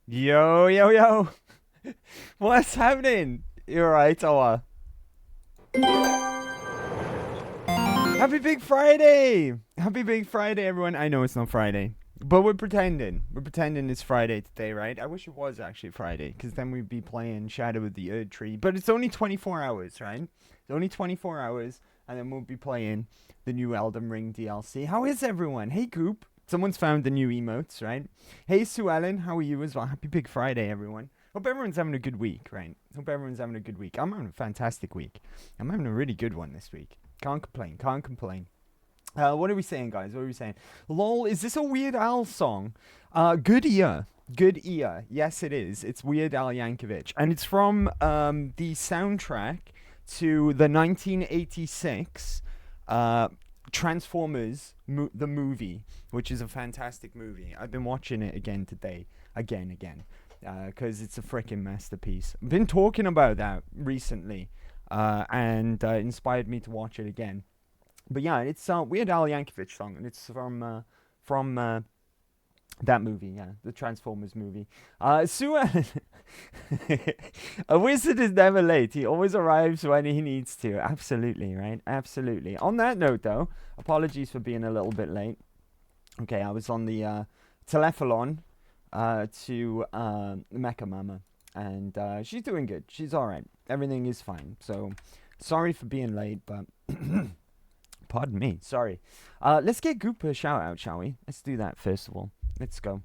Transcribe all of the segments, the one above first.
Yo, yo, yo. What's happening? You're right, Owa. Happy Big Friday! Happy Big Friday, everyone. I know it's not Friday, but we're pretending. We're pretending it's Friday today, right? I wish it was actually Friday, because then we'd be playing Shadow of the Erd Tree. But it's only 24 hours, right? It's only 24 hours, and then we'll be playing the new Elden Ring DLC. How is everyone? Hey, Goop. Someone's found the new emotes, right? Hey, Sue Ellen. How are you as well? Happy Big Friday, everyone. Hope everyone's having a good week, right? Hope everyone's having a good week. I'm having a fantastic week. I'm having a really good one this week. Can't complain. Can't complain. What are we saying, guys? What are we saying? Lol, is this a Weird Al song? Good ear. Good ear. Yes, it is. It's Weird Al Yankovic. And it's from the soundtrack to the 1986 Transformers, the movie, which is a fantastic movie. I've been watching it again today. Again. Because it's a freaking masterpiece. I've been talking about that recently. And inspired me to watch it again. But yeah, it's a Weird Al Yankovic song, and it's from that movie, yeah, the Transformers movie. Sue, a wizard is never late. He always arrives when he needs to. Absolutely, right? Absolutely. On that note, though, apologies for being a little bit late. Okay, I was on the telephalon to Mecha Mama, and she's doing good. She's all right. Everything is fine. So sorry for being late, but pardon me. Sorry. Let's get Goop a shout out, shall we? Let's do that first of all. Let's go.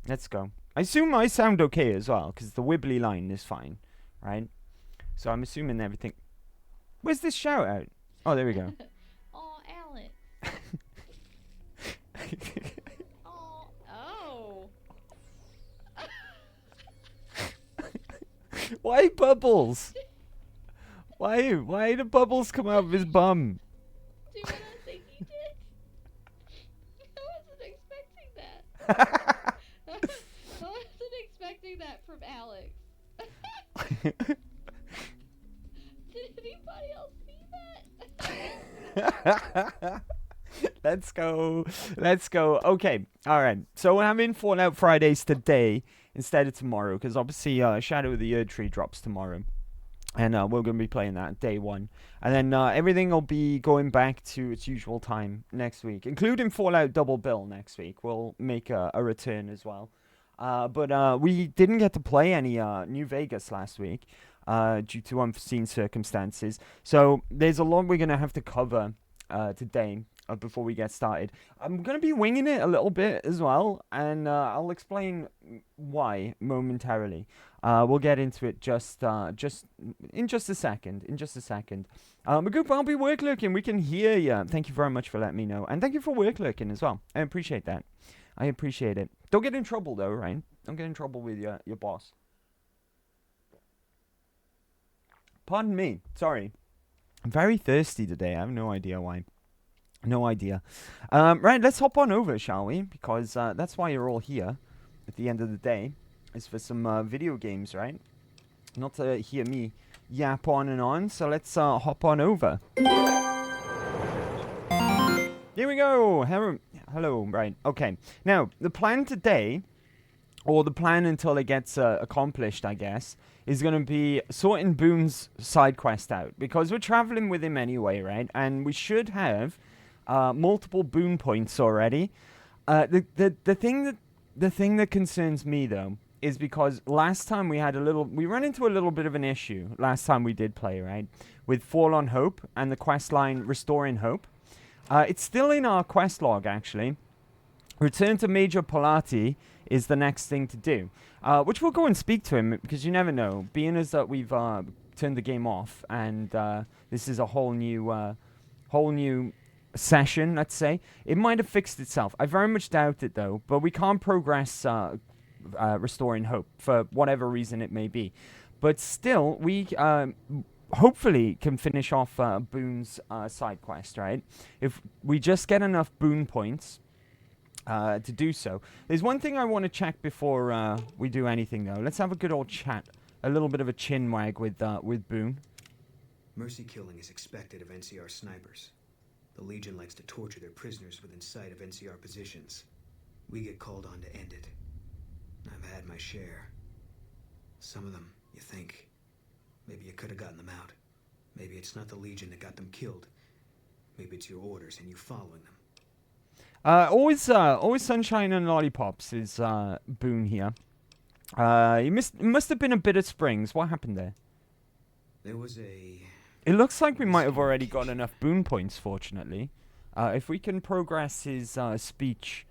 Let's go. I assume I sound okay as well, because the wibbly line is fine, right? So I'm assuming everything. Where's this shout out? Oh, there we go. Oh, Alex. Oh. Oh. Why bubbles? Why do bubbles come out of his bum? Do what I think he did. I wasn't expecting that. I wasn't expecting that from Alex. Did anybody else see that? Let's go. Let's go. Okay. All right. So we're having Fallout Fridays today instead of tomorrow, because obviously Shadow of the Erd Tree drops tomorrow. And we're going to be playing that day one. And then everything will be going back to its usual time next week, including Fallout Double Bill next week. We'll make a return as well. But we didn't get to play any New Vegas last week due to unforeseen circumstances. So there's a lot we're going to have to cover today before we get started. I'm going to be winging it a little bit as well, and I'll explain why momentarily. We'll get into it just in just a second. Magoop, I'll be work lurking. We can hear you. Thank you very much for letting me know, and thank you for work lurking as well. I appreciate that. I appreciate it. Don't get in trouble though, right? Don't get in trouble with your boss. Pardon me. Sorry. I'm very thirsty today. I have no idea why. No idea. Right, let's hop on over, shall we? Because that's why you're all here at the end of the day. Is for some video games, right? Not to hear me yap on and on. So let's hop on over. Here we go. Hello. Right. Okay. Now, the plan today, or the plan until it gets accomplished, I guess, is going to be sorting Boone's side quest out. Because we're traveling with him anyway, right? And we should have multiple Boone points already. The thing that concerns me, though, is because last time we ran into a little bit of an issue last time we did play, right? With Fall on Hope and the quest line Restoring Hope. It's still in our quest log, actually. Return to Major Polati is the next thing to do, which we'll go and speak to him, because you never know. Being as that we've turned the game off, and this is a whole new session, let's say, it might have fixed itself. I very much doubt it, though, but we can't progress Restoring Hope for whatever reason it may be. But still, we hopefully can finish off Boone's side quest, right? If we just get enough Boone points to do so. There's one thing I want to check before we do anything, though. Let's have a good old chat. A little bit of a chin wag with Boone. Mercy killing is expected of NCR snipers. The Legion likes to torture their prisoners within sight of NCR positions. We get called on to end it. I've had my share. Some of them, you think, maybe you could have gotten them out. Maybe it's not the Legion that got them killed. Maybe it's your orders and you following them. Always sunshine and lollipops is Boone here. Must have been a bit of Springs. What happened there? There was a... It looks like we might have already got enough Boone points, fortunately. If we can progress his speech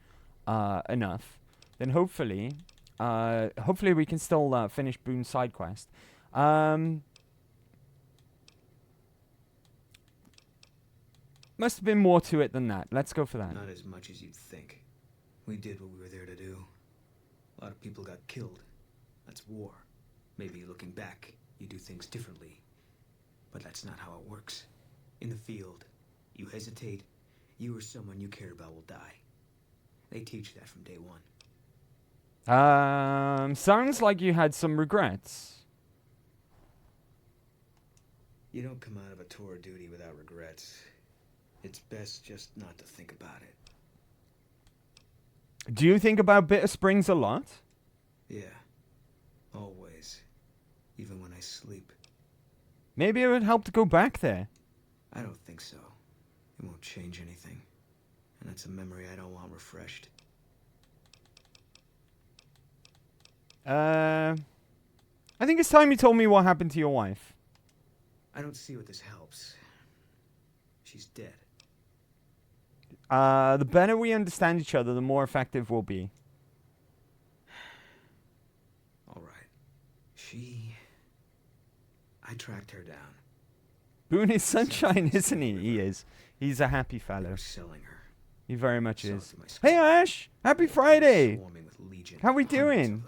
enough, then hopefully we can still finish Boone's side quest. Must have been more to it than that. Let's go for that. Not as much as you'd think. We did what we were there to do. A lot of people got killed. That's war. Maybe looking back, you do things differently. But that's not how it works. In the field, you hesitate, you or someone you care about will die. They teach that from day one. Sounds like you had some regrets. You don't come out of a tour of duty without regrets. It's best just not to think about it. Do you think about Bitter Springs a lot? Yeah. Always. Even when I sleep. Maybe it would help to go back there. I don't think so. It won't change anything. And that's a memory I don't want refreshed. I think it's time you told me what happened to your wife. I don't see what this helps. She's dead. The better we understand each other, the more effective we'll be. All right. I tracked her down. Boone is sunshine, isn't he? He is. He's a happy fellow. They're selling her. He very much Saw it is. through my screen. Hey Ash! Happy Friday! Swarming with Legion. How we Hundreds of doing? them,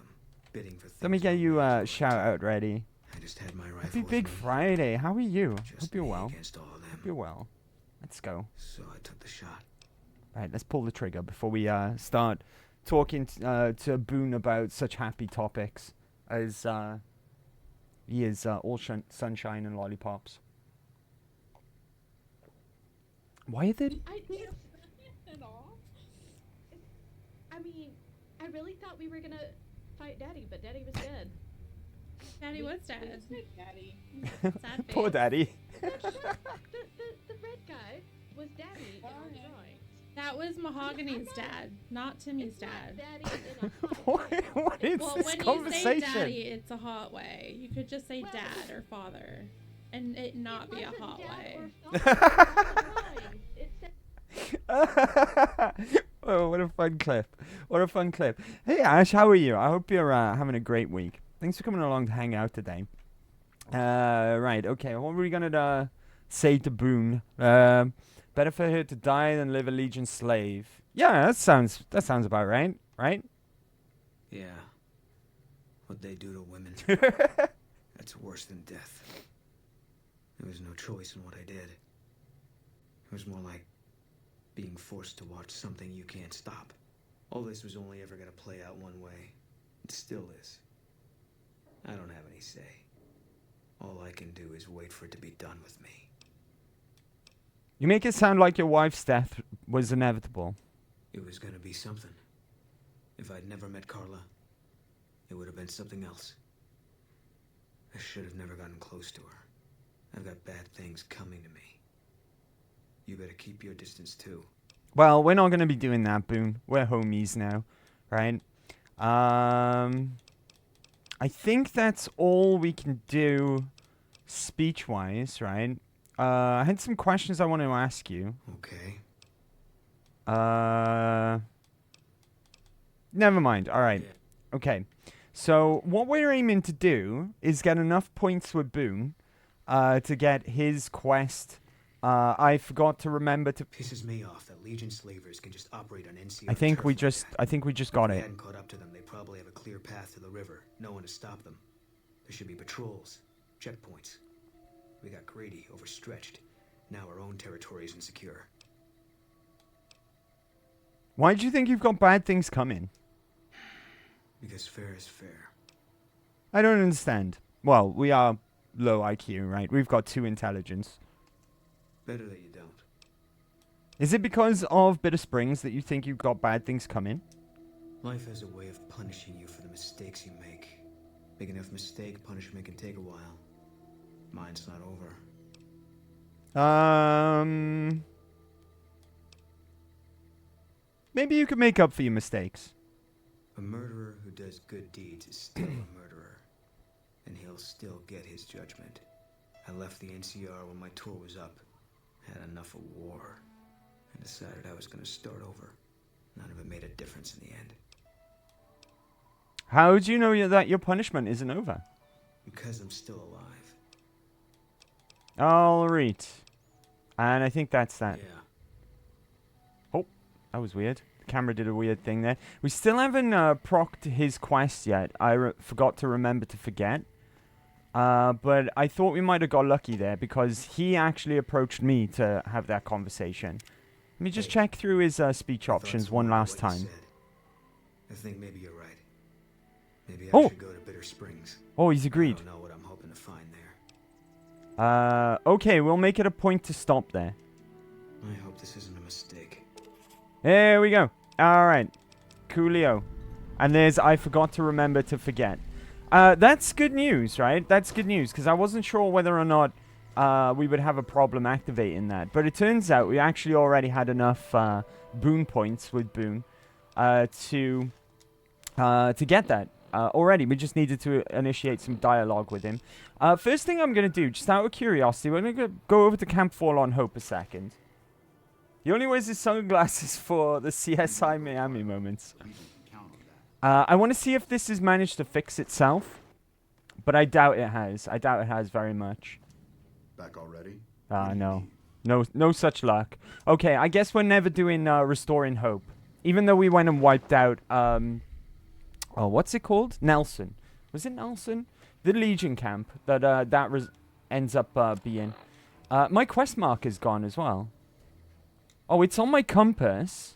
bidding for Let me things get no you Legion a would shout take. out ready. I just had my rifle Happy with Big me, Friday. How are you? just Hope you're me well. against all of them. Hope you're well. Let's go. So I took the shot. Right, let's pull the trigger before we start talking to Boone about such happy topics as he is all sunshine and lollipops. Why is it? I didn't at all. I mean, I really thought we were gonna fight Daddy, but Daddy was dead. Daddy was dead. Daddy. Sad Poor face. Daddy. The red guy was Daddy in our drawings. That was Mahogany's dad, not Timmy's It's not dad. Daddy in a hot what, way. what is Well, this when you say conversation? daddy, it's a hot way. You could just say Well- dad or father, and it not be a It hot wasn't way. Dad or father in the drawings. It said Oh, what a fun clip. What a fun clip. Hey, Ash, how are you? I hope you're having a great week. Thanks for coming along to hang out today. Right, okay. What were we going to say to Boone? Better for her to die than live a Legion slave. Yeah, that sounds about right, right? Yeah. What they do to women. That's worse than death. There was no choice in what I did. It was more like being forced to watch something you can't stop. All this was only ever going to play out one way. It still is. I don't have any say. All I can do is wait for it to be done with me. You make it sound like your wife's death was inevitable. It was going to be something. If I'd never met Carla, it would have been something else. I should have never gotten close to her. I've got bad things coming to me. You better keep your distance too. Well, we're not going to be doing that, Boone. We're homies now, right? I think that's all we can do speech-wise, right? I had some questions I want to ask you. Okay. Never mind. All right. Yeah. Okay. So what we're aiming to do is get enough points with Boone to get his quest. I forgot to remember to. Pisses me off that Legion slavers can just operate on NCR I think turf we like just. that. I think we just got If they it. hadn't caught up to them, they probably have a clear path to the river. No one to stop them. There should be patrols, checkpoints. We got greedy, overstretched. Now our own territory is insecure. Why do you think you've got bad things coming? Because fair is fair. I don't understand. Well, we are low IQ, right? We've got 2 intelligence. Better that you don't. Is it because of Bitter Springs that you think you've got bad things coming? Life has a way of punishing you for the mistakes you make. Big enough mistake, punishment can take a while. Mine's not over. Maybe you could make up for your mistakes. A murderer who does good deeds is still a murderer. And he'll still get his judgment. I left the NCR when my tour was up. Had enough of war. And decided I was going to start over. None of it made a difference in the end. How do you know that your punishment isn't over? Because I'm still alive. All right. And I think that's that. Yeah. Oh, that was weird. The camera did a weird thing there. We still haven't procced his quest yet. I forgot to remember to forget. But I thought we might have got lucky there because he actually approached me to have that conversation. Let me just check through his speech options one last time. I think maybe you're right. Maybe I Oh. should go to Bitter Springs. Oh, he's agreed. I don't know what I'm hoping to find there. Okay, we'll make it a point to stop there. I hope this isn't a mistake. There we go. All right. Coolio. And there's I forgot to remember to forget. That's good news, right? That's good news, because I wasn't sure whether or not we would have a problem activating that. But it turns out we actually already had enough boon points with Boone to get that. Already, we just needed to initiate some dialogue with him. First thing I'm going to do, just out of curiosity, we're going to go over to Camp Forlorn Hope a second. He only wears his sunglasses for the CSI Miami moments. I want to see if this has managed to fix itself, but I doubt it has. I doubt it has very much. Back already? No. No such luck. Okay, I guess we're never doing Restoring Hope. Even though we went and wiped out, oh, what's it called? Nelson. Was it Nelson? The Legion camp that ends up being. My quest mark is gone as well. Oh, it's on my compass.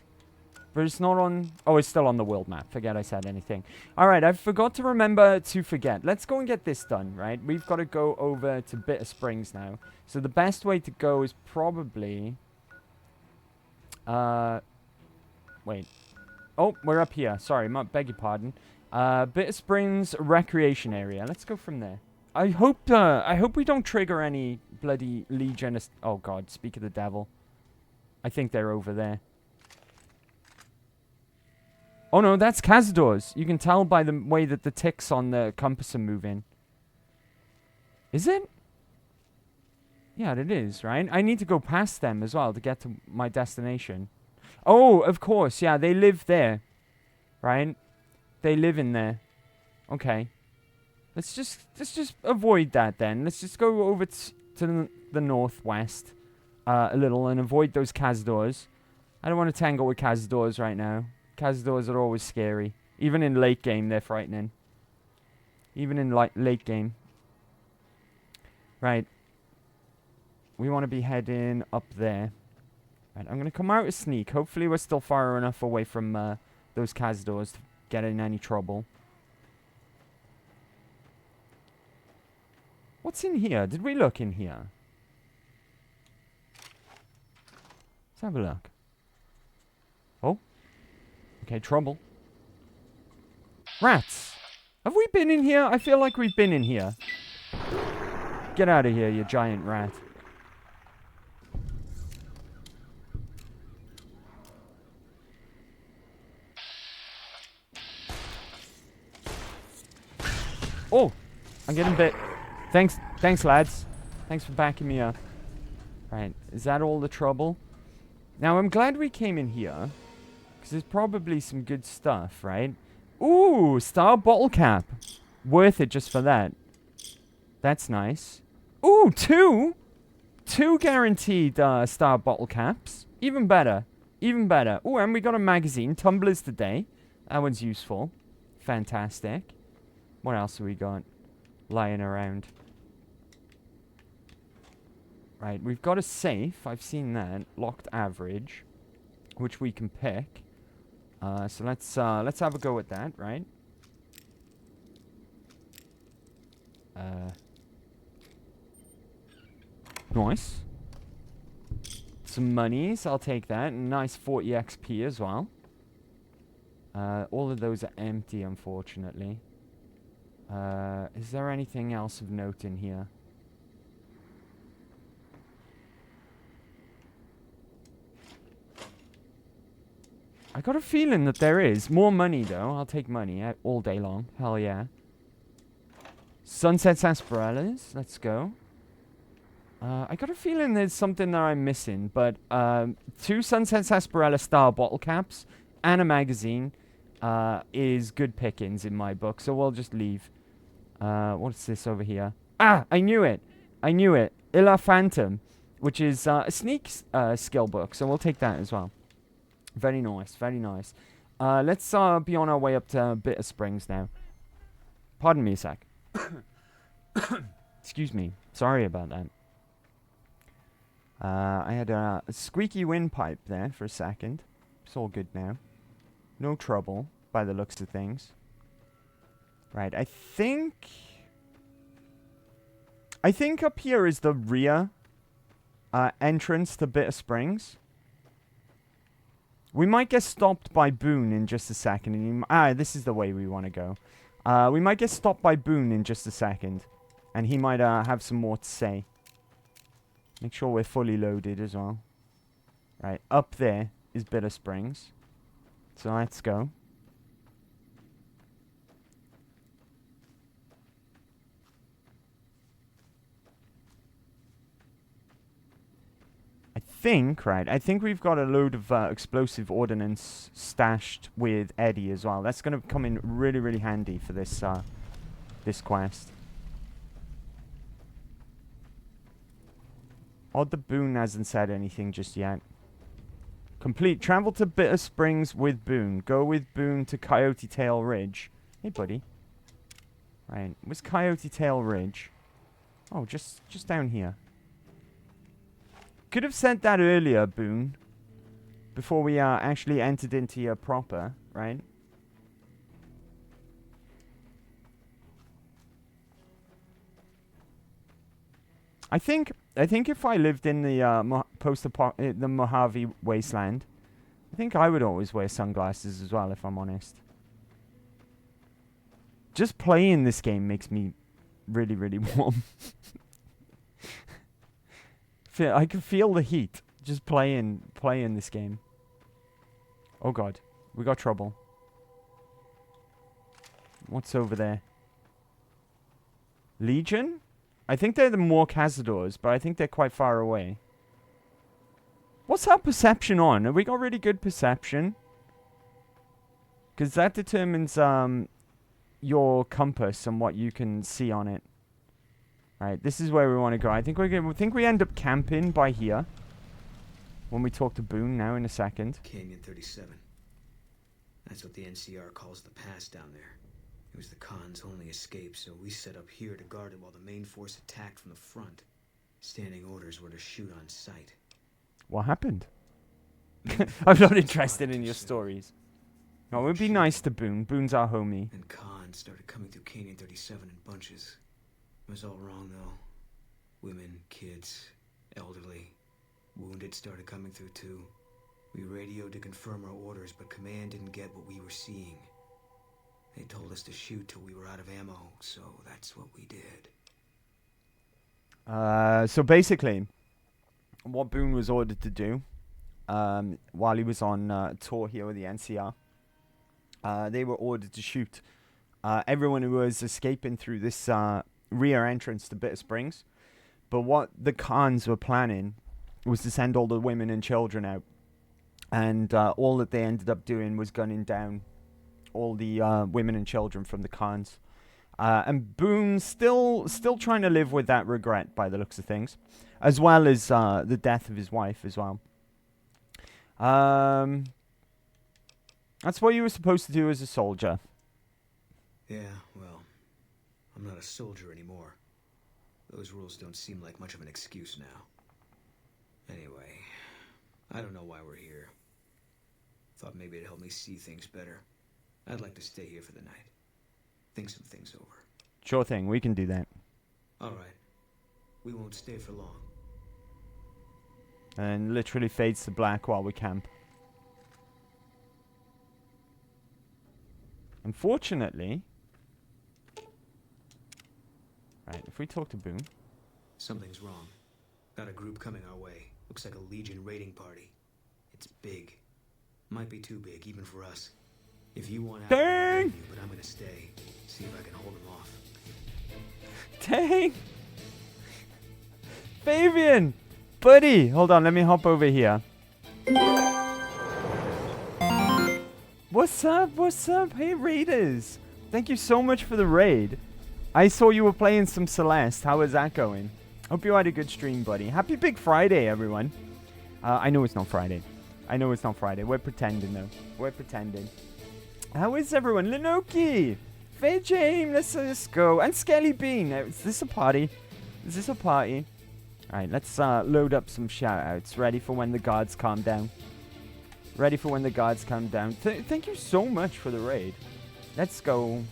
But it's not on... Oh, it's still on the world map. Forget I said anything. Alright, I forgot to remember to forget. Let's go and get this done, right? We've got to go over to Bitter Springs now. So the best way to go is probably... Wait. Oh, we're up here. Sorry, beg your pardon. Bitter Springs Recreation Area. Let's go from there. I hope we don't trigger any bloody Legion... Oh, God. Speak of the devil. I think they're over there. Oh no, that's Cazadors. You can tell by the way that the ticks on the compass are moving. Is it? Yeah, it is, right? I need to go past them as well to get to my destination. Oh, of course. Yeah, they live there. Right? They live in there. Okay. Let's just avoid that then. Let's just go over to the northwest a little and avoid those Cazadors. I don't want to tangle with Cazadors right now. Cazadors are always scary. Even in late game, they're frightening. Even in late game. Right. We want to be heading up there. Right, I'm going to come out with sneak. Hopefully we're still far enough away from those Cazadors to get in any trouble. What's in here? Did we look in here? Let's have a look. Oh. Okay, trouble. Rats. Have we been in here? I feel like we've been in here. Get out of here, you giant rat. Oh, I'm getting bit. Thanks, lads. Thanks for backing me up. Right, is that all the trouble? Now, I'm glad we came in here. Because there's probably some good stuff, right? Ooh, star bottle cap. Worth it just for that. That's nice. Ooh, two! Two guaranteed star bottle caps. Even better. Even better. Ooh, and we got a magazine. Tumblers today. That one's useful. Fantastic. What else have we got lying around? Right, we've got a safe. I've seen that. Locked average. Which we can pick. So let's have a go at that, right? Nice. Some monies, I'll take that. Nice 40 XP as well. All of those are empty, unfortunately. Is there anything else of note in here? I got a feeling that there is. More money, though. I'll take money all day long. Hell yeah. Sunset Sarsaparillas. Let's go. I got a feeling there's something that I'm missing, but 2 Sunset Sarsaparilla style bottle caps and a magazine is good pickings in my book, so we'll just leave. What's this over here? Ah, I knew it. I knew it. Illa Phantom, which is a sneak skill book, so we'll take that as well. Very nice, very nice. Let's be on our way up to Bitter Springs now. Pardon me a sec. Excuse me. Sorry about that. I had a squeaky windpipe there for a second. It's all good now. No trouble, by the looks of things. Right, I think up here is the rear entrance to Bitter Springs. We might get stopped by Boone in just a second. And this is the way we want to go. We might get stopped by Boone in just a second. And he might have some more to say. Make sure we're fully loaded as well. Right, up there is Bitter Springs. So let's go. I think we've got a load of explosive ordnance stashed with Eddie as well. That's going to come in really, really handy for this this quest. Odd the Boone hasn't said anything just yet. Complete. Travel to Bitter Springs with Boone. Go with Boone to Coyote Tail Ridge. Hey, buddy. Right. Where's Coyote Tail Ridge? Oh, just down here. Could have said that earlier, Boone. Before we actually entered into here proper, right? I think if I lived in the the Mojave wasteland, I think I would always wear sunglasses as well, if I'm honest. Just playing this game makes me really, really warm. I can feel the heat just playing this game. Oh god, we got trouble. What's over there? Legion? I think they're the more Cazadors, but I think they're quite far away. What's our perception on? Have we got really good perception? Because that determines your compass and what you can see on it. Right, this is where we want to go. I think we end up camping by here. When we talk to Boone now in a second. Canyon 37. That's what the NCR calls the pass down there. It was the Khan's only escape, so we set up here to guard it while the main force attacked from the front. Standing orders were to shoot on sight. What happened? I'm not interested in your stories. No, it would be nice to Boone. Boone's our homie. And Khan started coming through Canyon 37 in bunches. It was all wrong, though. Women, kids, elderly, wounded started coming through, too. We radioed to confirm our orders, but command didn't get what we were seeing. They told us to shoot till we were out of ammo, so that's what we did. So basically, what Boone was ordered to do, while he was on tour here with the NCR, they were ordered to shoot everyone who was escaping through this rear entrance to Bitter Springs. But what the Khans were planning was to send all the women and children out. And all that they ended up doing was gunning down all the women and children from the Khans. And Boone's still trying to live with that regret by the looks of things. As well as the death of his wife as well. That's what you were supposed to do as a soldier. Yeah, well, I'm not a soldier anymore. Those rules don't seem like much of an excuse now. Anyway, I don't know why we're here. Thought maybe it'd help me see things better. I'd like to stay here for the night. Think some things over. Sure thing, we can do that. All right. We won't stay for long. And literally fades to black while we camp. Unfortunately... Right, if we talk to Boone... Something's wrong. Got a group coming our way. Looks like a Legion raiding party. It's big. Might be too big, even for us. If you want out, Dang! you, but I'm gonna stay. See if I can hold them off. Dang! Fabian! Buddy! Hold on, let me hop over here. What's up? What's up? Hey, Raiders! Thank you so much for the raid. I saw you were playing some Celeste. How is that going? Hope you had a good stream, buddy. Happy Big Friday, everyone. I know it's not Friday. I know it's not Friday. We're pretending, though. We're pretending. How is everyone? Linoki! Fair James, let's go. And Skelly Bean. Is this a party? Is this a party? Alright, let's load up some shoutouts. Ready for when the guards calm down. Ready for when the guards calm down. Thank you so much for the raid. Let's go.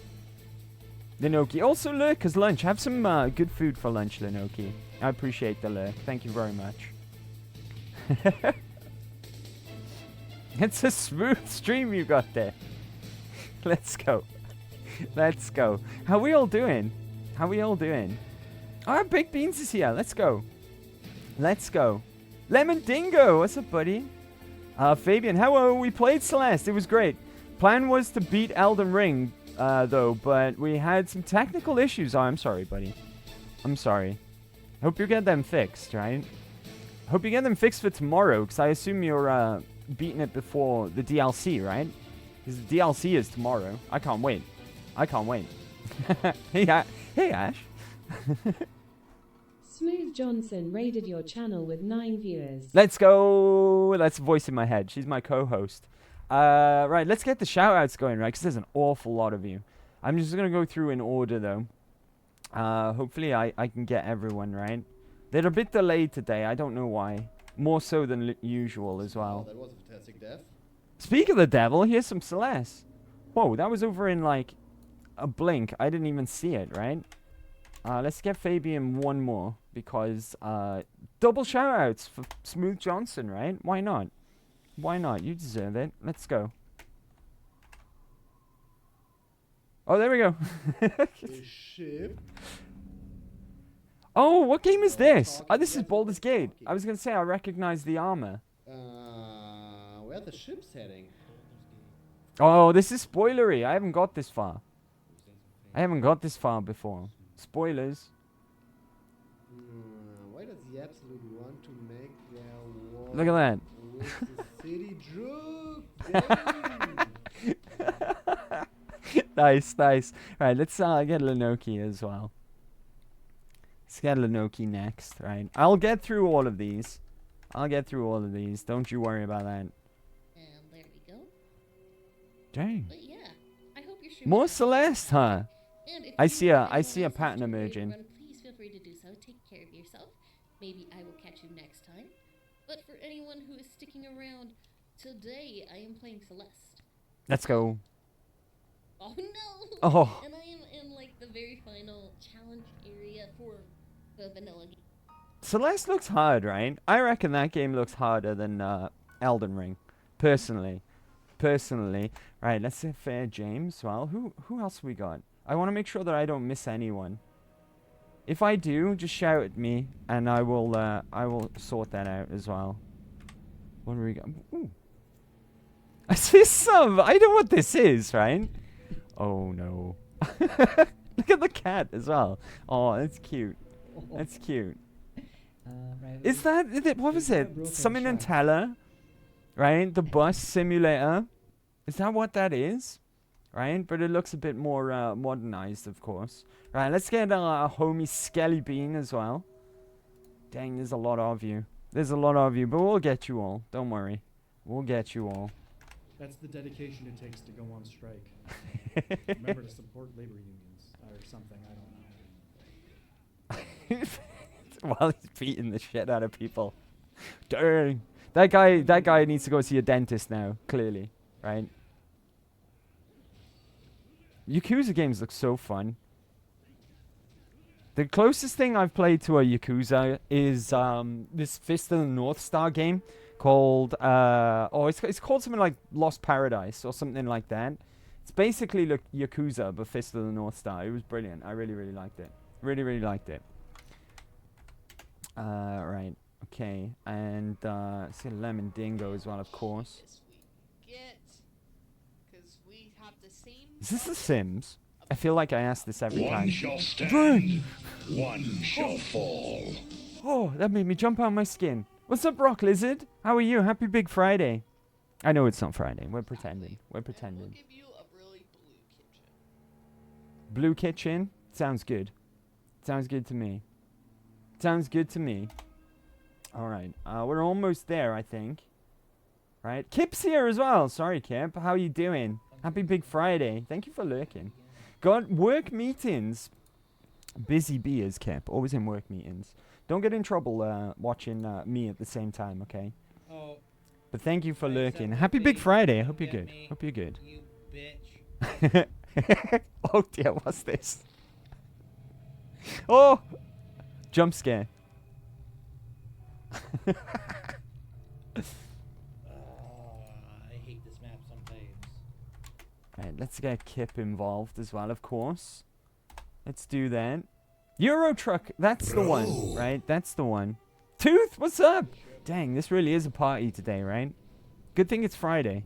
Linoki. Also, Lurker's lunch. Have some good food for lunch, Linoki. I appreciate the lurk. Thank you very much. It's a smooth stream you got there. Let's go. Let's go. How we all doing? How we all doing? Oh, Big Beans is here. Let's go. Let's go. Lemon Dingo. What's up, buddy? Fabian, hello. We played Celeste. It was great. Plan was to beat Elden Ring, though, but we had some technical issues. Oh, I'm sorry, buddy. I'm sorry. Hope you get them fixed, right? Hope you get them fixed for tomorrow, because I assume you're beating it before the DLC, right? Because the DLC is tomorrow. I can't wait. I can't wait. Hey, hey, Ash. Smooth Johnson raided your channel with 9 viewers. Let's go. That's a voice in my head. She's my co-host. Right, let's get the shout-outs going, right? Because there's an awful lot of you. I'm just going to go through in order, though. Hopefully I can get everyone, right? They're a bit delayed today. I don't know why. More so than usual as well. Oh, that was a fantastic death. Speak of the devil, here's some Celeste. Whoa, that was over in, like, a blink. I didn't even see it, right? Let's get Fabian one more. Because, double shout-outs for Smooth Johnson, right? Why not? Why not? You deserve it. Let's go. Oh, there we go. The ship. Oh, what game is this? Oh, this is Baldur's Gate. I was going to say, I recognize the armor. Where the ship's heading? Oh, this is spoilery. I haven't got this far. I haven't got this far before. Spoilers. Why does the Absolute want to make their war Look at with the city droop? Nice, nice. Right, let's get Linoki as well. Let's get Linoki next, right? I'll get through all of these. I'll get through all of these. Don't you worry about that. And there we go. Dang. But yeah, I hope your stream More is Celeste, huh? And if I you see or a- I anyone see a else pattern wants to raid emerging. run, please feel free to do so. Take care of yourself. Maybe I will catch you next time. But for anyone who is sticking around, today I am playing Celeste. Let's go. Oh no! Oh. And I am in like the very final challenge area for the vanilla game. Celeste looks hard, right? I reckon that game looks harder than Elden Ring. Personally. Right, let's say Fair James. Well, who else we got? I want to make sure that I don't miss anyone. If I do, just shout at me, and I will sort that out as well. What do we got? Ooh. I see some. I know what this is, right? Oh no. Look at the cat as well. Oh, that's cute. That's cute. Right, Is it? What was it? Something in Teller, right? The bus simulator. Is that what that is? Right? But it looks a bit more modernized, of course. Right, let's get our homie Skelly Bean as well. Dang, there's a lot of you. There's a lot of you, but we'll get you all. Don't worry. We'll get you all. That's the dedication it takes to go on strike. Remember to support labor unions or something, I don't know. While he's beating the shit out of people. Dang. That guy needs to go see a dentist now, clearly. Right? Yakuza games look so fun. The closest thing I've played to a Yakuza is this Fist of the North Star game called it's called something like Lost Paradise or something like that. It's basically Yakuza, but Fist of the North Star. It was brilliant. I really, really liked it. Really, really liked it. Right. Okay. And see Lemon Dingo as well, of course. This we get, 'cause we have the same. Is this The Sims? I feel like I ask this every time. One shall stand, one shall fall. Oh, that made me jump out of my skin. What's up, Rock Lizard? How are you? Happy Big Friday. I know it's not Friday. We're pretending. We're And we'll pretending. give you a really blue kitchen. Blue kitchen? Sounds good. Sounds good to me. Sounds good to me. Alright. We're almost there, I think. Right. Kip's here as well. Sorry, Kip. How you doing? Happy Big Friday. Thank you for lurking. Got work meetings. Busy beers, Kip. Always in work meetings. Don't get in trouble watching me at the same time, okay? Oh, But thank you for Right, lurking. so Happy me, Big Friday. I hope don't you're get good. me, Hope you're good. you bitch. Oh dear, what's this? Oh! Jump scare. I hate this map sometimes. Right, let's get Kip involved as well, of course. Let's do that. Euro Truck, that's the one, right? That's the one. Tooth, what's up? Dang, this really is a party today, right? Good thing it's Friday.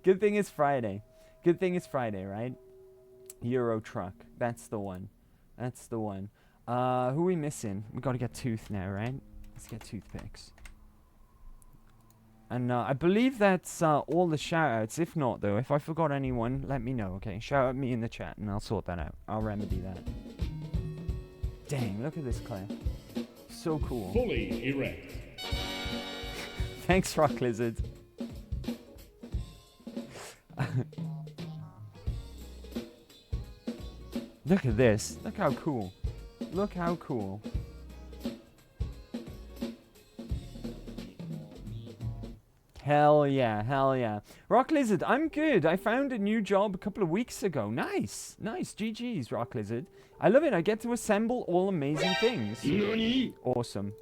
Good thing it's Friday. Good thing it's Friday, right? Euro Truck, that's the one. That's the one. Who are we missing? We gotta get Tooth now, right? Let's get toothpicks. And I believe that's all the shout-outs. If not, though, if I forgot anyone, let me know, okay? Shout at me in the chat, and I'll sort that out. I'll remedy that. Dang, look at this, Claire. So cool. Fully erect. Thanks, Rock Lizard. Look at this. Look how cool. Look how cool. Hell yeah, hell yeah. Rock Lizard, I'm good. I found a new job a couple of weeks ago. Nice, nice. GG's, Rock Lizard. I love it. I get to assemble all amazing things. Nani? Awesome.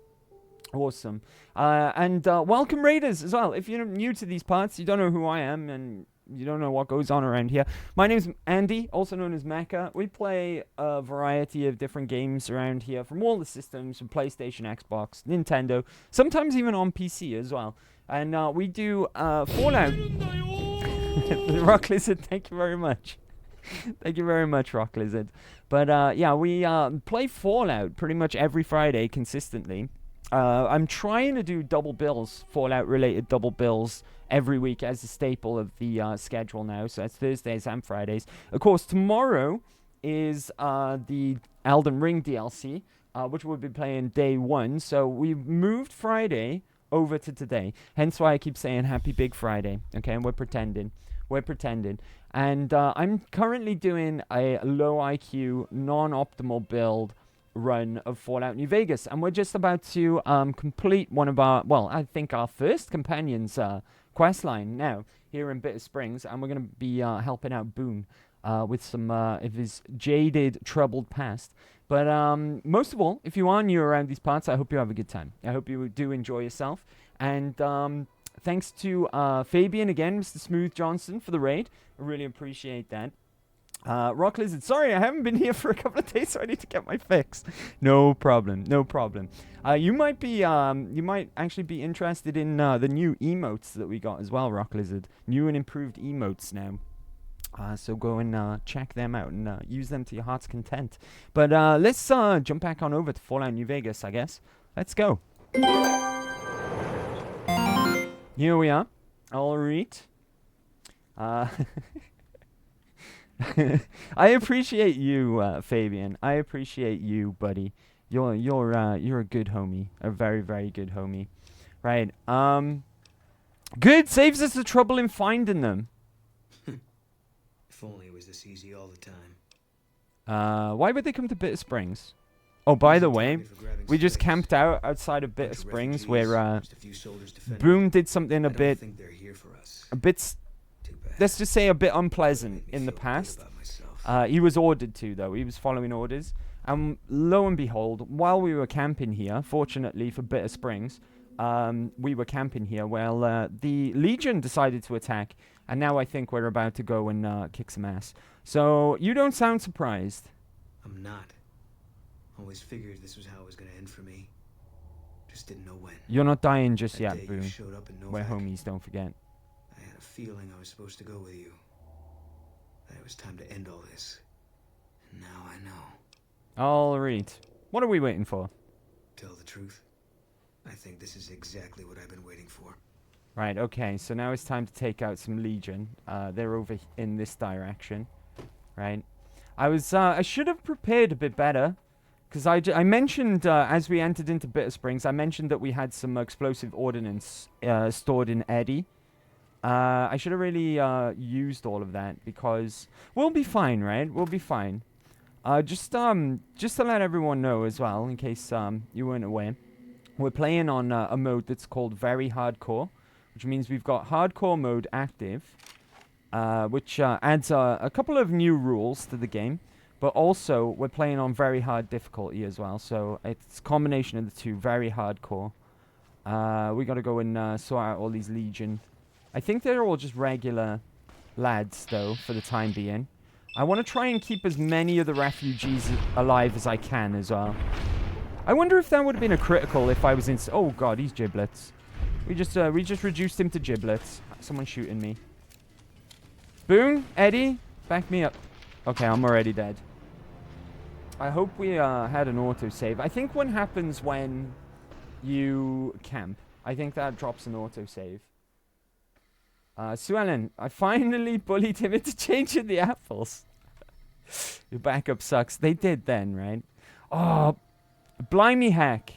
Awesome. And welcome Raiders as well. If you're new to these parts, you don't know who I am, and you don't know what goes on around here. My name's Andy, also known as Mecha. We play a variety of different games around here from all the systems, from PlayStation, Xbox, Nintendo, sometimes even on PC as well. And we do Fallout. Rock Lizard, thank you very much. Thank you very much, Rock Lizard. But yeah, we play Fallout pretty much every Friday consistently. I'm trying to do double bills, Fallout-related double bills, every week as a staple of the schedule now. So that's Thursdays and Fridays. Of course, tomorrow is the Elden Ring DLC, which we'll be playing day 1. So we've moved Friday over to today. Hence why I keep saying Happy Big Friday. Okay, and we're pretending. We're pretending. And I'm currently doing a low IQ, non-optimal build run of Fallout New Vegas. And we're just about to complete one of our, well, I think our first companion's quest line now here in Bitter Springs. And we're going to be helping out Boone with some of his jaded, troubled past. But most of all, if you are new around these parts, I hope you have a good time. I hope you do enjoy yourself. And thanks to Fabian again, Mr. Smooth Johnson, for the raid. I really appreciate that. Rock Lizard, sorry, I haven't been here for a couple of days, so I need to get my fix. No problem, no problem. You might actually be interested in the new emotes that we got as well, Rock Lizard. New and improved emotes now. So go and check them out and use them to your heart's content. But let's jump back on over to Fallout New Vegas, I guess. Let's go. Here we are. All right. I appreciate you, Fabian. I appreciate you, buddy. You're a good homie. A very, very good homie. Right. Good. Saves us the trouble in finding them. If only it was this easy all the time. Why would they come to Bitter Springs? Oh, by the way, we just camped out outside of Bitter Springs where Boone did something a bit, let's just say a bit unpleasant in the past. He was ordered to, though. He was following orders. And lo and behold, while we were camping here, fortunately for Bitter Springs, we were camping here. Well, the Legion decided to attack, and now I think we're about to go and kick some ass. So you don't sound surprised. I'm not. Always figured this was how it was gonna end for me. Just didn't know when. You're not dying just That yet, day you Boone. showed up in We're Novak, homies, don't forget. I had a feeling I was supposed to go with you. That it was time to end all this. And now I know. All right. What are we waiting for? Tell the truth, I think this is exactly what I've been waiting for. Right, okay, so now it's time to take out some Legion. They're over in this direction, right? I should have prepared a bit better, because I mentioned, as we entered into Bitter Springs, I mentioned that we had some explosive ordnance stored in Eddie. I should have really used all of that, because we'll be fine, right? We'll be fine. Just to let everyone know as well, in case you weren't aware, we're playing on a mode that's called Very Hardcore, which means we've got Hardcore mode active, which adds a couple of new rules to the game, but also we're playing on very hard difficulty as well, so it's a combination of the two, Very Hardcore. We gotta go and sort out all these Legion. I think they're all just regular lads, though, for the time being. I want to try and keep as many of the refugees alive as I can as well. I wonder if that would have been a critical if I was in... Oh god, he's giblets. We just reduced him to giblets. Someone's shooting me. Boone, Eddie, back me up. Okay, I'm already dead. I hope we had an autosave. I think what happens when you camp, I think that drops an autosave. Sue Ellen, I finally bullied him into changing the apples. Your backup sucks. They did then, right? Oh, blimey heck.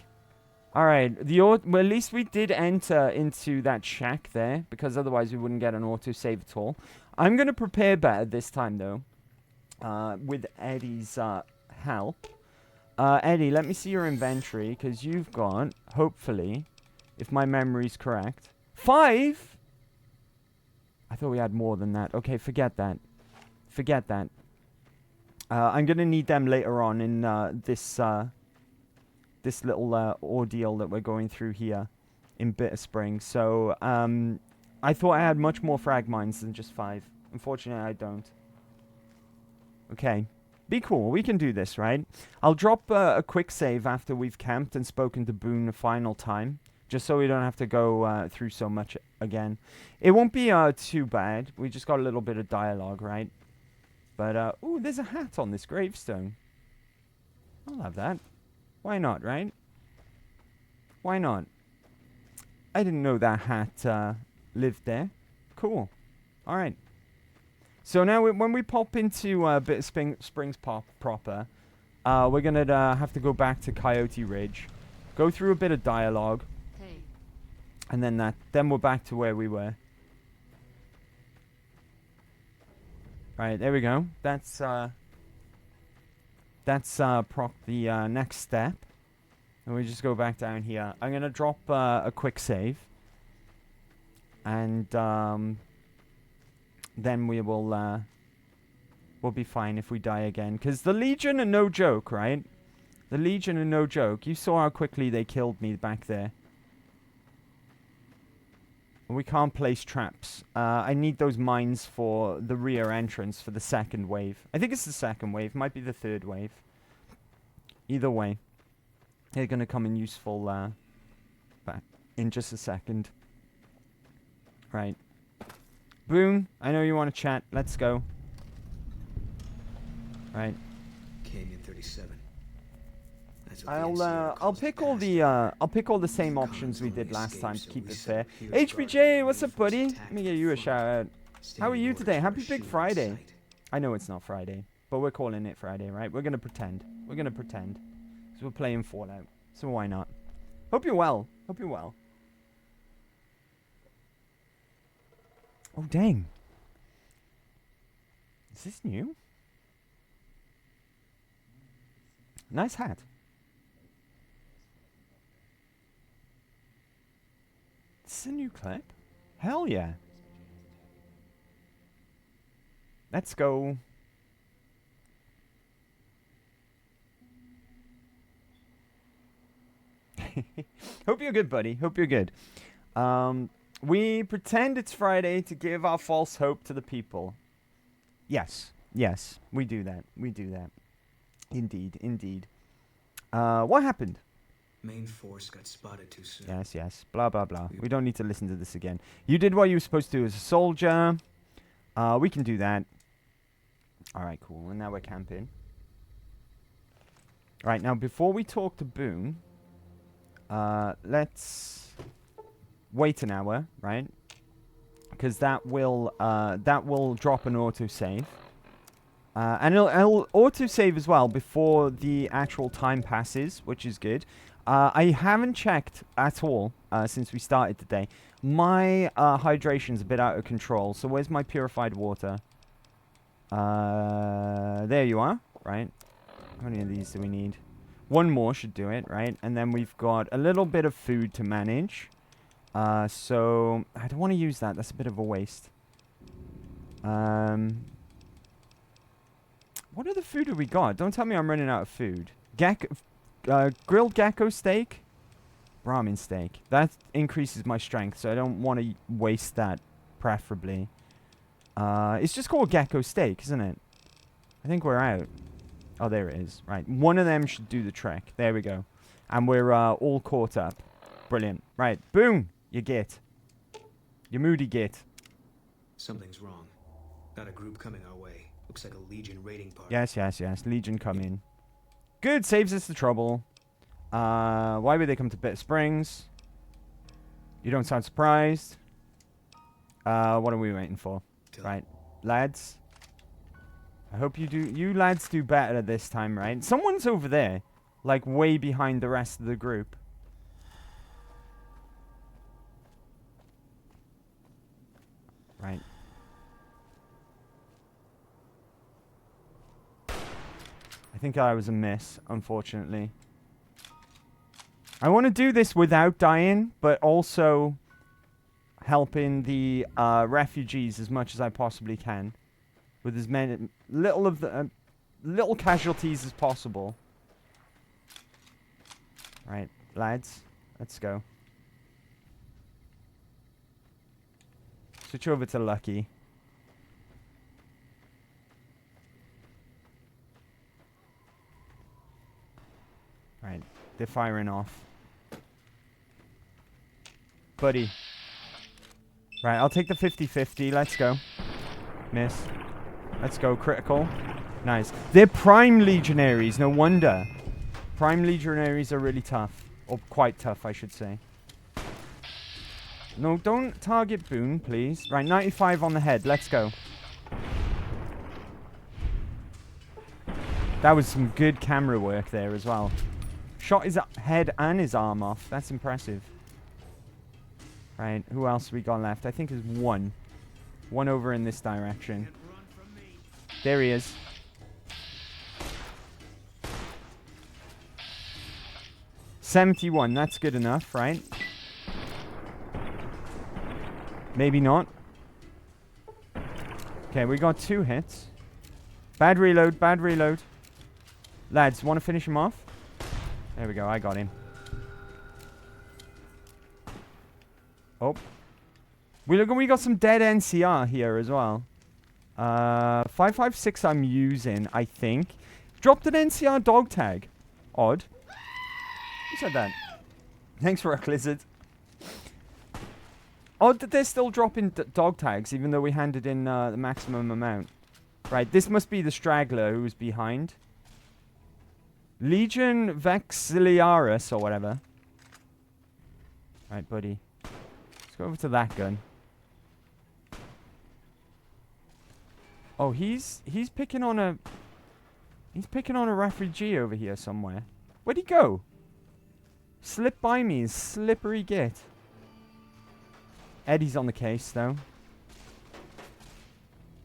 Alright, well, at least we did enter into that shack there, because otherwise we wouldn't get an autosave at all. I'm going to prepare better this time, though, with Eddie's help. Eddie, let me see your inventory, because you've got, hopefully, if my memory's correct, 5? I thought we had more than that. Okay, forget that. Forget that. I'm going to need them later on in this little ordeal that we're going through here in Bitter Springs. So, I thought I had much more frag mines than just 5. Unfortunately, I don't. Okay. Be cool. We can do this, right? I'll drop a quick save after we've camped and spoken to Boone a final time, just so we don't have to go through so much again. It won't be too bad. We just got a little bit of dialogue, right? But, ooh, there's a hat on this gravestone. I'll have that. Why not, right? Why not? I didn't know that hat lived there. Cool. All right. So now when we pop into Bitter Springs proper, we're going to have to go back to Coyote Ridge, go through a bit of dialogue, and then we're back to where we were. Right, there we go. That's the next step. And we just go back down here. I'm going to drop a quick save. And then we'll be fine if we die again. Because the Legion are no joke, right? The Legion are no joke. You saw how quickly they killed me back there. We can't place traps. I need those mines for the rear entrance for the second wave. I think it's the second wave. Might be the third wave. Either way. They're going to come in useful back in just a second. Right. Boone, I know you want to chat. Let's go. Right. Canyon 37. That's what I'll pick all the same options we did last time to keep it fair. HBJ, what's up, buddy? Let me give you a shout out. How are you today? Happy Big Friday. I know it's not Friday, but we're calling it Friday, right? We're gonna pretend. We're gonna pretend. So we're playing Fallout. So why not? Hope you're well. Hope you're well. Oh dang. Is this new? Nice hat. This is a new clip? Hell yeah. Let's go. Hope you're good, buddy. Hope you're good. We pretend it's Friday to give our false hope to the people. Yes. Yes. We do that. We do that. Indeed. Indeed. What happened? Main force got spotted too soon. Yes, yes. Blah, blah, blah. We don't need to listen to this again. You did what you were supposed to do as a soldier. We can do that. All right, cool. And now we're camping. All right, now before we talk to Boone, let's wait an hour, right? Because that will drop an autosave. And it'll autosave as well before the actual time passes, which is good. I haven't checked at all since we started today. My hydration's a bit out of control. So where's my purified water? There you are, right? How many of these do we need? One more should do it, right? And then we've got a little bit of food to manage. So I don't want to use that. That's a bit of a waste. What other food have we got? Don't tell me I'm running out of food. Grilled gecko steak? Ramen steak. That increases my strength, so I don't want to waste that, preferably. It's just called gecko steak, isn't it? I think we're out. Oh, there it is. Right. One of them should do the trick. There we go. And we're all caught up. Brilliant. Right. Boom. You get. You moody git. Something's wrong. Got a group coming our way. Looks like a Legion raiding party. Yes, yes, yes. Legion come in. Good. Saves us the trouble. Why would they come to Bitter Springs? You don't sound surprised. What are we waiting for? Right. Lads. I hope you lads do better this time, right? Someone's over there. Like, way behind the rest of the group. Right. I think I was a miss, unfortunately. I want to do this without dying, but also helping the refugees as much as I possibly can. With as many little casualties as possible. Right, lads, let's go. Switch over to Lucky. Right, they're firing off. Buddy. Right, I'll take the 50-50. Let's go. Miss. Let's go. Critical. Nice. They're Prime Legionaries. No wonder. Prime Legionaries are really tough. Or quite tough, I should say. No, don't target Boone, please. Right, 95 on the head. Let's go. That was some good camera work there as well. Shot his head and his arm off. That's impressive. Right, who else we got left? I think there's one. One over in this direction. There he is. $71, that's good enough, right? Maybe not. Okay, we got 2 hits. Bad reload, bad reload. Lads, want to finish him off? There we go, I got him. Oh. We got some dead NCR here as well. 556 I'm using, I think. Dropped an NCR dog tag. Odd. Who said that? Thanks for a Blizzard. Odd that they're still dropping dog tags, even though we handed in the maximum amount. Right, this must be the straggler who was behind. Legion Vexiliaris or whatever. Right, buddy. Let's go over to that gun. Oh, he's picking on a refugee over here somewhere. Where'd he go? Slip by me, slippery git. Eddie's on the case though.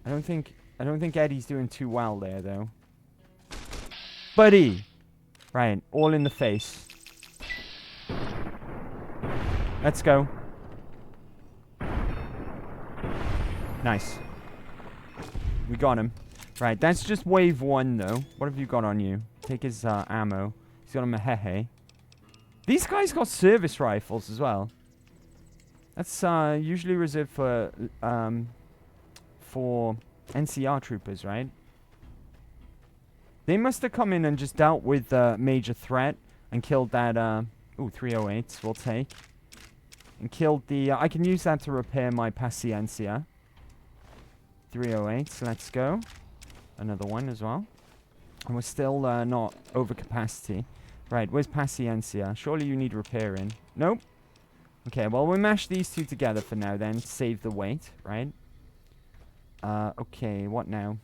I don't think Eddie's doing too well there though. Buddy! Right, all in the face. Let's go. Nice. We got him. Right, that's just wave 1 though. What have you got on you? Take his ammo. He's got a Mojave. These guys got service rifles as well. That's usually reserved for NCR troopers, right? They must have come in and just dealt with the major threat and killed that, 308s we'll take. And killed the, I can use that to repair my Paciencia. 308s, let's go. Another one as well. And we're still not over capacity. Right, where's Paciencia? Surely you need repairing. Nope. Okay, well, we'll mash these two together for now then. Save the weight, right? Okay, what now?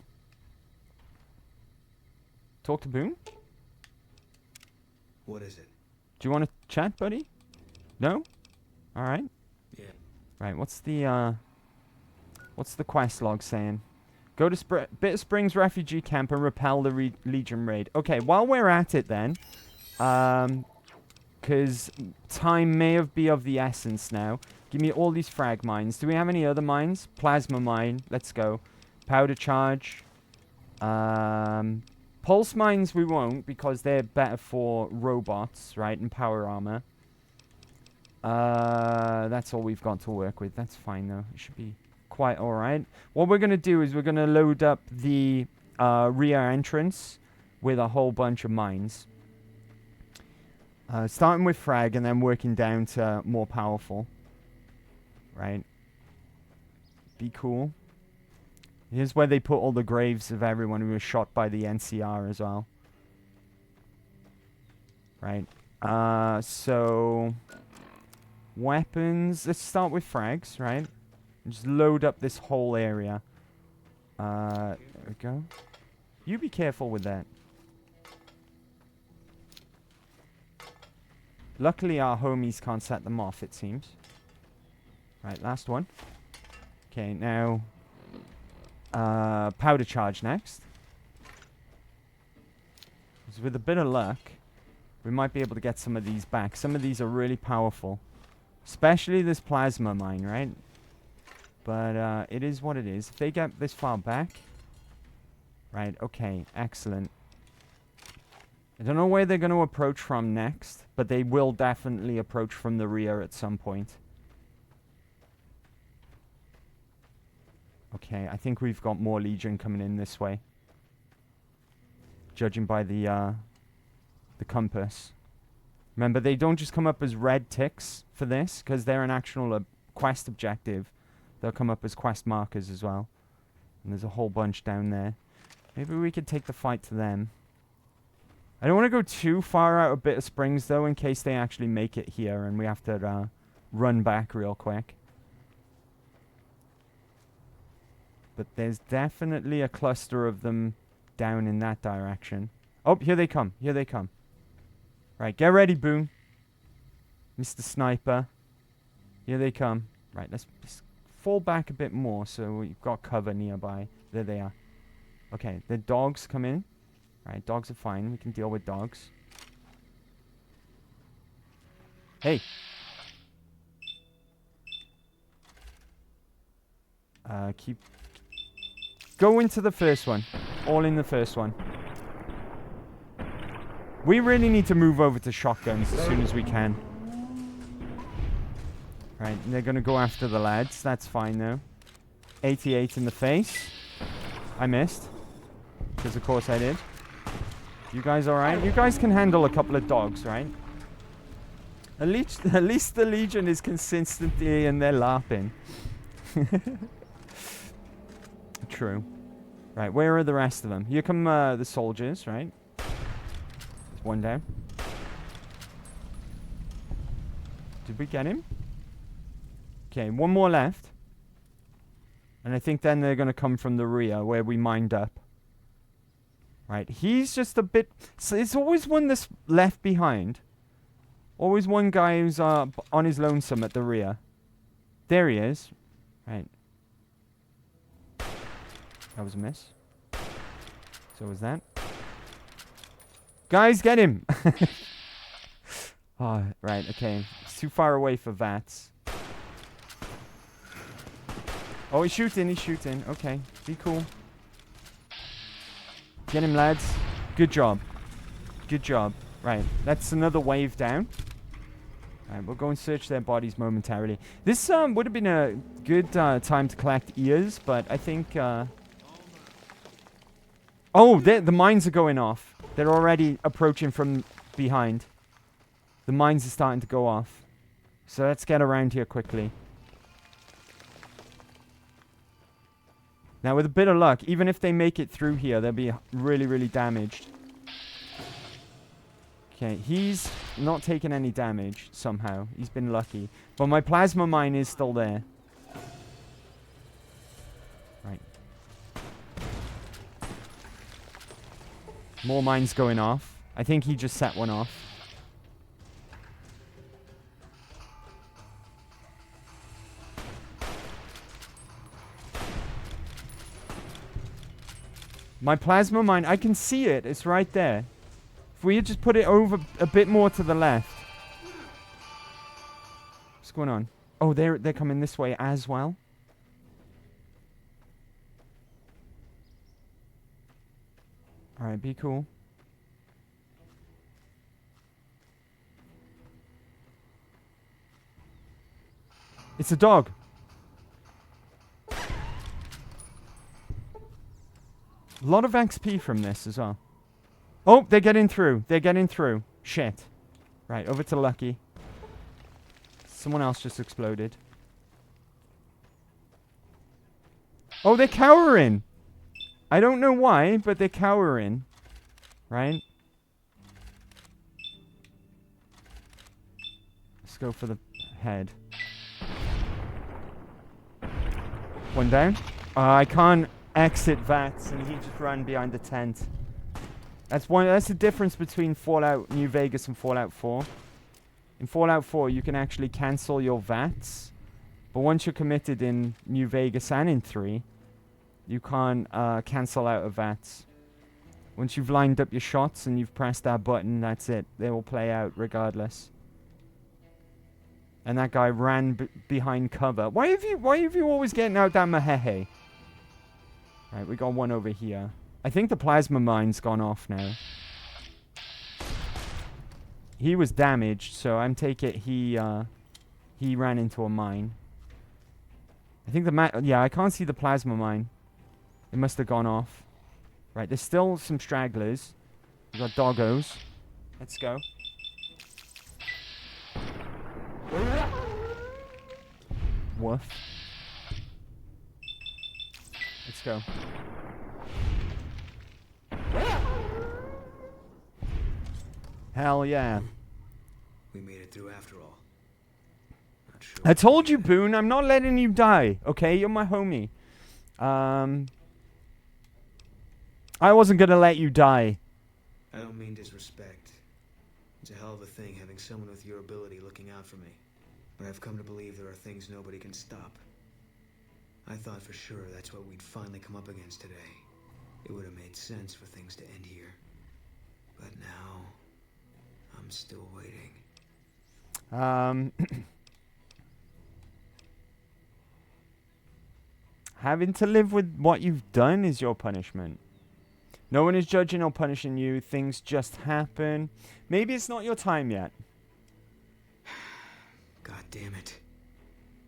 Talk to Boone? What is it? Do you want to chat, buddy? No? Alright. Yeah. Right, what's the quest log saying? Go to Bitter Springs refugee camp and repel the Legion raid. Okay, while we're at it then, because time may be of the essence now. Give me all these frag mines. Do we have any other mines? Plasma mine. Let's go. Powder charge. Pulse mines we won't because they're better for robots, right? And power armor. That's all we've got to work with. That's fine though. It should be quite alright. What we're going to do is we're going to load up the rear entrance with a whole bunch of mines. Starting with frag and then working down to more powerful. Right. Be cool. Here's where they put all the graves of everyone who was shot by the NCR as well. Right. So... weapons. Let's start with frags, right? And just load up this whole area. There we go. You be careful with that. Luckily, our homies can't set them off, it seems. Right, last one. Okay, now... powder charge next. So with a bit of luck, we might be able to get some of these back. Some of these are really powerful. Especially this plasma mine, right? But it is what it is. If they get this far back... Right, okay, excellent. I don't know where they're going to approach from next, but they will definitely approach from the rear at some point. Okay, I think we've got more Legion coming in this way. Judging by the compass. Remember, they don't just come up as red ticks for this, because they're an actual quest objective. They'll come up as quest markers as well. And there's a whole bunch down there. Maybe we could take the fight to them. I don't want to go too far out of Bitter Springs, though, in case they actually make it here and we have to run back real quick. But there's definitely a cluster of them down in that direction. Oh, here they come. Here they come. Right, get ready, Boone. Mr. Sniper. Here they come. Right, let's fall back a bit more so we've got cover nearby. There they are. Okay, the dogs come in. Right, dogs are fine. We can deal with dogs. Hey. Keep... Go into the first one. All in the first one. We really need to move over to shotguns as soon as we can. Right, and they're going to go after the lads. That's fine, though. 88 in the face. I missed. Because, of course, I did. You guys alright? You guys can handle a couple of dogs, right? At least the Legion is consistently in there laughing. True. Right, where are the rest of them? Here come the soldiers, right? There's one down. Did we get him? Okay, one more left. And I think then they're going to come from the rear where we mined up. Right, he's just a bit... So it's always one that's left behind. Always one guy who's on his lonesome at the rear. There he is. Right. That was a miss. So was that. Guys, get him! Oh, right, okay. It's too far away for VATS. Oh, he's shooting, Okay, be cool. Get him, lads. Good job. Good job. Right, that's another wave down. Alright, we'll go and search their bodies momentarily. This would have been a good time to collect ears, but I think... Oh, the mines are going off. They're already approaching from behind. The mines are starting to go off. So let's get around here quickly. Now, with a bit of luck, even if they make it through here, they'll be really, really damaged. Okay, he's not taking any damage somehow. He's been lucky. But my plasma mine is still there. Right. More mines going off. I think he just set one off. My plasma mine, I can see it. It's right there. If we had just put it over a bit more to the left. What's going on? Oh, they're coming this way as well. Alright, be cool. It's a dog. A lot of XP from this as well. Oh, they're getting through. They're getting through. Shit. Right, over to Lucky. Someone else just exploded. Oh, they're cowering. I don't know why, but they're cowering. Right? Let's go for the head. One down. I can't exit VATS, and he just ran behind the tent. That's the difference between Fallout New Vegas and Fallout 4. In Fallout 4, you can actually cancel your VATS, but once you're committed in New Vegas and in 3, you can't cancel out of VATS. Once you've lined up your shots and you've pressed that button, that's it. They will play out regardless. And that guy ran behind cover. Why have you always getting out that Mojave? Right, we got one over here. I think the plasma mine's gone off now. He was damaged, so I'm take it he ran into a mine. I think yeah, I can't see the plasma mine. It must have gone off. Right, there's still some stragglers. We got doggos. Let's go. Woof. Let's go. Hell yeah. We made it through after all. Not sure. I told you, Boone, I'm not letting you die. Okay, you're my homie. I wasn't gonna let you die. I don't mean disrespect. It's a hell of a thing having someone with your ability looking out for me. But I've come to believe there are things nobody can stop. I thought for sure that's what we'd finally come up against today. It would have made sense for things to end here. But now, I'm still waiting. Having to live with what you've done is your punishment. No one is judging or punishing you. Things just happen. Maybe it's not your time yet. God damn it.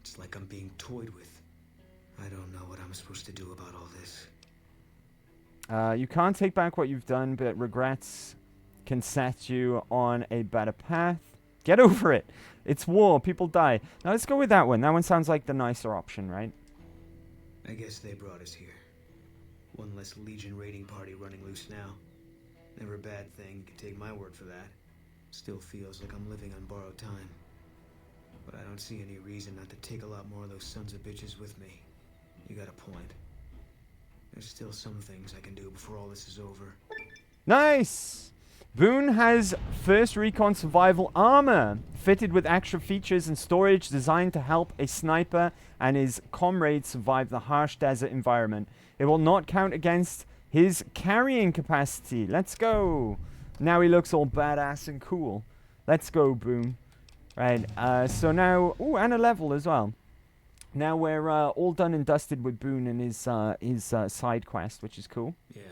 It's like I'm being toyed with. I don't know what I'm supposed to do about all this. You can't take back what you've done, but regrets can set you on a better path. Get over it. It's war. People die. Now let's go with that one. That one sounds like the nicer option, right? I guess they brought us here. One less Legion raiding party running loose now. Never a bad thing. You can take my word for that. Still feels like I'm living on borrowed time. But I don't see any reason not to take a lot more of those sons of bitches with me. You got a point. There's still some things I can do before all this is over. Nice! Boone has first recon survival armor, fitted with extra features and storage designed to help a sniper and his comrades survive the harsh desert environment. It will not count against his carrying capacity. Let's go! Now he looks all badass and cool. Let's go, Boone. Right, so now... Ooh, and a level as well. Now we're all done and dusted with Boone and his side quest, which is cool. Yeah.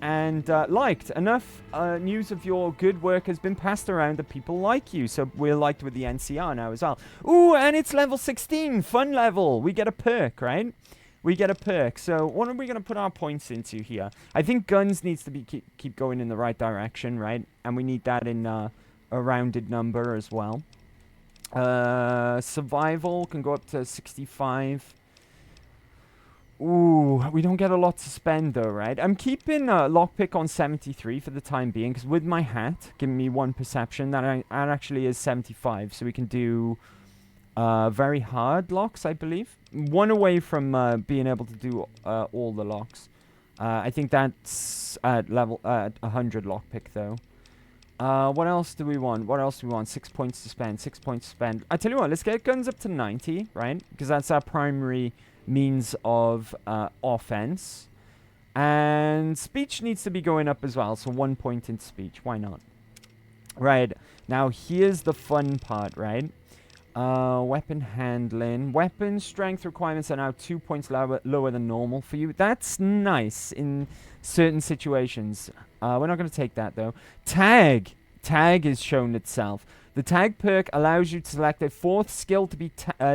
and liked. Enough news of your good work has been passed around that people like you. So we're liked with the NCR now as well. Ooh, and it's level 16. Fun level. We get a perk, right? We get a perk. So what are we going to put our points into here? I think guns needs to be keep going in the right direction, right? And we need that in a rounded number as well. Survival can go up to 65. Ooh, we don't get a lot to spend though, right? I'm keeping lockpick on 73 for the time being, because with my hat giving me 1 perception, that actually is 75. So we can do very hard locks, I believe. 1 away from being able to do all the locks. I think that's at 100 lockpick though. What else do we want? 6 points to spend. 6 points to spend. I tell you what, let's get guns up to 90, right? Because that's our primary means of offense. And speech needs to be going up as well. So 1 point in speech. Why not? Right. Now, here's the fun part, right? Weapon handling. Weapon strength requirements are now 2 points lower than normal for you. That's nice in certain situations. We're not going to take that, though. Tag. Tag is shown itself. The tag perk allows you to select a 4th skill to be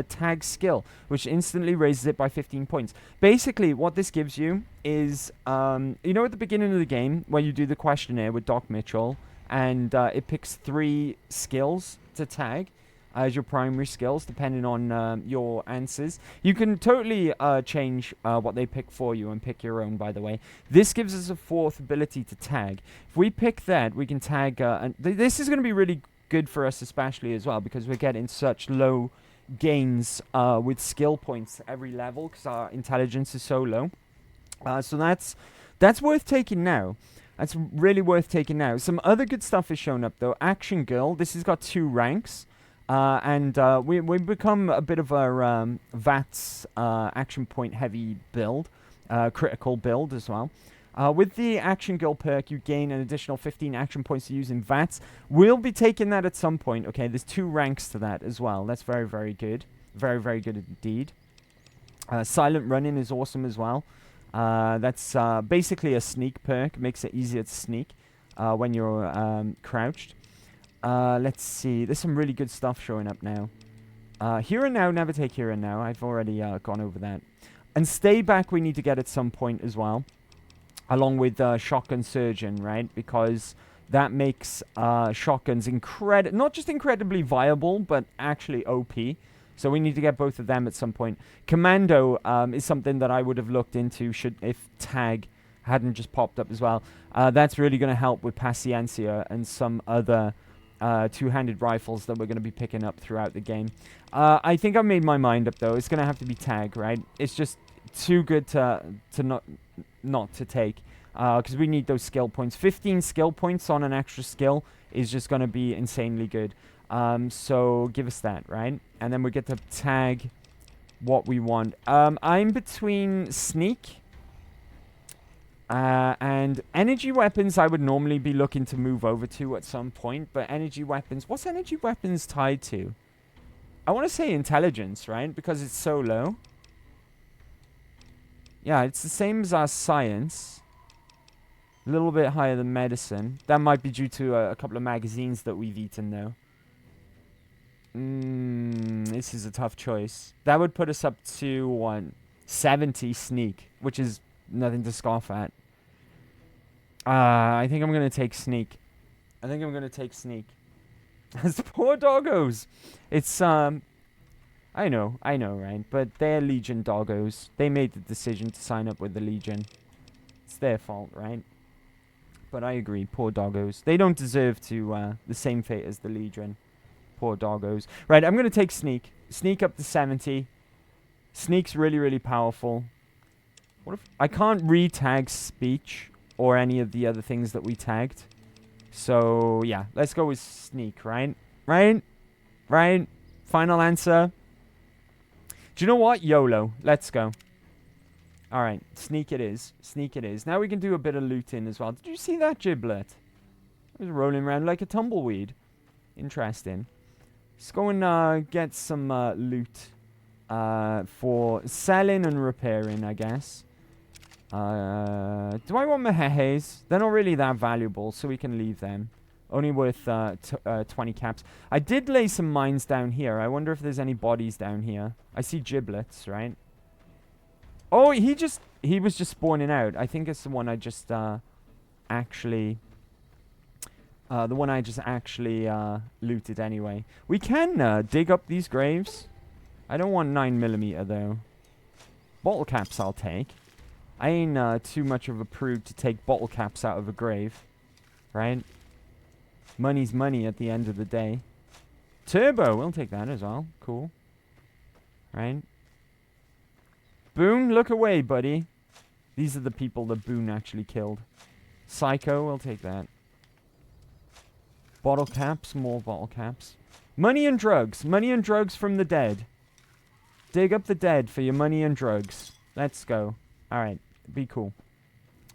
tag skill, which instantly raises it by 15 points. Basically, what this gives you is, you know at the beginning of the game, when you do the questionnaire with Doc Mitchell, and it picks 3 skills to tag as your primary skills, depending on your answers. You can totally change what they pick for you and pick your own, by the way. This gives us a 4th ability to tag. If we pick that, we can tag... and this is going to be really good for us especially as well, because we're getting such low gains with skill points every level, because our intelligence is so low. So that's worth taking now. That's really worth taking now. Some other good stuff is shown up, though. Action Girl. This has got 2 ranks. And we become a bit of a VATS action point heavy build, critical build as well. With the Action Girl perk, you gain an additional 15 action points to use in VATS. We'll be taking that at some point. Okay, there's 2 ranks to that as well. That's very, very good. Very, very good indeed. Silent Running is awesome as well. That's basically a sneak perk. Makes it easier to sneak when you're crouched. Let's see. There's some really good stuff showing up now. Here and Now, never take Here and Now. I've already gone over that. And Stay Back we need to get at some point as well. Along with Shotgun Surgeon, right? Because that makes shotguns not just incredibly viable, but actually OP. So we need to get both of them at some point. Commando is something that I would have looked into if Tag hadn't just popped up as well. That's really going to help with Paciencia and some other... 2-handed rifles that we're going to be picking up throughout the game. I think I made my mind up though. It's going to have to be Tag, right? It's just too good to not to take, because we need those skill points. 15 skill points on an extra skill is just going to be insanely good. So give us that, right? And then we get to tag what we want. I'm between Sneak and energy weapons. I would normally be looking to move over to at some point, but energy weapons, what's energy weapons tied to? I want to say intelligence, right? Because it's so low. Yeah, it's the same as our science. A little bit higher than medicine. That might be due to a couple of magazines that we've eaten, though. This is a tough choice. That would put us up to 70 sneak, which is nothing to scoff at. I think I'm going to take sneak. It's poor doggos. It's, I know, right? But they're Legion doggos. They made the decision to sign up with the Legion. It's their fault, right? But I agree, poor doggos. They don't deserve to, the same fate as the Legion. Poor doggos. Right, I'm going to take sneak. Sneak up to 70. Sneak's really, really powerful. What if I can't re-tag speech or any of the other things that we tagged? So, yeah, let's go with sneak, right? Right? Final answer. Do you know what? YOLO. Let's go. Alright, sneak it is. Now we can do a bit of looting as well. Did you see that giblet? It was rolling around like a tumbleweed. Interesting. Let's go and get some loot for selling and repairing, I guess. Do I want Mojaves? They're not really that valuable, so we can leave them. Only worth 20 caps. I did lay some mines down here. I wonder if there's any bodies down here. I see giblets, right? Oh, he was just spawning out. I think it's the one I just actually looted anyway. We can dig up these graves. I don't want 9mm though. Bottle caps I'll take. I ain't too much of a prude to take bottle caps out of a grave, right? Money's money at the end of the day. Turbo, we'll take that as well. Cool. Right? Boone, look away, buddy. These are the people that Boone actually killed. Psycho, we'll take that. Bottle caps, more bottle caps. Money and drugs. Money and drugs from the dead. Dig up the dead for your money and drugs. Let's go. Alright, be cool.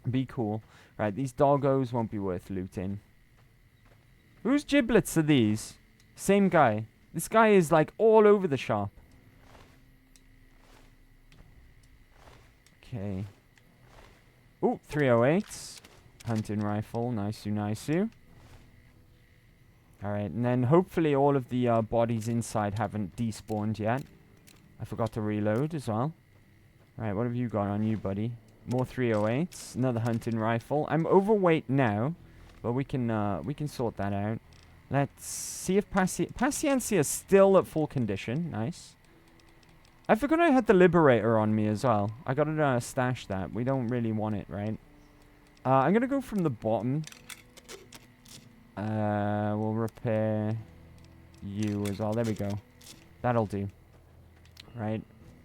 Be cool. Right, these doggos won't be worth looting. Whose giblets are these? Same guy. This guy is like all over the shop. Okay. Ooh, 308s. Hunting rifle. Nice. Alright, and then hopefully all of the bodies inside haven't despawned yet. I forgot to reload as well. Alright, what have you got on you, buddy? More 308s. Another hunting rifle. I'm overweight now, but we can sort that out. Let's see if Paciencia is still at full condition. Nice. I forgot I had the Liberator on me as well. I gotta stash that. We don't really want it, right? I'm gonna go from the bottom. We'll repair you as well. There we go. That'll do. Right.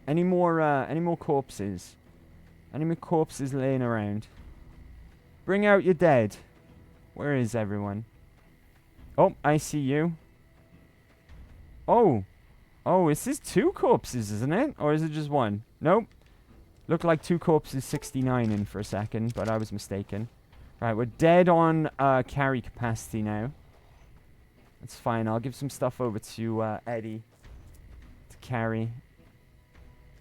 Any more corpses? Any more corpses laying around? Bring out your dead. Where is everyone? Oh, I see you. Oh. Oh, this is 2 corpses, isn't it? Or is it just 1? Nope. Looked like 2 corpses 69 in for a second, but I was mistaken. Right, we're dead on carry capacity now. That's fine. I'll give some stuff over to Eddie to carry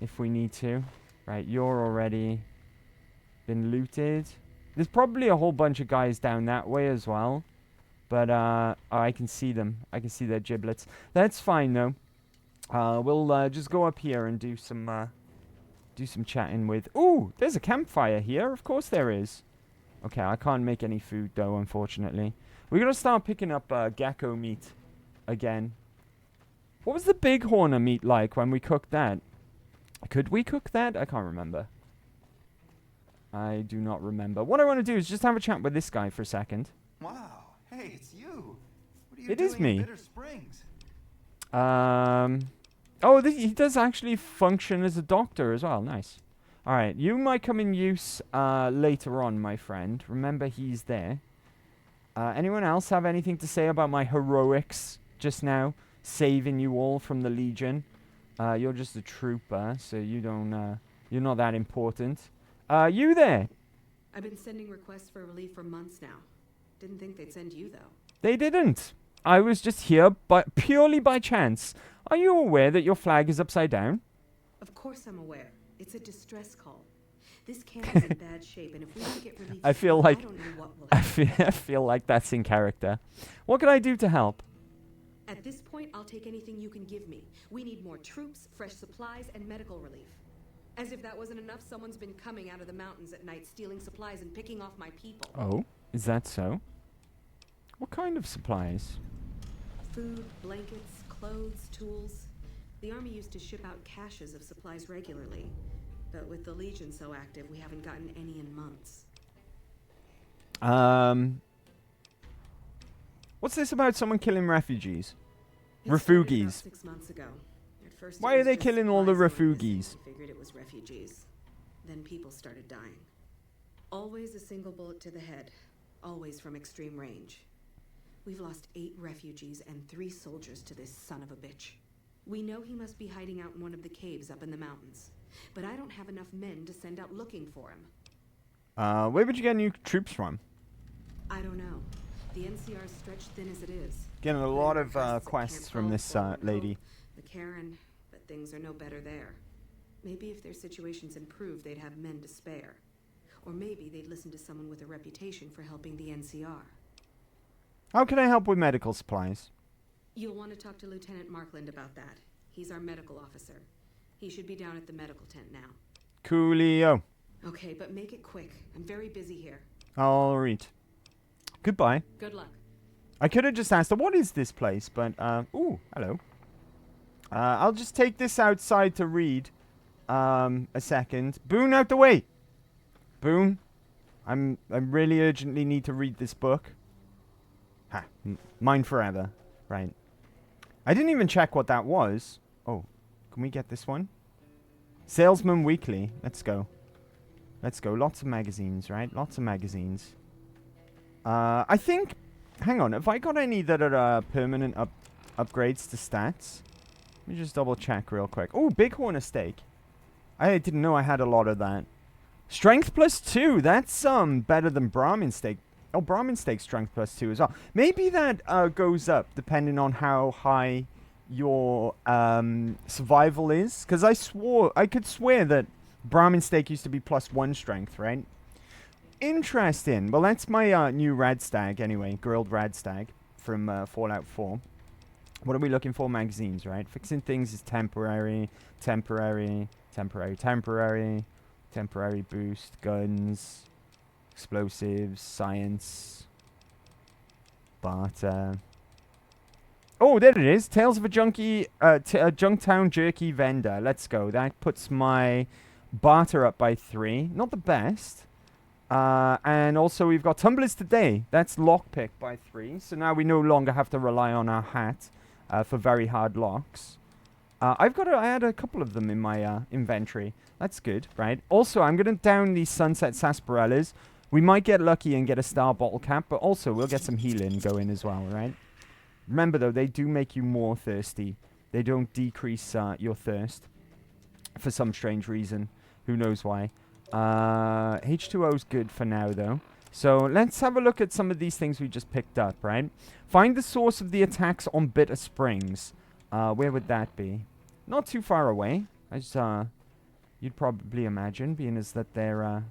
if we need to. Right, you're already been looted. There's probably a whole bunch of guys down that way as well. But oh, I can see them. I can see their giblets. That's fine though. We'll just go up here and do some chatting with. Ooh, there's a campfire here. Of course there is. Okay, I can't make any food though, unfortunately. We're gonna start picking up gecko meat again. What was the bighorner meat like when we cooked that? Could we cook that? I can't remember. I do not remember. What I want to do is just have a chat with this guy for a second. Wow. Hey, it's you. What are you It doing is me. in Bitter Springs? Oh, he does actually function as a doctor as well. Nice. Alright, you might come in use later on, my friend. Remember, he's there. Anyone else have anything to say about my heroics just now? Saving you all from the Legion. You're just a trooper, so you don't, you're not that important. You there? I've been sending requests for relief for months now. Didn't think they'd send you, though. They didn't. I was just here, but purely by chance. Are you aware that your flag is upside down? Of course I'm aware. It's a distress call. This camp is in bad shape, and if we don't get relief, I feel like I don't know what will happen. I feel like that's in character. What can I do to help? At this point, I'll take anything you can give me. We need more troops, fresh supplies, and medical relief. As if that wasn't enough, someone's been coming out of the mountains at night, stealing supplies and picking off my people. Oh, is that so? What kind of supplies? Food, blankets, clothes, tools. The army used to ship out caches of supplies regularly. But with the Legion so active, we haven't gotten any in months. What's this about someone killing refugees? It started about Refugees. 6 months ago. At first, Why it are was they just killing all the supplies going refugees? missing. I figured it was refugees. Then people started dying. Always a single bullet to the head. Always from extreme range. We've lost 8 refugees and 3 soldiers to this son of a bitch. We know he must be hiding out in one of the caves up in the mountains. But I don't have enough men to send out looking for him. Where would you get new troops from? I don't know. The NCR's stretched thin as it is. Getting a Putting lot requests of at quests Camp from Hall, this Forward lady. Hope, the Karen, but things are no better there. Maybe if their situations improved, they'd have men to spare. Or maybe they'd listen to someone with a reputation for helping the NCR. How can I help with medical supplies? You'll want to talk to Lieutenant Markland about that. He's our medical officer. He should be down at the medical tent now. Coolio. Okay, but make it quick. I'm very busy here. I'll read. Goodbye. Good luck. I could have just asked her, what is this place? But, ooh, hello. I'll just take this outside to read. A second. Boone, out the way! Boone, I really urgently need to read this book. Ha, mine forever. Right. I didn't even check what that was. Oh, can we get this one? Salesman Weekly. Let's go. Let's go. Lots of magazines, right? Lots of magazines. I think... Hang on. Have I got any that are permanent upgrades to stats? Let me just double check real quick. Oh, Bighorn Steak. I didn't know I had a lot of that. Strength +2. That's better than Brahmin Steak. Oh, Brahmin Steak strength +2 as well. Maybe that goes up depending on how high your survival is. Because I could swear that Brahmin Steak used to be +1 strength, right? Interesting. Well, that's my new Rad Stag anyway. Grilled Rad Stag from Fallout 4. What are we looking for? Magazines, right? Fixing things is temporary, temporary, temporary, temporary, temporary boost, guns, explosives, science, barter. Oh, there it is. Tales of a Junkie, a Junktown Jerky Vendor. Let's go. That puts my barter up by 3. Not the best. And also we've got Tumblers Today. That's lockpick by 3. So now we no longer have to rely on our hat for very hard locks. I had a couple of them in my inventory. That's good, right? Also, I'm going to down these Sunset Sarsaparillas. We might get lucky and get a star bottle cap, but also we'll get some healing going as well, right? Remember, though, they do make you more thirsty. They don't decrease your thirst for some strange reason. Who knows why? H2O is good for now, though. So let's have a look at some of these things we just picked up, right? Find the source of the attacks on Bitter Springs. Where would that be? Not too far away, as you'd probably imagine, being as that they're...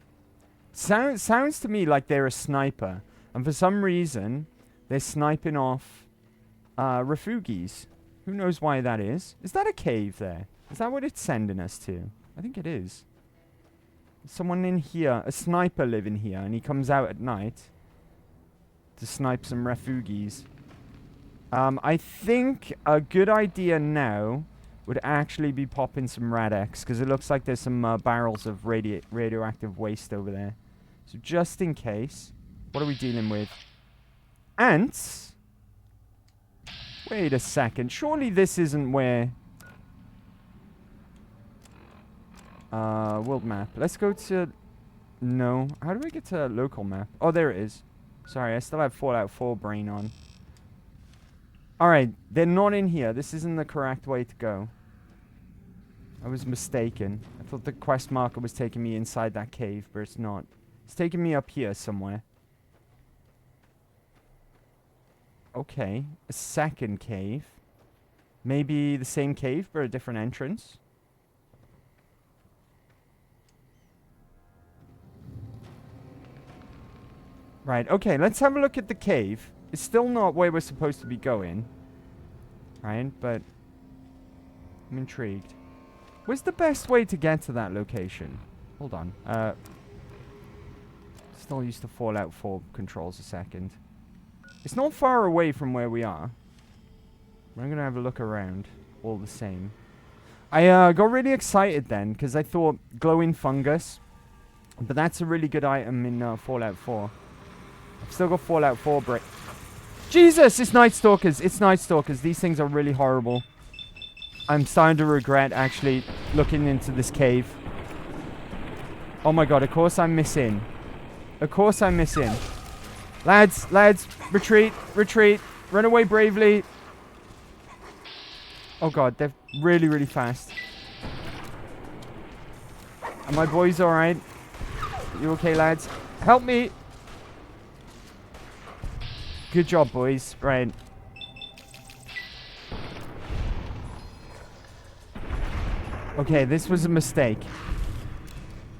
sounds to me like they're a sniper. And for some reason, they're sniping off refugees. Who knows why that is? Is that a cave there? Is that what it's sending us to? I think it is. Someone in here, a sniper living here, and he comes out at night to snipe some refugees. I think a good idea now would actually be popping some Rad-X, because it looks like there's some barrels of radioactive waste over there. So just in case, what are we dealing with? Ants? Wait a second. Surely this isn't where... world map. Let's go to... No. How do I get to local map? Oh, there it is. Sorry, I still have Fallout 4 brain on. Alright, they're not in here. This isn't the correct way to go. I was mistaken. I thought the quest marker was taking me inside that cave, but it's not. It's taking me up here somewhere. Okay, a second cave. Maybe the same cave, but a different entrance. Right, okay, let's have a look at the cave. It's still not where we're supposed to be going. Right, but... I'm intrigued. Where's the best way to get to that location? Hold on. Still used to Fallout 4 controls a second. It's not far away from where we are. I'm going to have a look around all the same. I got really excited then, because I thought glowing fungus. But that's a really good item in Fallout 4. I've still got Fallout 4 break. Jesus! It's Night Stalkers! It's Night Stalkers. These things are really horrible. I'm starting to regret actually looking into this cave. Oh my god, of course I'm missing. Of course I'm missing. Lads, lads, retreat, retreat. Run away bravely. Oh god, they're really, really fast. Are my boys alright? You okay, lads? Help me! Good job, boys. Right. Okay, this was a mistake.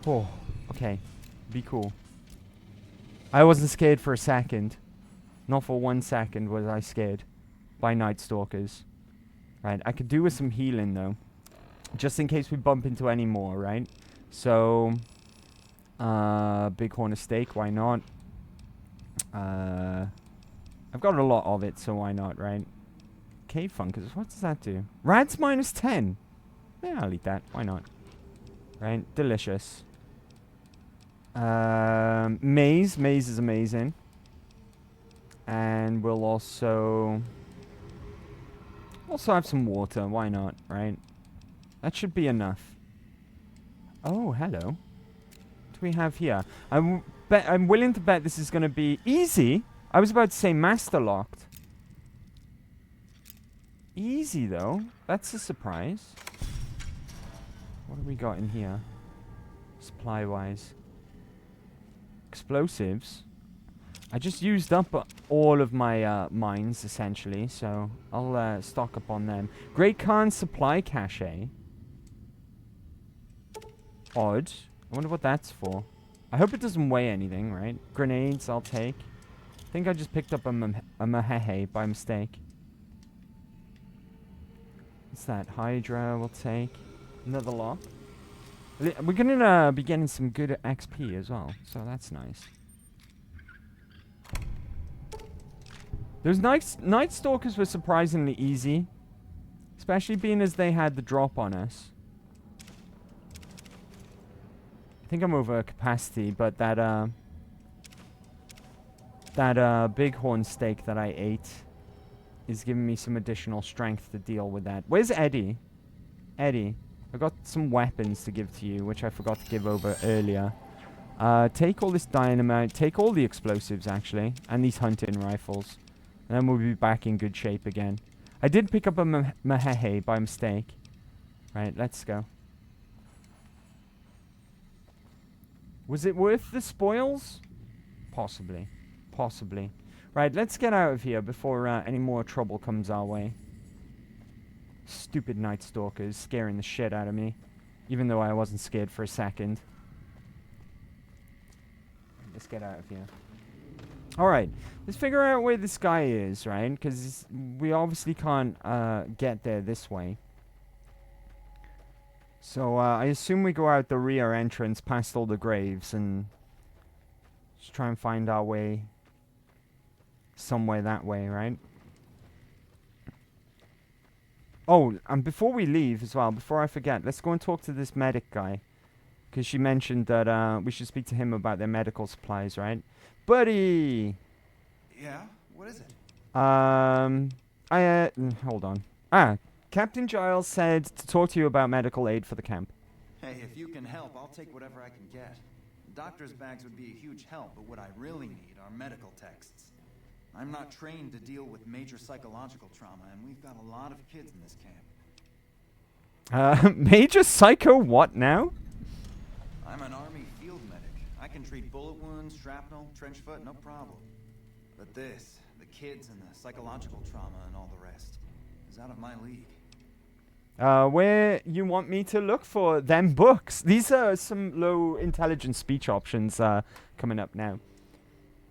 Oh, okay. Be cool. I wasn't scared for a second. Not for 1 second was I scared by Night Stalkers. Right, I could do with some healing though. Just in case we bump into any more, right? So, Bighorn of Steak, why not? I've got a lot of it, so why not, right? Cave Funkers, what does that do? Rats minus 10. Yeah, I'll eat that. Why not? Right, delicious. Maize. Maize is amazing. And we'll also have some water. Why not, right? That should be enough. Oh, hello. What do we have here? I'm willing to bet this is going to be easy. I was about to say master locked. Easy, though. That's a surprise. What have we got in here? Supply-wise. Explosives. I just used up all of my mines, essentially, so I'll stock up on them. Great Khan supply cache. Odd. I wonder what that's for. I hope it doesn't weigh anything, right? Grenades, I'll take. I think I just picked up a Mojave by mistake. What's that? Hydra, we'll take. Another lock. We're gonna be getting some good XP as well, so that's nice. Those Night Stalkers were surprisingly easy. Especially being as they had the drop on us. I think I'm over capacity, but that bighorn steak that I ate is giving me some additional strength to deal with that. Where's Eddie? Eddie, I got some weapons to give to you, which I forgot to give over earlier. Take all this dynamite, take all the explosives actually, and these hunting rifles. And then we'll be back in good shape again. I did pick up a Mojave by mistake. Right, let's go. Was it worth the spoils? Possibly. Possibly. Right, let's get out of here before any more trouble comes our way. Stupid Night Stalkers scaring the shit out of me. Even though I wasn't scared for a second. Let's get out of here. Alright, let's figure out where this guy is, right? Because we obviously can't get there this way. So I assume we go out the rear entrance past all the graves and just try and find our way somewhere that way, right? Oh, and before we leave as well, before I forget, let's go and talk to this medic guy. Because she mentioned that we should speak to him about their medical supplies, right? Buddy! Yeah? What is it? Hold on. Captain Giles said to talk to you about medical aid for the camp. Hey, if you can help, I'll take whatever I can get. Doctor's bags would be a huge help, but what I really need are medical texts. I'm not trained to deal with major psychological trauma, and we've got a lot of kids in this camp. Major psycho what now? I'm an army field medic. I can treat bullet wounds, shrapnel, trench foot, no problem. But this, the kids and the psychological trauma and all the rest, is out of my league. Where you want me to look for them books? These are some low intelligence speech options coming up now.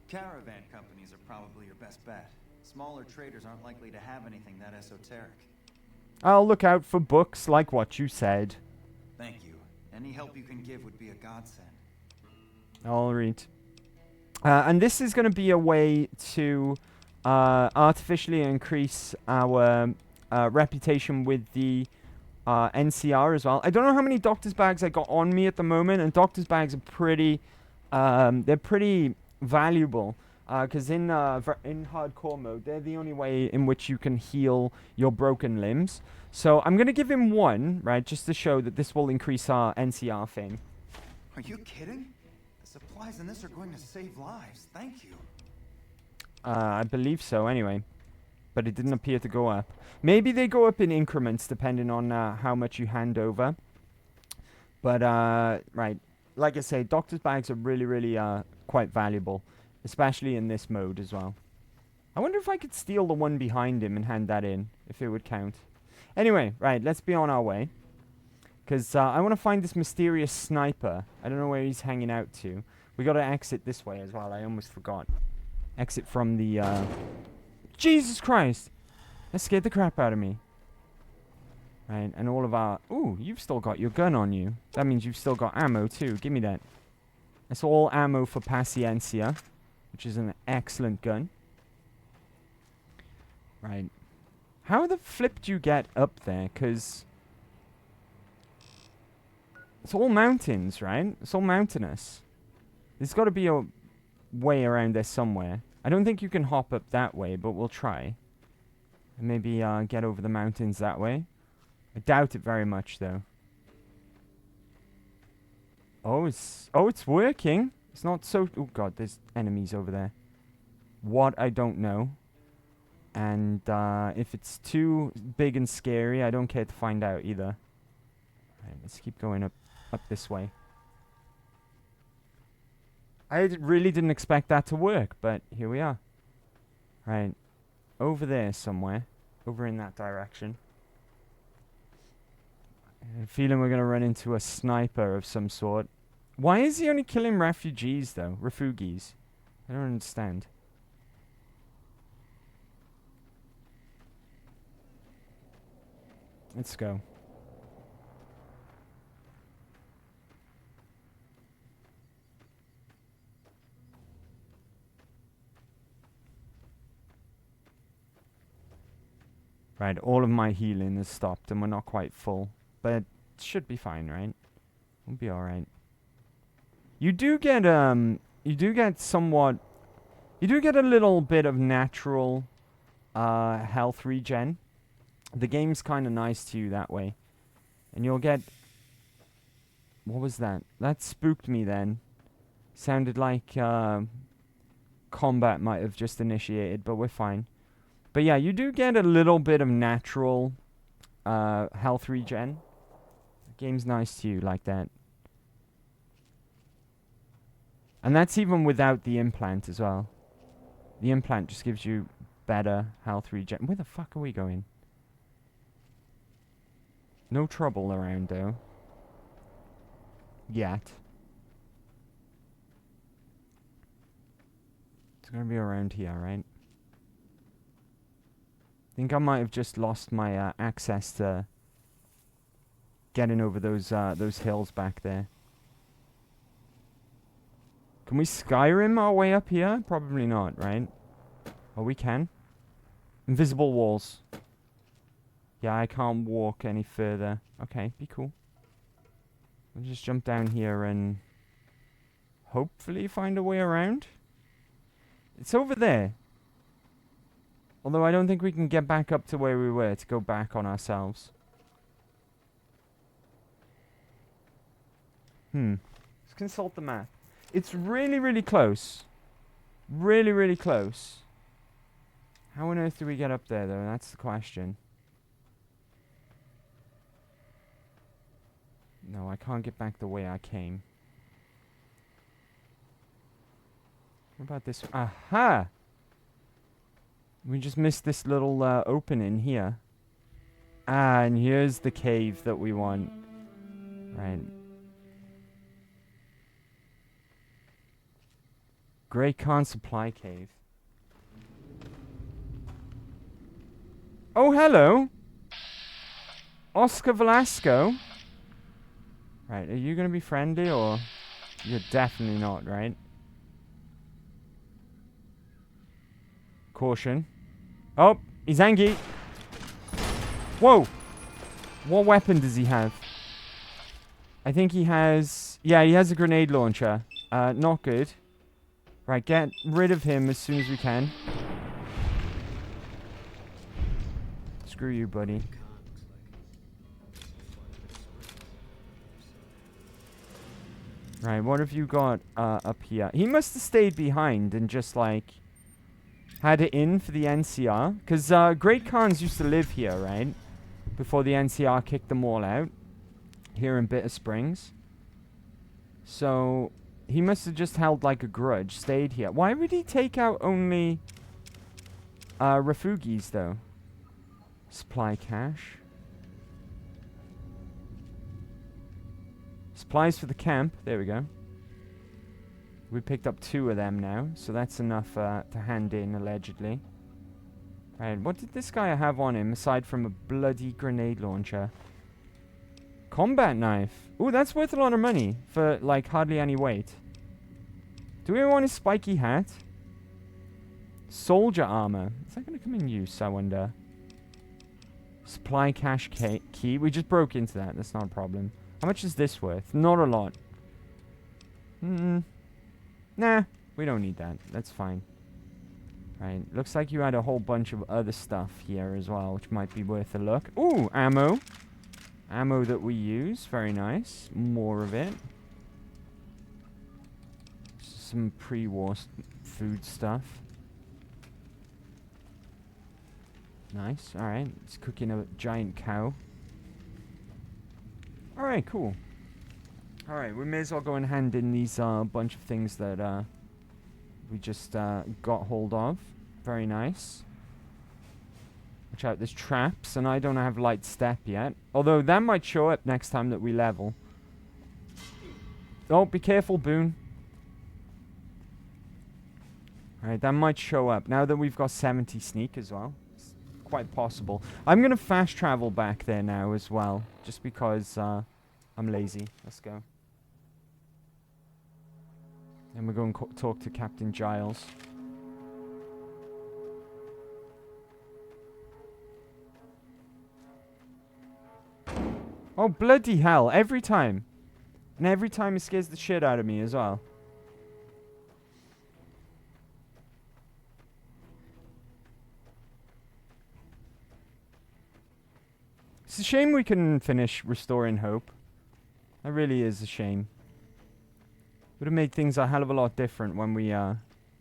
Caravan companies are probably your best bet. Smaller traders aren't likely to have anything that esoteric. I'll look out for books like what you said. Thank you. Any help you can give would be a godsend. I'll read. And this is going to be a way to artificially increase our reputation with the NCR as well. I don't know how many doctor's bags I got on me at the moment, and doctor's bags are pretty, they're pretty valuable. Because in hardcore mode, they're the only way in which you can heal your broken limbs. So I'm going to give him one, right, just to show that this will increase our NCR fame. Are you kidding? The supplies in this are going to save lives. Thank you. I believe so, anyway. But it didn't appear to go up. Maybe they go up in increments, depending on how much you hand over. But, right, like I say, doctor's bags are really, really quite valuable. Especially in this mode as well. I wonder if I could steal the one behind him and hand that in, if it would count. Anyway, right, let's be on our way. Because I want to find this mysterious sniper. I don't know where he's hanging out to. We got to exit this way as well. I almost forgot. Exit from the... Jesus Christ! That scared the crap out of me. Right, and all of our... Ooh, you've still got your gun on you. That means you've still got ammo too. Give me that. That's all ammo for Paciencia, which is an excellent gun. Right. How the flip do you get up there? Because... it's all mountains, right? It's all mountainous. There's got to be a way around there somewhere. I don't think you can hop up that way, but we'll try. And maybe get over the mountains that way. I doubt it very much, though. Oh, it's working. It's not so... Oh, God, there's enemies over there. What? I don't know. And if it's too big and scary, I don't care to find out either. Alright, let's keep going up this way. I really didn't expect that to work, but here we are. Right. Over there somewhere. Over in that direction. I have a feeling we're going to run into a sniper of some sort. Why is he only killing refugees, though? Refugees. I don't understand. Let's go. Right, all of my healing is stopped and we're not quite full. But it should be fine, right? We'll be alright. You do get somewhat... You do get a little bit of natural health regen. The game's kind of nice to you that way. And you'll get... What was that? That spooked me then. Sounded like combat might have just initiated, but we're fine. But yeah, you do get a little bit of natural health regen. The game's nice to you like that. And that's even without the implant as well. The implant just gives you better health regen. Where the fuck are we going? No trouble around though. Yet. It's gonna be around here, right? I think I might have just lost my access to getting over those hills back there. Can we Skyrim our way up here? Probably not, right? Oh, we can. Invisible walls. Yeah, I can't walk any further. Okay, be cool. We'll just jump down here and hopefully find a way around. It's over there. Although I don't think we can get back up to where we were to go back on ourselves. Let's consult the map. It's really, really close. Really, really close. How on earth do we get up there, though? That's the question. No, I can't get back the way I came. What about this? Aha! We just missed this little opening here. Ah, and here's the cave that we want. Right. Great Khan Supply Cave. Oh, hello! Oscar Velasco. Right, are you gonna be friendly or... You're definitely not, right? Caution. Oh, he's angry. Whoa! What weapon does he have? I think he has... Yeah, he has a grenade launcher. Not good. Right, get rid of him as soon as we can. Screw you, buddy. Right, what have you got up here? He must have stayed behind and just, like... had it in for the NCR. Because Great Khans used to live here, right? Before the NCR kicked them all out. Here in Bitter Springs. So... he must have just held like a grudge, stayed here. Why would he take out only refugees though? Supply cache. Supplies for the camp. There we go. We picked up 2 of them now, so that's enough to hand in, allegedly. Right, what did this guy have on him, aside from a bloody grenade launcher? Combat knife. Ooh, that's worth a lot of money for, like, hardly any weight. Do we want his spiky hat? Soldier armor. Is that going to come in use, I wonder? Supply cache key. We just broke into that. That's not a problem. How much is this worth? Not a lot. Nah, we don't need that. That's fine. Right, looks like you had a whole bunch of other stuff here as well, which might be worth a look. Ooh, ammo. Ammo that we use. Very nice. More of it. Some pre-war food stuff. Nice. Alright, it's cooking a giant cow. Alright, cool. Alright, we may as well go and hand in these bunch of things that we just got hold of. Very nice. Watch out, there's traps, and I don't have light step yet. Although that might show up next time that we level. Oh, be careful, Boone. Alright, that might show up. Now that we've got 70 sneak as well. It's quite possible. I'm going to fast travel back there now as well. Just because I'm lazy. Let's go. And we're going to talk to Captain Giles. Oh, bloody hell. Every time. And every time it scares the shit out of me as well. It's a shame we couldn't finish Restoring Hope. That really is a shame. Would have made things a hell of a lot different when we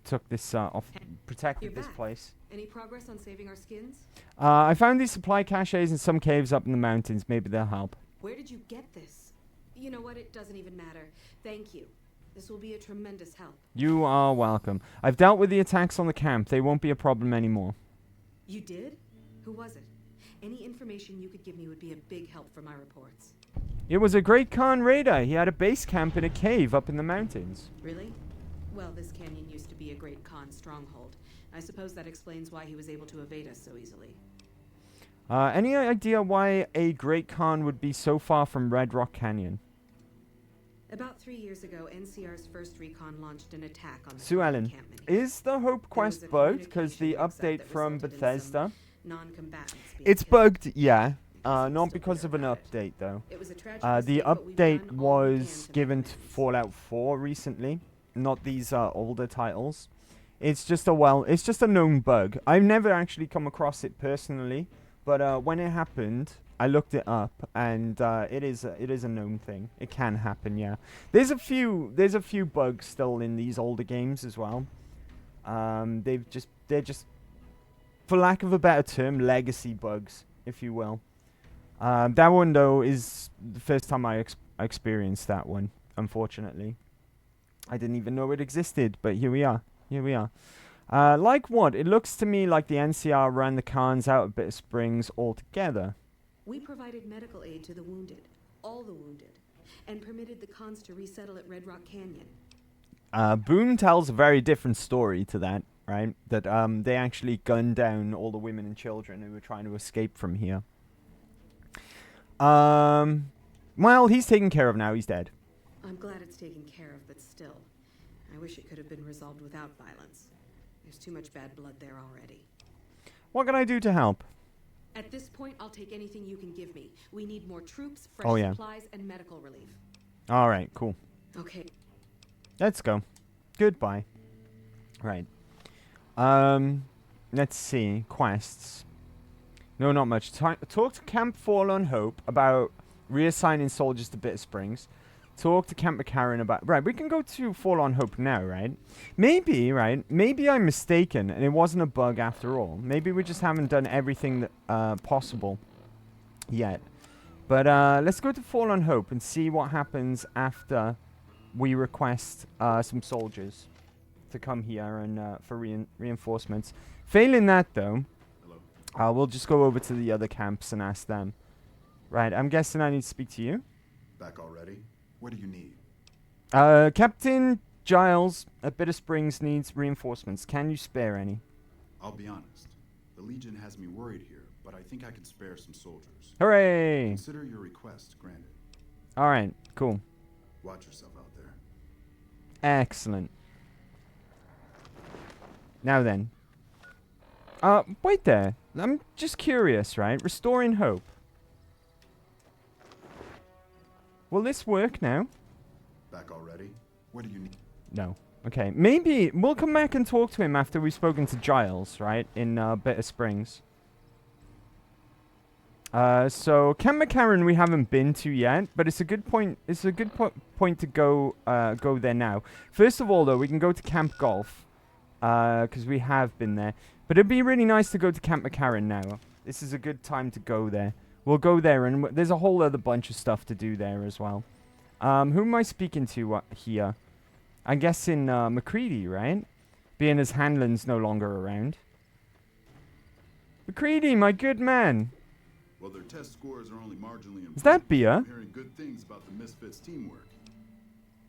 took this off, protected this place. Any progress on saving our skins? I found these supply caches in some caves up in the mountains. Maybe they'll help. Where did you get this? You know what? It doesn't even matter. Thank you. This will be a tremendous help. You are welcome. I've dealt with the attacks on the camp. They won't be a problem anymore. You did? Who was it? Any information you could give me would be a big help for my reports. It was a Great Khan raider. He had a base camp in a cave up in the mountains. Really? Well, this canyon used to be a Great Khan stronghold. I suppose that explains why he was able to evade us so easily. Any idea why a Great Khan would be so far from Red Rock Canyon? About 3 years ago, NCR's first recon launched an attack on the Sue Ellen, encampment. is the Hope Quest There was a bugged? Because the communication mix-up update that from resulted in Bethesda... some non-combatants being It's killed. bugged, yeah. I'm Not still because of an bitter about it. update, though. It was a tragic The mistake, but we've update done all we can was to given make to amends. Fallout 4 recently, not these older titles. It's just a known bug. I've never actually come across it personally, but when it happened, I looked it up, and it is a known thing. It can happen, yeah. There's a few bugs still in these older games as well. They're just, for lack of a better term, legacy bugs, if you will. That one though is the first time I experienced that one. Unfortunately, I didn't even know it existed, but here we are. Like what? It looks to me like the NCR ran the Khans out of Bitter Springs altogether. We provided medical aid to the wounded, all the wounded, and permitted the Khans to resettle at Red Rock Canyon. Boone tells a very different story to that, right? That they actually gunned down all the women and children who were trying to escape from here. Well, he's taken care of now. He's dead. I'm glad it's taken care of, but still, I wish it could have been resolved without violence. There's too much bad blood there already. What can I do to help? At this point, I'll take anything you can give me. We need more troops, fresh supplies, and medical relief. All right, cool. Okay. Let's go. Goodbye. Right. Let's see. Quests. No, not much. Talk to Camp Forlorn Hope about reassigning soldiers to Bitter Springs. Talk to Camp McCarran about... Right, we can go to Forlorn Hope now, right? Maybe, right? Maybe I'm mistaken and it wasn't a bug after all. Maybe we just haven't done everything that, possible yet. But let's go to Forlorn Hope and see what happens after we request some soldiers to come here and for reinforcements. Failing that, though, we'll just go over to the other camps and ask them. Right, I'm guessing I need to speak to you. Back already? What do you need? Captain Giles at Bitter Springs needs reinforcements. Can you spare any? I'll be honest. The Legion has me worried here, but I think I can spare some soldiers. Hooray! Consider your request granted. Alright, cool. Watch yourself out there. Excellent. Now then. Wait there. I'm just curious, right? Restoring hope. Will this work now? Back already? What do you need? No. Okay. Maybe we'll come back and talk to him after we've spoken to Giles, right? In Bitter Springs. So Camp McCarran we haven't been to yet, but it's a good point. It's a good point to go there now. First of all, though, we can go to Camp Golf, because we have been there. But it'd be really nice to go to Camp McCarran now. This is a good time to go there. We'll go there, and there's a whole other bunch of stuff to do there as well. Who am I speaking to here? I'm guessing McCready, right? Being as Hanlon's no longer around. McCready, my good man. Well, their test scores are only marginally improved. Is that beer? I'm hearing good things about the Misfits' teamwork.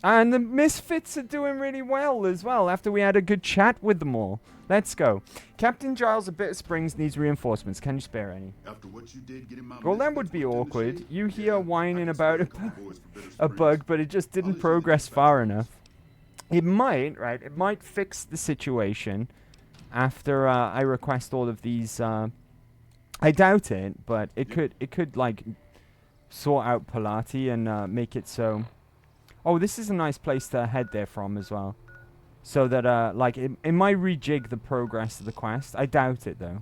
And the Misfits are doing really well as well after we had a good chat with them all. Let's go. Captain Giles of Bitter Springs needs reinforcements. Can you spare any? After what you did getting my Well, that would be awkward. You hear whining about a bug, but it just didn't progress far enough. It might, right? It might fix the situation after I request all of these. I doubt it, but it could like sort out Pilati and make it so. Oh, this is a nice place to head there from as well. So that, like, it might rejig the progress of the quest. I doubt it, though.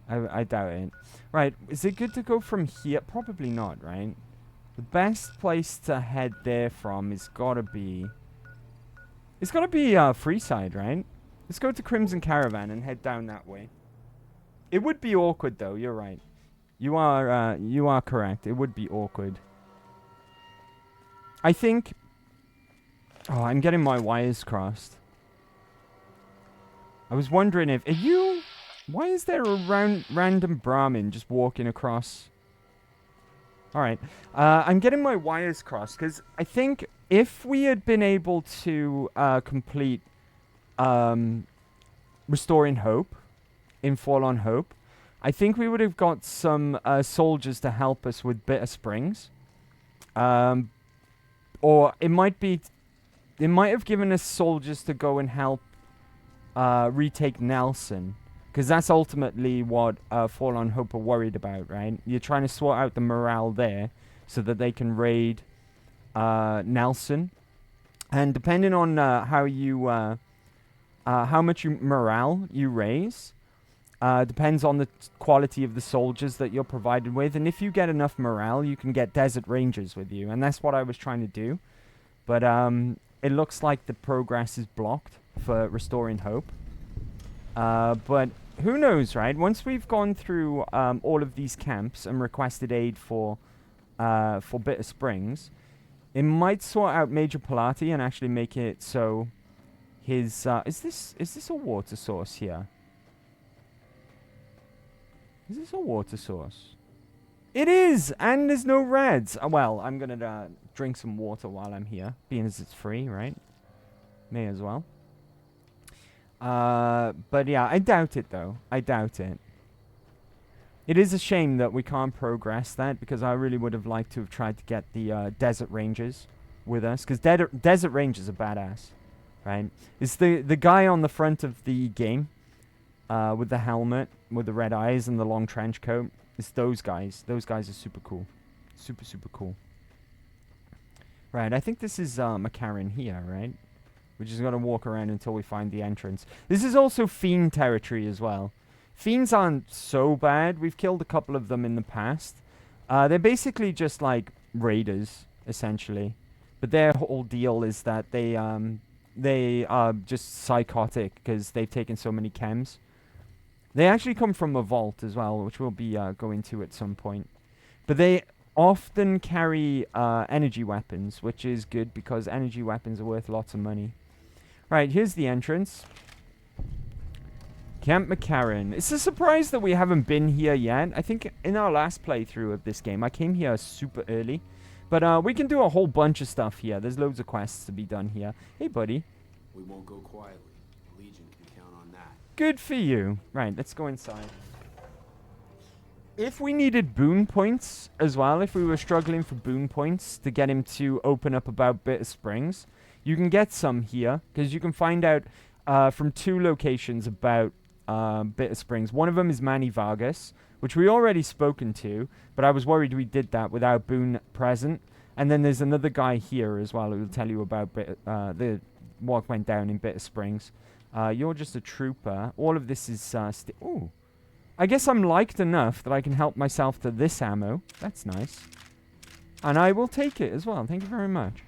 I doubt it. Right, is it good to go from here? Probably not, right? The best place to head there from is gotta be... It's gotta be, Freeside, right? Let's go to Crimson Caravan and head down that way. It would be awkward, though. You're right. You are correct. It would be awkward. I think... Oh, I'm getting my wires crossed. I was wondering if... Are you... Why is there a random Brahmin just walking across? Alright. I'm getting my wires crossed, because I think if we had been able to complete Restoring Hope in Forlorn Hope, I think we would have got some soldiers to help us with Bitter Springs. Or it might be... They might have given us soldiers to go and help retake Nelson. Because that's ultimately what Forlorn Hope are worried about, right? You're trying to sort out the morale there so that they can raid Nelson. And depending on how much morale you raise, depends on the quality of the soldiers that you're provided with. And if you get enough morale, you can get Desert Rangers with you. And that's what I was trying to do. But it looks like the progress is blocked for Restoring Hope. But who knows, right? Once we've gone through all of these camps and requested aid for Bitter Springs, it might sort out Major Pilati and actually make it so his... Is this a water source here? Is this a water source? It is! And there's no reds! Well, I'm gonna drink some water while I'm here, being as it's free, right? May as well. But yeah, I doubt it, though. I doubt it. It is a shame that we can't progress that, because I really would have liked to have tried to get the Desert Rangers with us, because Desert Rangers are badass, right? It's the guy on the front of the game, with the helmet, with the red eyes and the long trench coat. It's those guys. Those guys are super cool. Super, super cool. Right, I think this is McCarran here, right? We're just going to walk around until we find the entrance. This is also Fiend territory as well. Fiends aren't so bad. We've killed a couple of them in the past. They're basically just like raiders, essentially. But their whole deal is that they are just psychotic because they've taken so many chems. They actually come from a vault as well, which we'll be going to at some point. But they often carry energy weapons, which is good because energy weapons are worth lots of money. Right, here's the entrance. Camp McCarran. It's a surprise that we haven't been here yet. I think in our last playthrough of this game, I came here super early. But we can do a whole bunch of stuff here. There's loads of quests to be done here. Hey, buddy. We won't go quietly. The Legion can count on that. Good for you. Right, let's go inside. If we needed boon points as well, if we were struggling for boon points to get him to open up about Bitter Springs, you can get some here, because you can find out from 2 locations about Bitter Springs. One of them is Manny Vargas, which we already spoken to, but I was worried we did that without boon present. And then there's another guy here as well who will tell you about what went down in Bitter Springs. You're just a trooper. All of this is... ooh. I guess I'm liked enough that I can help myself to this ammo. That's nice. And I will take it as well. Thank you very much.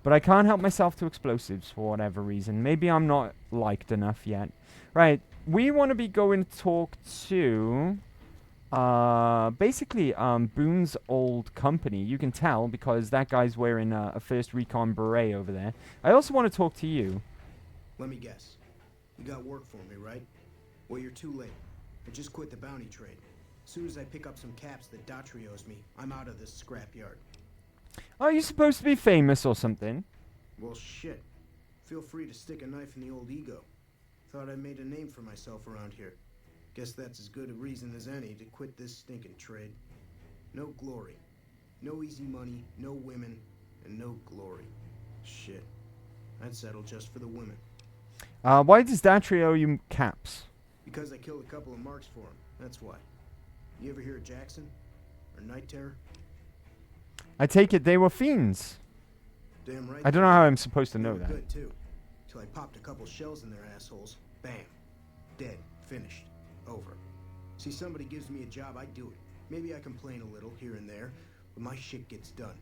But I can't help myself to explosives for whatever reason. Maybe I'm not liked enough yet. Right. We want to be going to talk to... basically, Boone's old company. You can tell because that guy's wearing a First Recon beret over there. I also want to talk to you. Let me guess. You got work for me, right? Well, you're too late. I just quit the bounty trade. As soon as I pick up some caps that Daughtry owes me, I'm out of this scrapyard. Are you supposed to be famous or something? Well, shit. Feel free to stick a knife in the old ego. Thought I made a name for myself around here. Guess that's as good a reason as any to quit this stinking trade. No glory. No easy money, no women, and no glory. Shit. I'd settle just for the women. Why does Daughtry owe you caps? Because I killed a couple of marks for him. That's why. You ever hear of Jackson? Or Night Terror? I take it they were fiends. Damn right. I don't know how I'm supposed to know that. Good too. Till I popped a couple shells in their assholes. Bam. Dead. Finished. Over. See, somebody gives me a job, I do it. Maybe I complain a little here and there, but my shit gets done.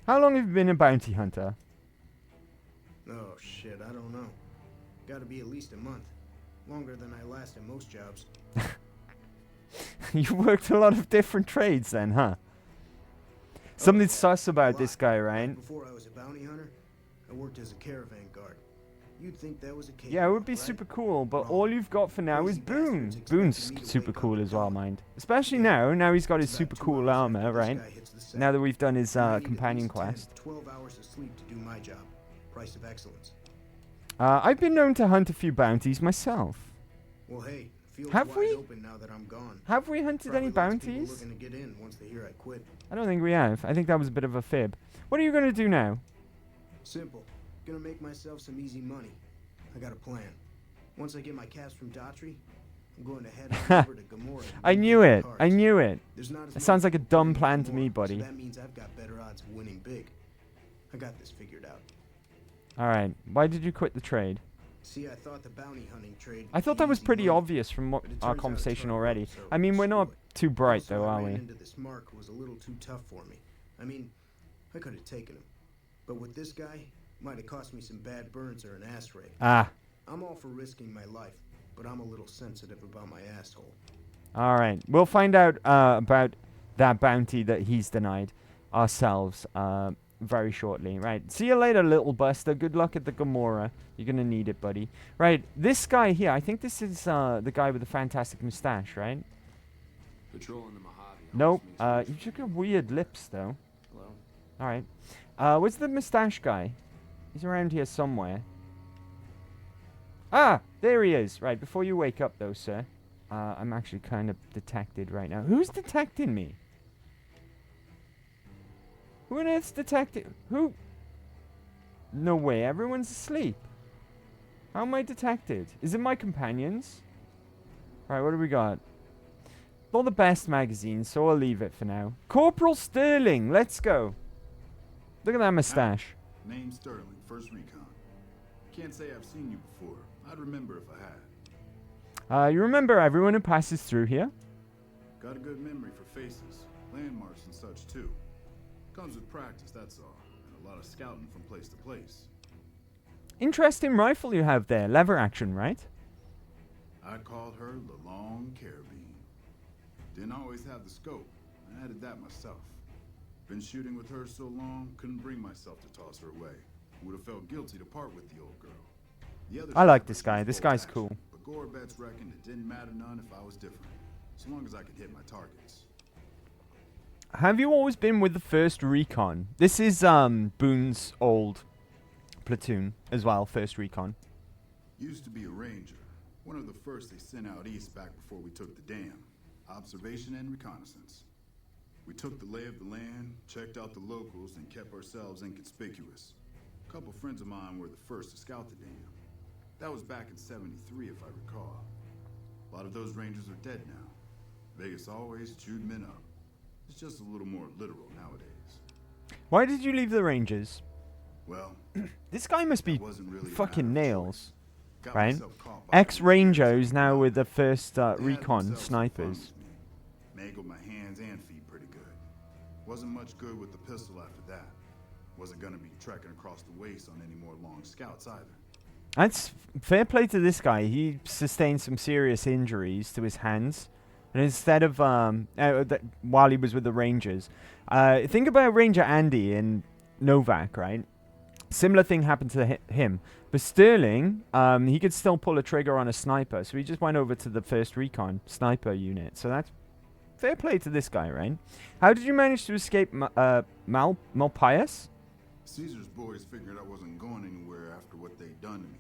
How long have you been a bounty hunter? Oh shit, I don't know. Gotta be at least a month. Longer than I last in most jobs. You worked a lot of different trades then, huh? Something sus about this guy, right? Before I was a bounty hunter, I worked as a caravan guard. You'd think that was a case. Yeah, it would be super cool, but all you've got for now is Boone. Boone's super cool as well, mind. Especially now he's got his super cool armor, right? Now that we've done his companion quest. 12 hours of sleep to do my job. Price of excellence. I've been known to hunt a few bounties myself. Well, hey, have we? Open now that I'm gone. Have we hunted any bounties? Looking to get in once they hear I quit. I don't think we have. I think that was a bit of a fib. What are you going to do now? Simple. Gonna make myself some easy money. I got a plan. Once I get my caps from Daughtry, I'm going to head over to Gomorrah. I knew it. I knew it. It sounds like a dumb plan to me, buddy. So that means I've got better odds of winning big. I got this figured out. Alright. Why did you quit the trade? See, I thought the bounty hunting trade. I thought that was pretty obvious from our conversation already. I mean, we're not too bright though, are we? Into this mark was a little too tough for me. I mean, I could have taken him, but with this guy, might have cost me some bad burns or an ass rape. Ah. I'm all for risking my life, but I'm a little sensitive about my asshole. Alright. We'll find out about that bounty that he's denied ourselves very shortly. Right. See you later, little buster. Good luck at the Gomorrah. You're going to need it, buddy. Right. This guy here, I think this is the guy with the fantastic mustache, right? Patrolling the Mojave. Nope. You've just got weird lips, though. Hello. Alright. Where's the mustache guy? He's around here somewhere. Ah! There he is. Right, before you wake up, though, sir. I'm actually kind of detected right now. Who's detecting me? Who on earth's detecting? Who? No way, everyone's asleep. How am I detected? Is it my companions? Right, what do we got? Not the best magazine, so I'll leave it for now. Corporal Sterling, let's go. Look at that mustache. Name Sterling, First Recon. Can't say I've seen you before. I'd remember if I had. You remember everyone who passes through here? Got a good memory for faces, landmarks and such too. Comes with practice, that's all. And a lot of scouting from place to place. Interesting rifle you have there. Lever action, right? I called her the Long Carabine. Didn't always have the scope. I added that myself. Been shooting with her so long, couldn't bring myself to toss her away. Would have felt guilty to part with the old girl. I like this guy. This guy's cool. But Gorbets reckoned it didn't matter none if I was different, so long as I could hit my targets. have you always been with the 1st Recon? This is Boone's old platoon as well, 1st Recon. Used to be a ranger. One of the first they sent out east back before we took the dam. Observation and reconnaissance. We took the lay of the land, checked out the locals, and kept ourselves inconspicuous. A couple friends of mine were the first to scout the dam. That was back in '73, if I recall. A lot of those rangers are dead now. Vegas always chewed men up. It's just a little more literal nowadays. Why did you leave the Rangers? Well, this guy must be really fucking nails, Got right? myself caught by Ex-Rangers now with the 1st Recon snipers. Mangled my hands and feet pretty good. Wasn't much good with the pistol after that. Wasn't gonna be trekking across the waste on any more long scouts either. That's fair play to this guy. He sustained some serious injuries to his hands. And instead of, while he was with the Rangers, think about Ranger Andy in Novak, right? Similar thing happened to him. But Sterling, he could still pull a trigger on a sniper. So he just went over to the 1st Recon sniper unit. So that's fair play to this guy, right? How did you manage to escape Malpias? Caesar's boys figured I wasn't going anywhere after what they'd done to me.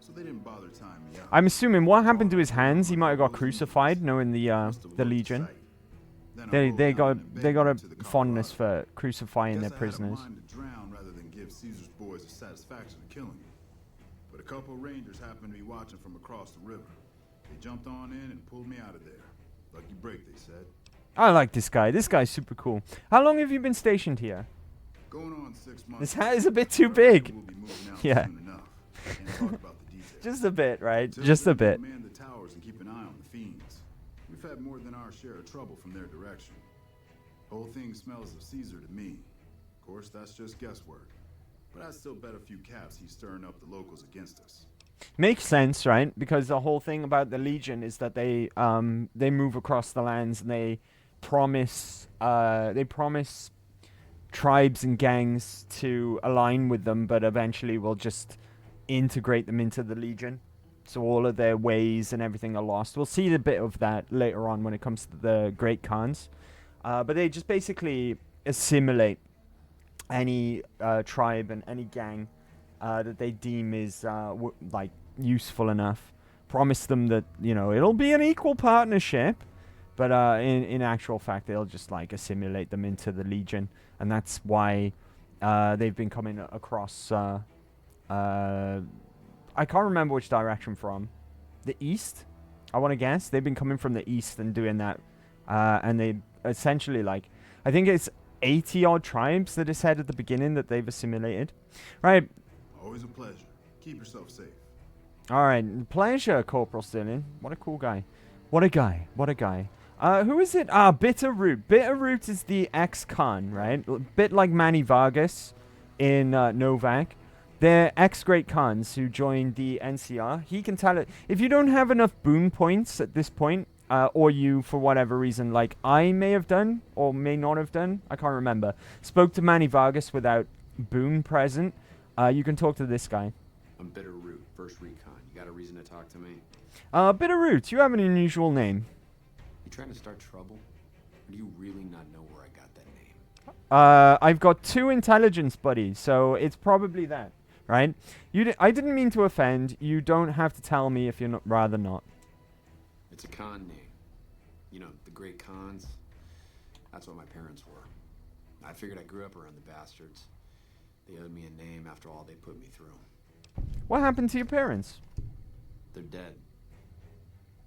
So they didn't bother tying me up. I'm assuming what happened to his hands, he might have got crucified, knowing the Legion. They got a fondness for crucifying their prisoners. I had to drown rather than give Caesar's boys the satisfaction of killing me. But a couple rangers happened to be watching from across the river. They jumped on in and pulled me out of there. Lucky break, they said. I like this guy. This guy's super cool. How long have you been stationed here? Going on 6 months. This hat is a bit too big. We'll be moving out Yeah. soon enough and talk about the details. Just a bit, right? Till Just a then, bit. we'll man the towers and keep an eye on the fiends. We've had more than our share of trouble from their direction. Whole thing smells of Caesar to me. Of course, that's just guesswork. But I'd still bet a few caps he's stirring up the locals against us. Makes sense, right? Because the whole thing about the Legion is that they move across the lands and they promise tribes and gangs to align with them, but eventually will just integrate them into the Legion. So all of their ways and everything are lost. We'll see a bit of that later on when it comes to the Great Khans. But they just basically assimilate any tribe and any gang that they deem is like useful enough. Promise them that, you know, it'll be an equal partnership, but in actual fact they'll just like assimilate them into the Legion, and that's why they've been coming across. I can't remember which direction from. The east, I want to guess. They've been coming from the east and doing that, and they essentially like, I think it's 80 odd tribes that it said at the beginning that they've assimilated. Right. Always a pleasure. Keep yourself safe. All right, pleasure, Corporal Sterling. What a cool guy. What a guy. What a guy. Who is it? Bitterroot. Bitterroot is the ex-Khan, right? Bit like Manny Vargas in Novak. They're ex-Great Khans who joined the NCR. He can tell it. If you don't have enough boon points at this point, or you, for whatever reason, like I may have done or may not have done, I can't remember, spoke to Manny Vargas without boon present, you can talk to this guy. I'm Bitterroot, 1st Recon. You got a reason to talk to me? Bitterroot, you have an unusual name. You trying to start trouble? Or do you really not know where I got that name? I've got 2 intelligence buddies, so it's probably that, right? I didn't mean to offend. You don't have to tell me if you're rather not. It's a Khan name. You know, the Great Khans. That's what my parents were. I figured I grew up around the bastards. They owed me a name after all they put me through. What happened to your parents? They're dead.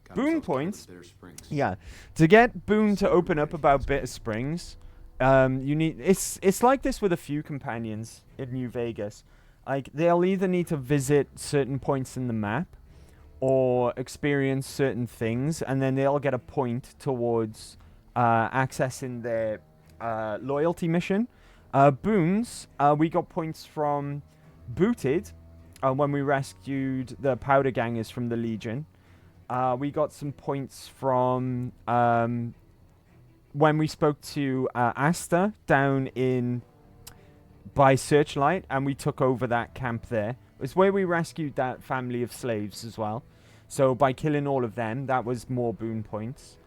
Got Boon themselves killed points. at Bitter Springs. Yeah, to get Boone to open up about Bitter Springs, you need. It's like this with a few companions in New Vegas. Like they'll either need to visit certain points in the map, or experience certain things, and then they'll get a point towards accessing their loyalty mission. Boons, we got points from Booted when we rescued the powder gangers from the Legion. We got some points from when we spoke to Asta down in by Searchlight, and we took over that camp there. It was where we rescued that family of slaves as well. So by killing all of them, that was more boon points.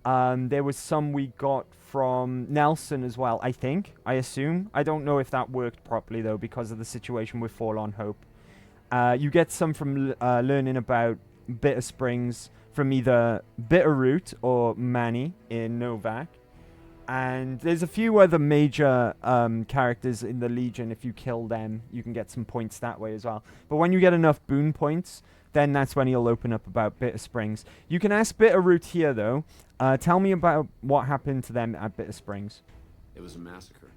There was some we got from Nelson as well, I assume. I don't know if that worked properly, though, because of the situation with Forlorn Hope. You get some from learning about Bitter Springs from either Bitterroot or Manny in Novak. And there's a few other major characters in the Legion. If you kill them, you can get some points that way as well. But when you get enough boon points, then that's when he'll open up about Bitter Springs. You can ask Bitterroot here, though. Tell me about what happened to them at Bitter Springs. It was a massacre.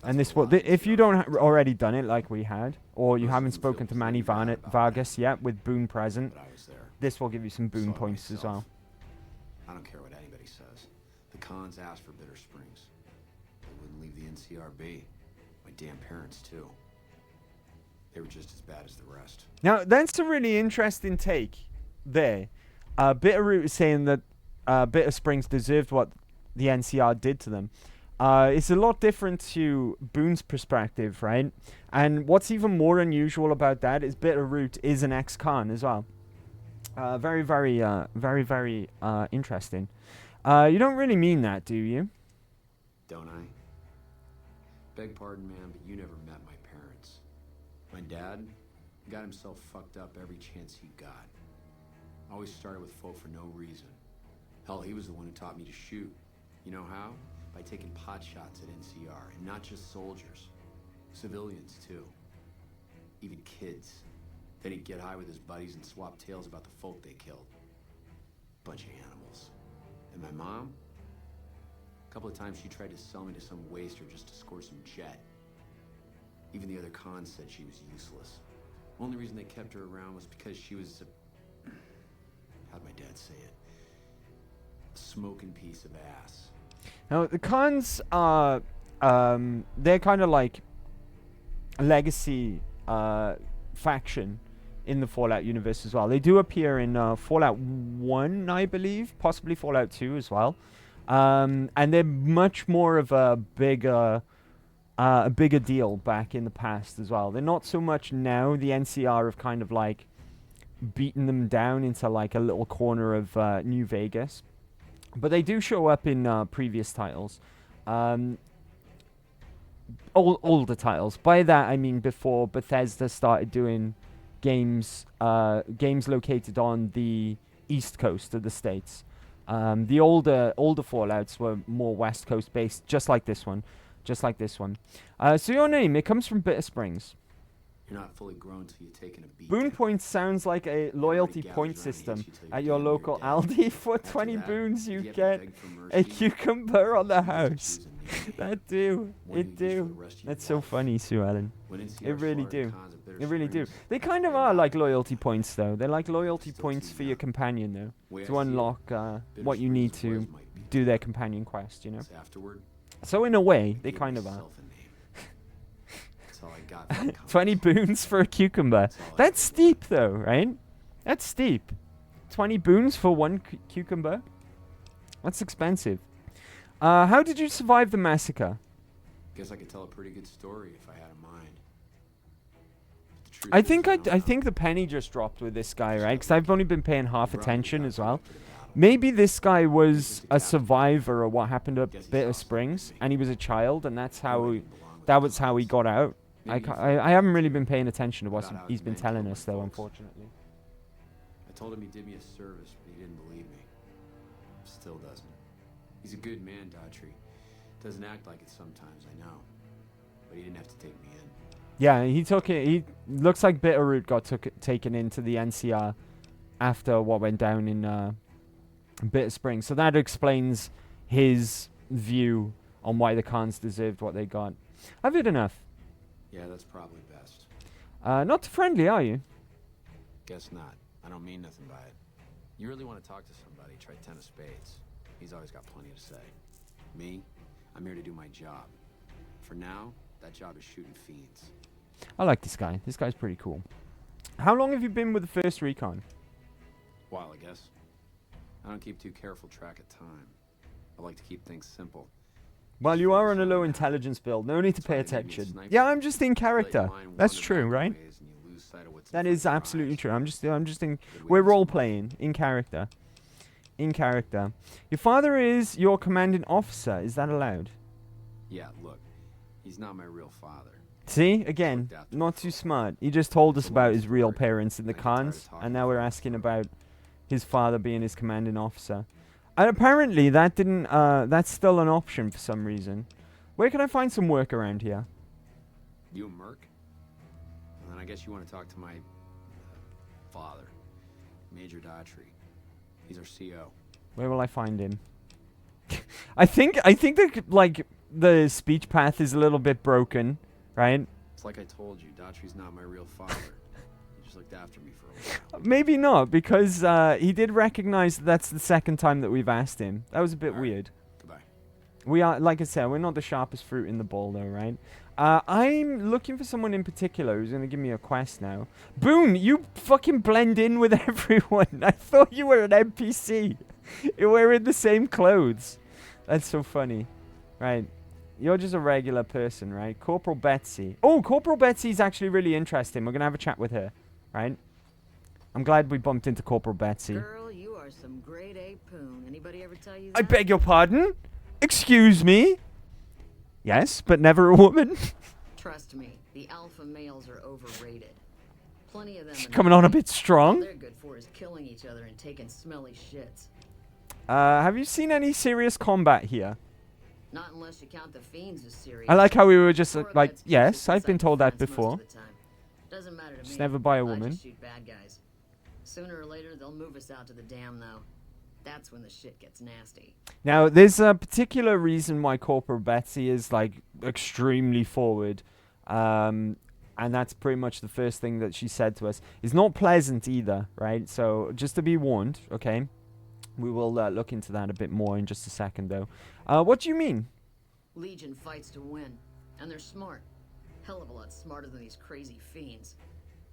And this will, if you don't already done it like we had, or you haven't spoken to Manny Vargas yet with boon present, this will give you some boon points as well. I don't care what anybody says. The cons asked for Bitter Springs. They wouldn't leave the NCRB. My damn parents, too. They were just as bad as the rest. Now, that's a really interesting take there. Bitterroot is saying that Bitter Springs deserved what the NCR did to them. It's a lot different to Boone's perspective, right? And what's even more unusual about that is Bitterroot is an ex-con as well. Very, very interesting. You don't really mean that, do you? Don't I? Beg pardon, man, but you never met my parents. My dad got himself fucked up every chance he got. Always started with folk for no reason. Hell, he was the one who taught me to shoot. You know how? By taking pot shots at NCR, and not just soldiers. Civilians, too. Even kids. Then he'd get high with his buddies and swap tales about the folk they killed. Bunch of animals. And my mom? A couple of times she tried to sell me to some waster just to score some jet. Even the other cons said she was useless. Only reason they kept her around was because she was a... how'd my dad say it? A smoking piece of ass. Now, the cons are... they're kind of like a legacy faction in the Fallout universe as well. They do appear in Fallout 1, I believe. Possibly Fallout 2 as well. And they're much more of a bigger deal back in the past as well. They're not so much now. The NCR have kind of like beaten them down into like a little corner of New Vegas. But they do show up in previous titles. Older titles. By that I mean before Bethesda started doing games located on the east coast of the States. The older Fallouts were more West Coast based, just like this one. So your name, it comes from Bitter Springs. You're not fully grown till you're taking a beat. Boon points sounds like a loyalty point system. At your local Aldi, for 20 boons you get a cucumber on the house. That do. It do. That's so funny, Sue Ellen. It really do. It really do. They kind of are like loyalty points, though. They're like loyalty points for your companion, though. To unlock what you need to do their companion quest, you know? So in a way, they kind of are. 20 boons for a cucumber. That's steep, though, right? That's steep. 20 boons for one cucumber? That's expensive. How did you survive the massacre? Guess I could tell a pretty good story if I had a mind. I think the penny just dropped with this guy, right? Because I've only been paying half attention as well. Maybe this guy was a survivor of what happened at Bitter Springs, and he was a child, and that was how he got out. I haven't really been paying attention to what he's been telling us, though, unfortunately. I told him he did me a service, but he didn't believe me. Still doesn't. He's a good man, Daughtry. Doesn't act like it sometimes, I know. But he didn't have to take me in. Yeah, he took it. He looks like Bitterroot got taken into the NCR after what went down in Bitter Springs. So that explains his view on why the cons deserved what they got. I've had enough. Yeah, that's probably best. Not too friendly, are you? Guess not. I don't mean nothing by it. You really want to talk to somebody, try 10 of spades. He's always got plenty to say. Me, I'm here to do my job. For now, that job is shooting fiends. I like this guy. This guy's pretty cool. How long have you been with the first recon? While, I guess. I don't keep too careful track of time. I like to keep things simple. Well, you are on a low intelligence build. No need to pay attention. Yeah, I'm just in character. That's true, right? That is absolutely true. I'm just in. We're role playing in character. In character. Your father is your commanding officer. Is that allowed? Yeah, look, he's not my real father. See? Again, not too smart. He just told us about his real parents in the cons, and now we're asking about his father being his commanding officer. And apparently that didn't, that's still an option for some reason. Where can I find some work around here? You a merc? Well, then I guess you want to talk to my father, Major Daughtry. He's our CO. Where will I find him? I think that, like, the speech path is a little bit broken, right? It's like I told you, Daughtry's not my real father. He just looked after me for a while. Maybe not, because he did recognize that's the second time that we've asked him. That was a bit weird. Goodbye. We are, like I said, we're not the sharpest fruit in the bowl, though, right? I'm looking for someone in particular who's going to give me a quest now. Boone, you fucking blend in with everyone. I thought you were an NPC. You're wearing the same clothes. That's so funny. Right. You're just a regular person, right? Corporal Betsy. Oh, Corporal Betsy's actually really interesting. We're going to have a chat with her, right? I'm glad we bumped into Corporal Betsy. Girl, you are some grade A poon. Anybody ever tell you that? I beg your pardon? Excuse me? Yes, but never a woman. Trust me, the alpha males are overrated. Plenty of them. She's coming on a bit strong. All they're good for is killing each other and taking smelly shits. Have you seen any serious combat here? Not unless you count the fiends as serious. I like how we were just like, yes, I've been told that before. Doesn't matter to Just me. never by a I woman. just shoot bad guys. Sooner or later, they'll move us out to the dam, though. That's when the shit gets nasty. Now, there's a particular reason why Corporal Betsy is, like, extremely forward. And that's pretty much the first thing that she said to us. It's not pleasant either, right? So, just to be warned, okay? We will look into that a bit more in just a second, though. What do you mean? Legion fights to win, and they're smart. Hell of a lot smarter than these crazy fiends.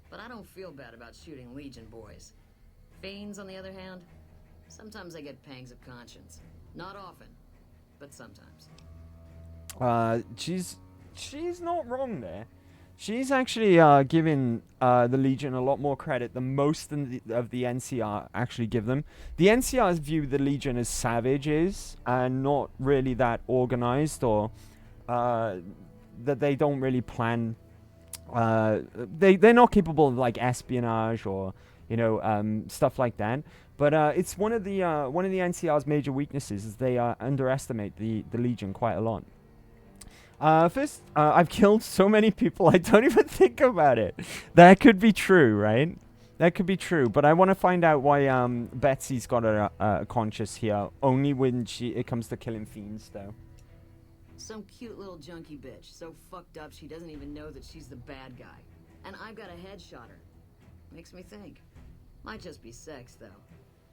But I don't feel bad about shooting Legion boys. Fiends, on the other hand, sometimes I get pangs of conscience. Not often, but sometimes. She's not wrong there. She's actually giving the Legion a lot more credit than most of the NCR actually give them. The NCRs view the Legion as savages and not really that organized, or that they don't really plan. They're not capable of, like, espionage or, you know, stuff like that. But it's one of the NCR's major weaknesses is they underestimate the Legion quite a lot. First, I've killed so many people I don't even think about it. That could be true, right? That could be true. But I want to find out why Betsy's got a conscience here only when it comes to killing fiends, though. Some cute little junkie bitch, so fucked up she doesn't even know that she's the bad guy. And I've got a headshot her. Makes me think. Might just be sex, though.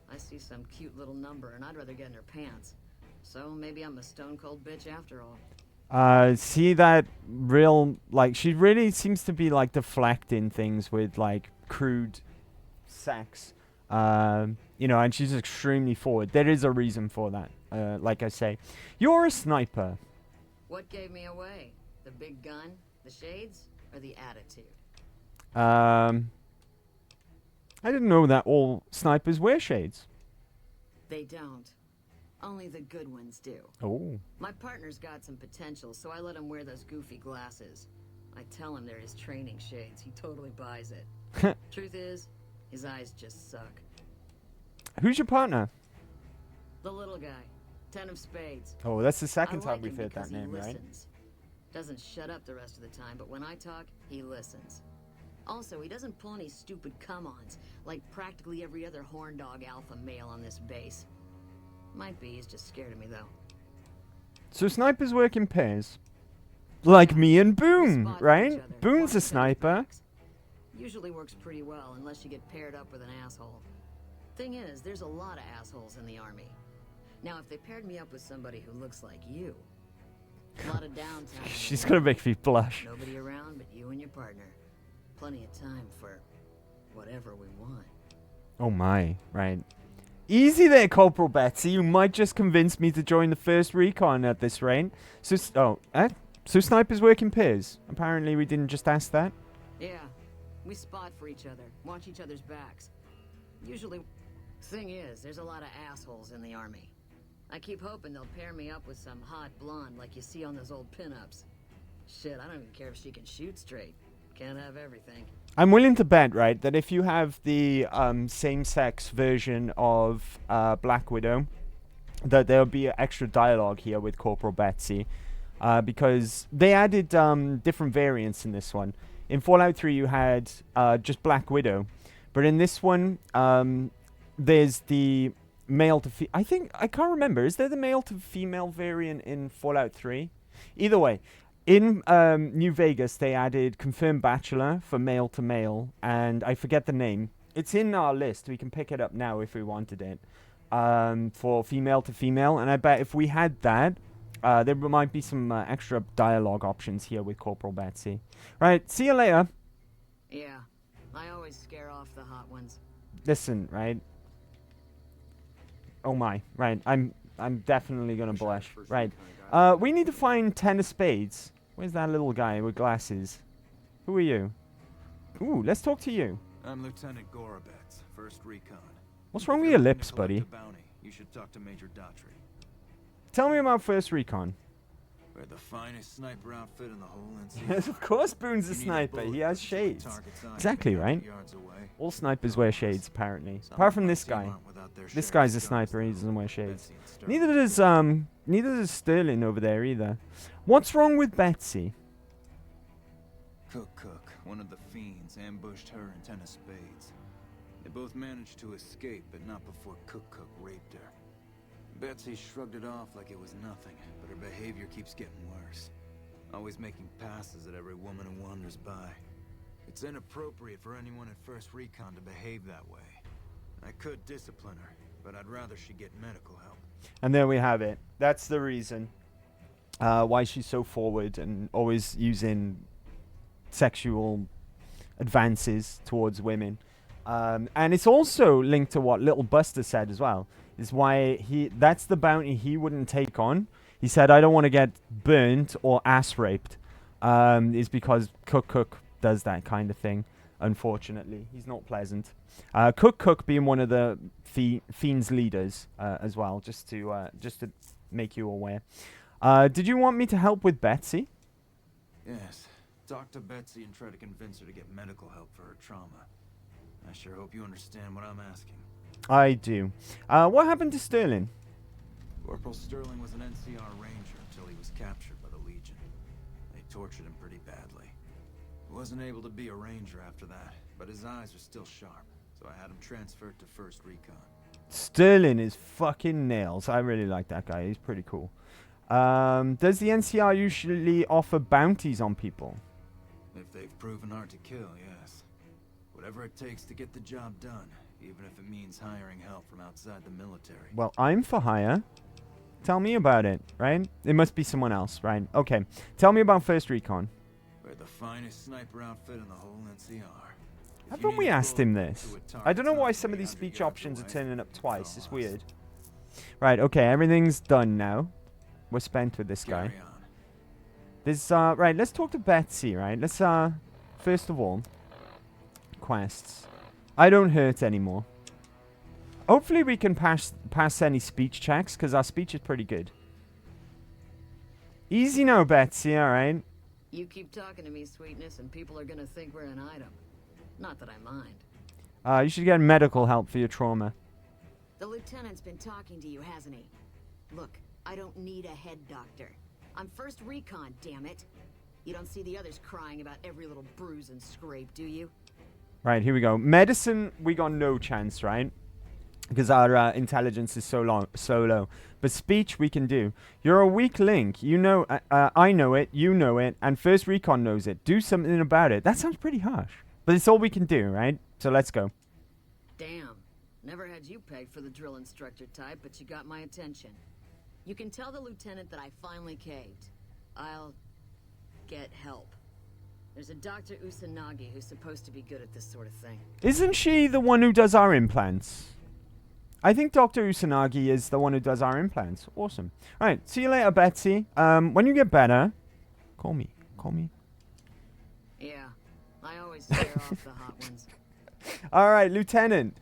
I see some cute little number and I'd rather get in her pants. So maybe I'm a stone cold bitch after all. See that real, like, she really seems to be, like, deflecting things with, like, crude sex. You know, and she's extremely forward. There is a reason for that. Like I say, you're a sniper. What gave me away? The big gun, the shades, or the attitude? I didn't know that all snipers wear shades. They don't. Only the good ones do. Oh. My partner's got some potential, so I let him wear those goofy glasses. I tell him they're his training shades. He totally buys it. Truth is, his eyes just suck. Who's your partner? The little guy. 10 of spades. Oh, that's the second I like time we've him heard that because he name, right? listens. Doesn't shut up the rest of the time, but when I talk, he listens. Also, he doesn't pull any stupid come-ons, like practically every other horn dog alpha male on this base. Might be he's just scared of me, though. So snipers work in pairs. Like me and Boone, right? Boone's a sniper. Usually works pretty well, unless you get paired up with an asshole. Thing is, there's a lot of assholes in the army. Now, if they paired me up with somebody who looks like you, a lot of downtime. She's gonna make me blush. Nobody around but you and your partner. Plenty of time for whatever we want. Oh my, right. Easy there, Corporal Betsy. You might just convince me to join the first recon at this rate. So, so snipers work in pairs. Apparently we didn't just ask that. Yeah, we spot for each other, watch each other's backs. Usually Thing is, there's a lot of assholes in the army. I keep hoping they'll pair me up with some hot blonde like you see on those old pinups. Shit, I don't even care if she can shoot straight. Can't have everything. I'm willing to bet, right, that if you have the same-sex version of Black Widow, that there'll be extra dialogue here with Corporal Betsy, because they added different variants in this one. In Fallout 3, you had just Black Widow, but in this one, there's the male to I can't remember. Is there the male to female variant in Fallout 3? Either way, in New Vegas, they added confirmed bachelor for male to male, and I forget the name. It's in our list. We can pick it up now if we wanted it. For female to female, and I bet if we had that, there might be some extra dialogue options here with Corporal Betsy. Right, see you later. Yeah, I always scare off the hot ones. Listen, right. Oh my, right. I'm definitely gonna blush. Right. We need to find 10 of spades. Where's that little guy with glasses? Who are you? Ooh, let's talk to you. I'm Lieutenant Gorobets, 1st Recon. What's wrong with your lips, buddy? You should talk to Major Daughtry. Tell me about 1st Recon. We're the finest sniper outfit in the whole NC. Yes, of course Boone's a sniper. He has shades. Exactly, right? All snipers wear shades, apparently. Apart from this guy. This guy's a sniper, he doesn't wear shades. Neither does Sterling over there either. What's wrong with Betsy? Cook, one of the fiends, ambushed her and 10 of spades. They both managed to escape, but not before Cook raped her. Betsy shrugged it off like it was nothing, but her behavior keeps getting worse. Always making passes at every woman who wanders by. It's inappropriate for anyone at 1st Recon to behave that way. I could discipline her, but I'd rather she get medical help. And there we have it. That's the reason why she's so forward and always using sexual advances towards women. And it's also linked to what Little Buster said as well. Is why that's the bounty he wouldn't take on. He said, I don't want to get burnt or ass raped. Is because Cook does that kind of thing. Unfortunately, he's not pleasant. Cook being one of the Fiend's leaders as well, just to make you aware. Did you want me to help with Betsy? Yes. Talk to Betsy and try to convince her to get medical help for her trauma. I sure hope you understand what I'm asking. I do. What happened to Sterling? Corporal Sterling was an NCR ranger until he was captured by the Legion. They tortured him pretty badly. He wasn't able to be a ranger after that, but his eyes are still sharp, so I had him transferred to 1st Recon. Sterling is fucking nails. I really like that guy. He's pretty cool. Does the NCR usually offer bounties on people? If they've proven hard to kill, yes. Whatever it takes to get the job done, even if it means hiring help from outside the military. Well, I'm for hire. Tell me about it, right? It must be someone else, right? Okay. Tell me about 1st Recon. We're the finest sniper outfit in the whole NCR. Haven't we asked him this? I don't know why some of these speech options are turning up twice. It's weird. Right, okay. Everything's done now. We're spent with this guy. This, right, let's talk to Betsy, right? Let's, first of all, quests. I don't hurt anymore. Hopefully we can pass any speech checks, because our speech is pretty good. Easy now, Betsy, alright? You keep talking to me, sweetness, and people are gonna think we're an item. Not that I mind. You should get medical help for your trauma. The lieutenant's been talking to you, hasn't he? Look, I don't need a head doctor. I'm 1st Recon, damn it. You don't see the others crying about every little bruise and scrape, do you? Right, here we go. Medicine, we got no chance, right? Because our intelligence is so low. But speech, we can do. You're a weak link. You know, I know it, you know it, and 1st Recon knows it. Do something about it. That sounds pretty harsh. But it's all we can do, right? So let's go. Damn. Never had you pegged for the drill instructor type, but you got my attention. You can tell the lieutenant that I finally caved. I'll get help. There's a Dr. Usanagi who's supposed to be good at this sort of thing. Isn't she the one who does our implants? I think Dr. Usanagi is the one who does our implants. Awesome. All right, see you later, Betsy. When you get better, call me. Call me. Yeah, I always scare off the hot ones. All right, Lieutenant.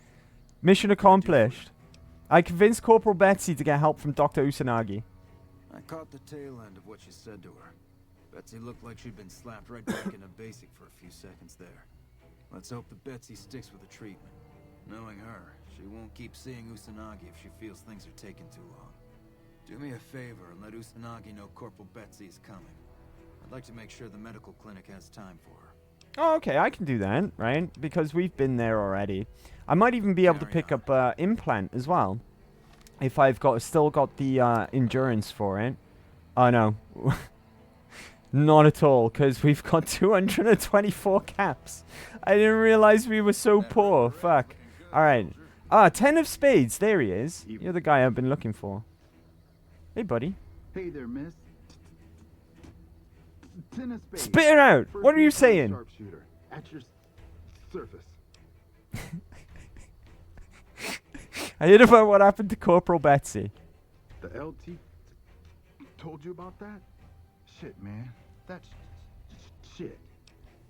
Mission accomplished. I convinced Corporal Betsy to get help from Dr. Usanagi. I caught the tail end of what you said to her. Betsy looked like she'd been slapped right back into basic for a few seconds there. Let's hope that Betsy sticks with the treatment. Knowing her, she won't keep seeing Usanagi if she feels things are taking too long. Do me a favor and let Usanagi know Corporal Betsy is coming. I'd like to make sure the medical clinic has time for her. Oh, okay, I can do that, right? Because we've been there already. I might even be able to pick up implant as well. If I've still got the endurance for it. Oh, no. Not at all, because we've got 224 caps. I didn't realize we were so poor. Fuck. Alright. 10 of spades. There he is. You're the guy I've been looking for. Hey, buddy. Hey there, miss. 10 of spades. Spit it out. First What are you recon saying? Sharpshooter at your surface. I heard about what happened to Corporal Betsy. The LT told you about that? Shit, man. That's shit.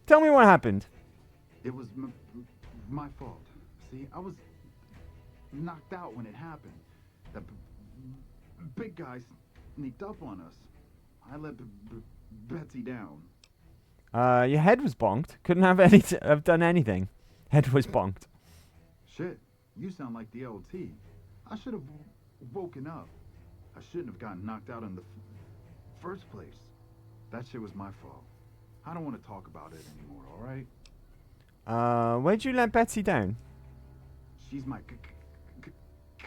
Tell me what happened. It was my fault. See, I was knocked out when it happened. That big guy sneaked up on us. I let Betsy down. Your head was bonked. Couldn't have have done anything. Head was bonked. Shit, you sound like the LT. I should have woken up. I shouldn't have gotten knocked out in the first place. That shit was my fault. I don't want to talk about it anymore, alright? Where'd you let Betsy down? She's my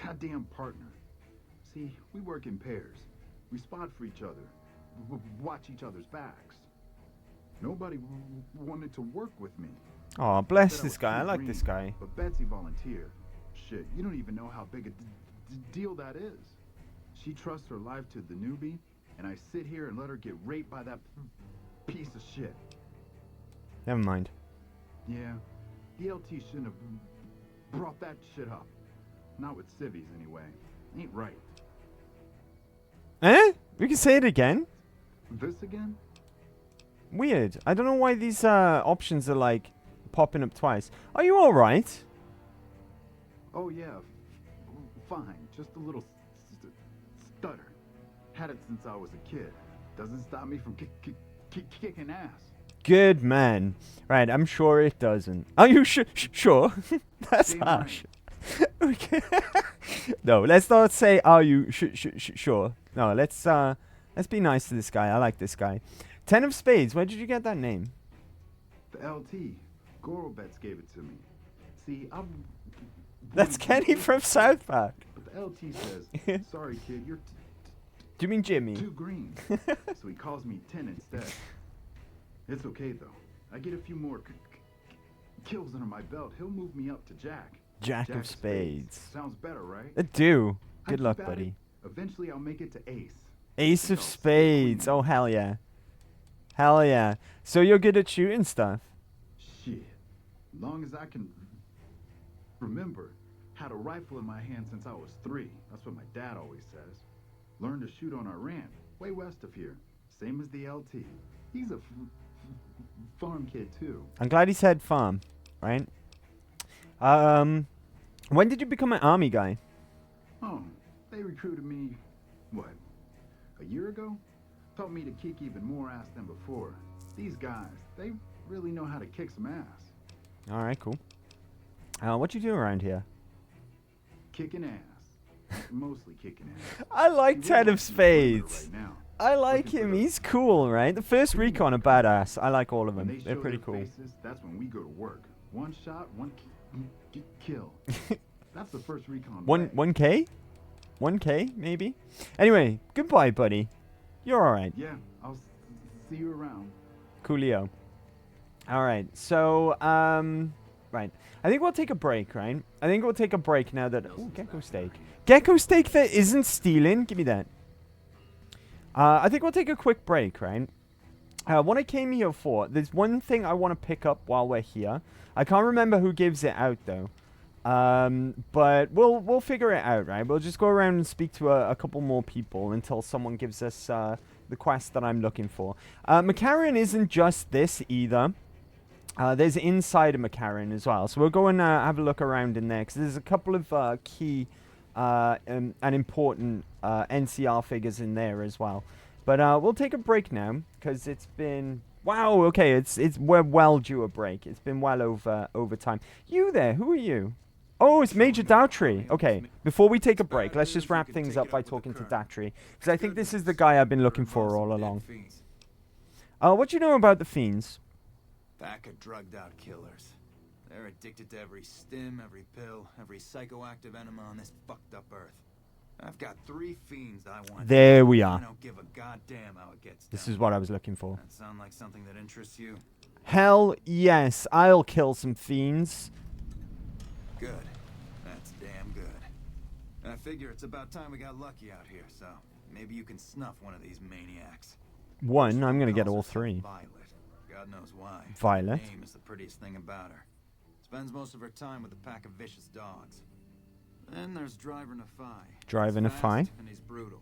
goddamn partner. See, we work in pairs. We spot for each other. Watch each other's backs. Nobody wanted to work with me. Oh, bless Said I this was guy. too I like green, this guy. But Betsy volunteered. Shit, you don't even know how big a deal that is. She trusts her life to the newbie, and I sit here and let her get raped by that piece of shit. Never mind. Yeah, the LT shouldn't have brought that shit up. Not with civvies, anyway. Ain't right. Eh? We can say it again? This again? Weird. I don't know why these options are like popping up twice. Are you alright? Oh yeah, fine. Just a little stutter. Had it since I was a kid. Doesn't stop me from kicking ass. Good man. Right, I'm sure it doesn't. Are you sure? That's Damn harsh. Okay. No, let's not say are you sure. No, let's be nice to this guy. I like this guy. 10 of spades. Where did you get that name? The LT. Gorobets gave it to me. See, I'm... That's Kenny from South Park. But the LT says, sorry kid, you're Do you mean Jimmy? too green. So he calls me 10 instead. It's okay though. I get a few more kills under my belt. He'll move me up to Jack. Jack of spades. Sounds better, right? I do. I Good luck, keep at buddy. it. Eventually I'll make it to ace. Ace of spades. Oh, hell yeah. Hell yeah. So you're good at shooting stuff. Shit. Long as I can remember. Had a rifle in my hand since I was 3. That's what my dad always says. Learned to shoot on our ranch, way west of here. Same as the LT. He's a farm kid too. I'm glad he said farm, right? When did you become an army guy? Oh, they recruited me, what, a year ago? Taught me to kick even more ass than before. These guys, they really know how to kick some ass. Alright, cool. What you do around here? Kicking ass. Mostly kicking ass. I like You 10 really of see the perimeter spades. right now. I like him. He's cool, right? The first recon are badass. I like all of When them. they They're show pretty their cool. faces, that's when we go to work. One shot, one kill. That's the first recon. way. 1K? 1K, maybe? Anyway, goodbye, buddy. You're alright. Yeah, I'll see you around. Coolio. Alright, so, right. I think we'll take a break, right? I think we'll take a break now that... Ooh, gecko steak. Gecko steak that isn't stealing? Give me that. I think we'll take a quick break, right? What I came here for, there's one thing I want to pick up while we're here. I can't remember who gives it out, though. But we'll figure it out, right? We'll just go around and speak to a couple more people until someone gives us the quest that I'm looking for. McCarran isn't just this either. There's inside of McCarran as well. So we'll go and have a look around in there, because there's a couple of key and important NCR figures in there as well. But we'll take a break now, because it's been... Wow, okay, we're well due a break. It's been well over time. You there, who are you? Oh, it's Major Daughtry. Okay, before we take a break, let's just wrap things up by talking to Daughtry, because I think this is the guy I've been looking for all along. What do you know about the Fiends? Pack of drugged-out killers. They're addicted to every stim, every pill, every psychoactive enema on this fucked-up Earth. I've got 3 fiends I want. There we are. I don't give a goddamn how it gets done. This is what I was looking for. That sound like something that interests you? Hell yes, I'll kill some Fiends. Good. That's damn good. I figure it's about time we got lucky out here, so maybe you can snuff one of these maniacs. One, I'm gonna get all 3. Violet. God knows why. Violet. Her name is the prettiest thing about her. Spends most of her time with a pack of vicious dogs. Then there's Driver Nafai. Driver He's Nafai? fast and he's brutal.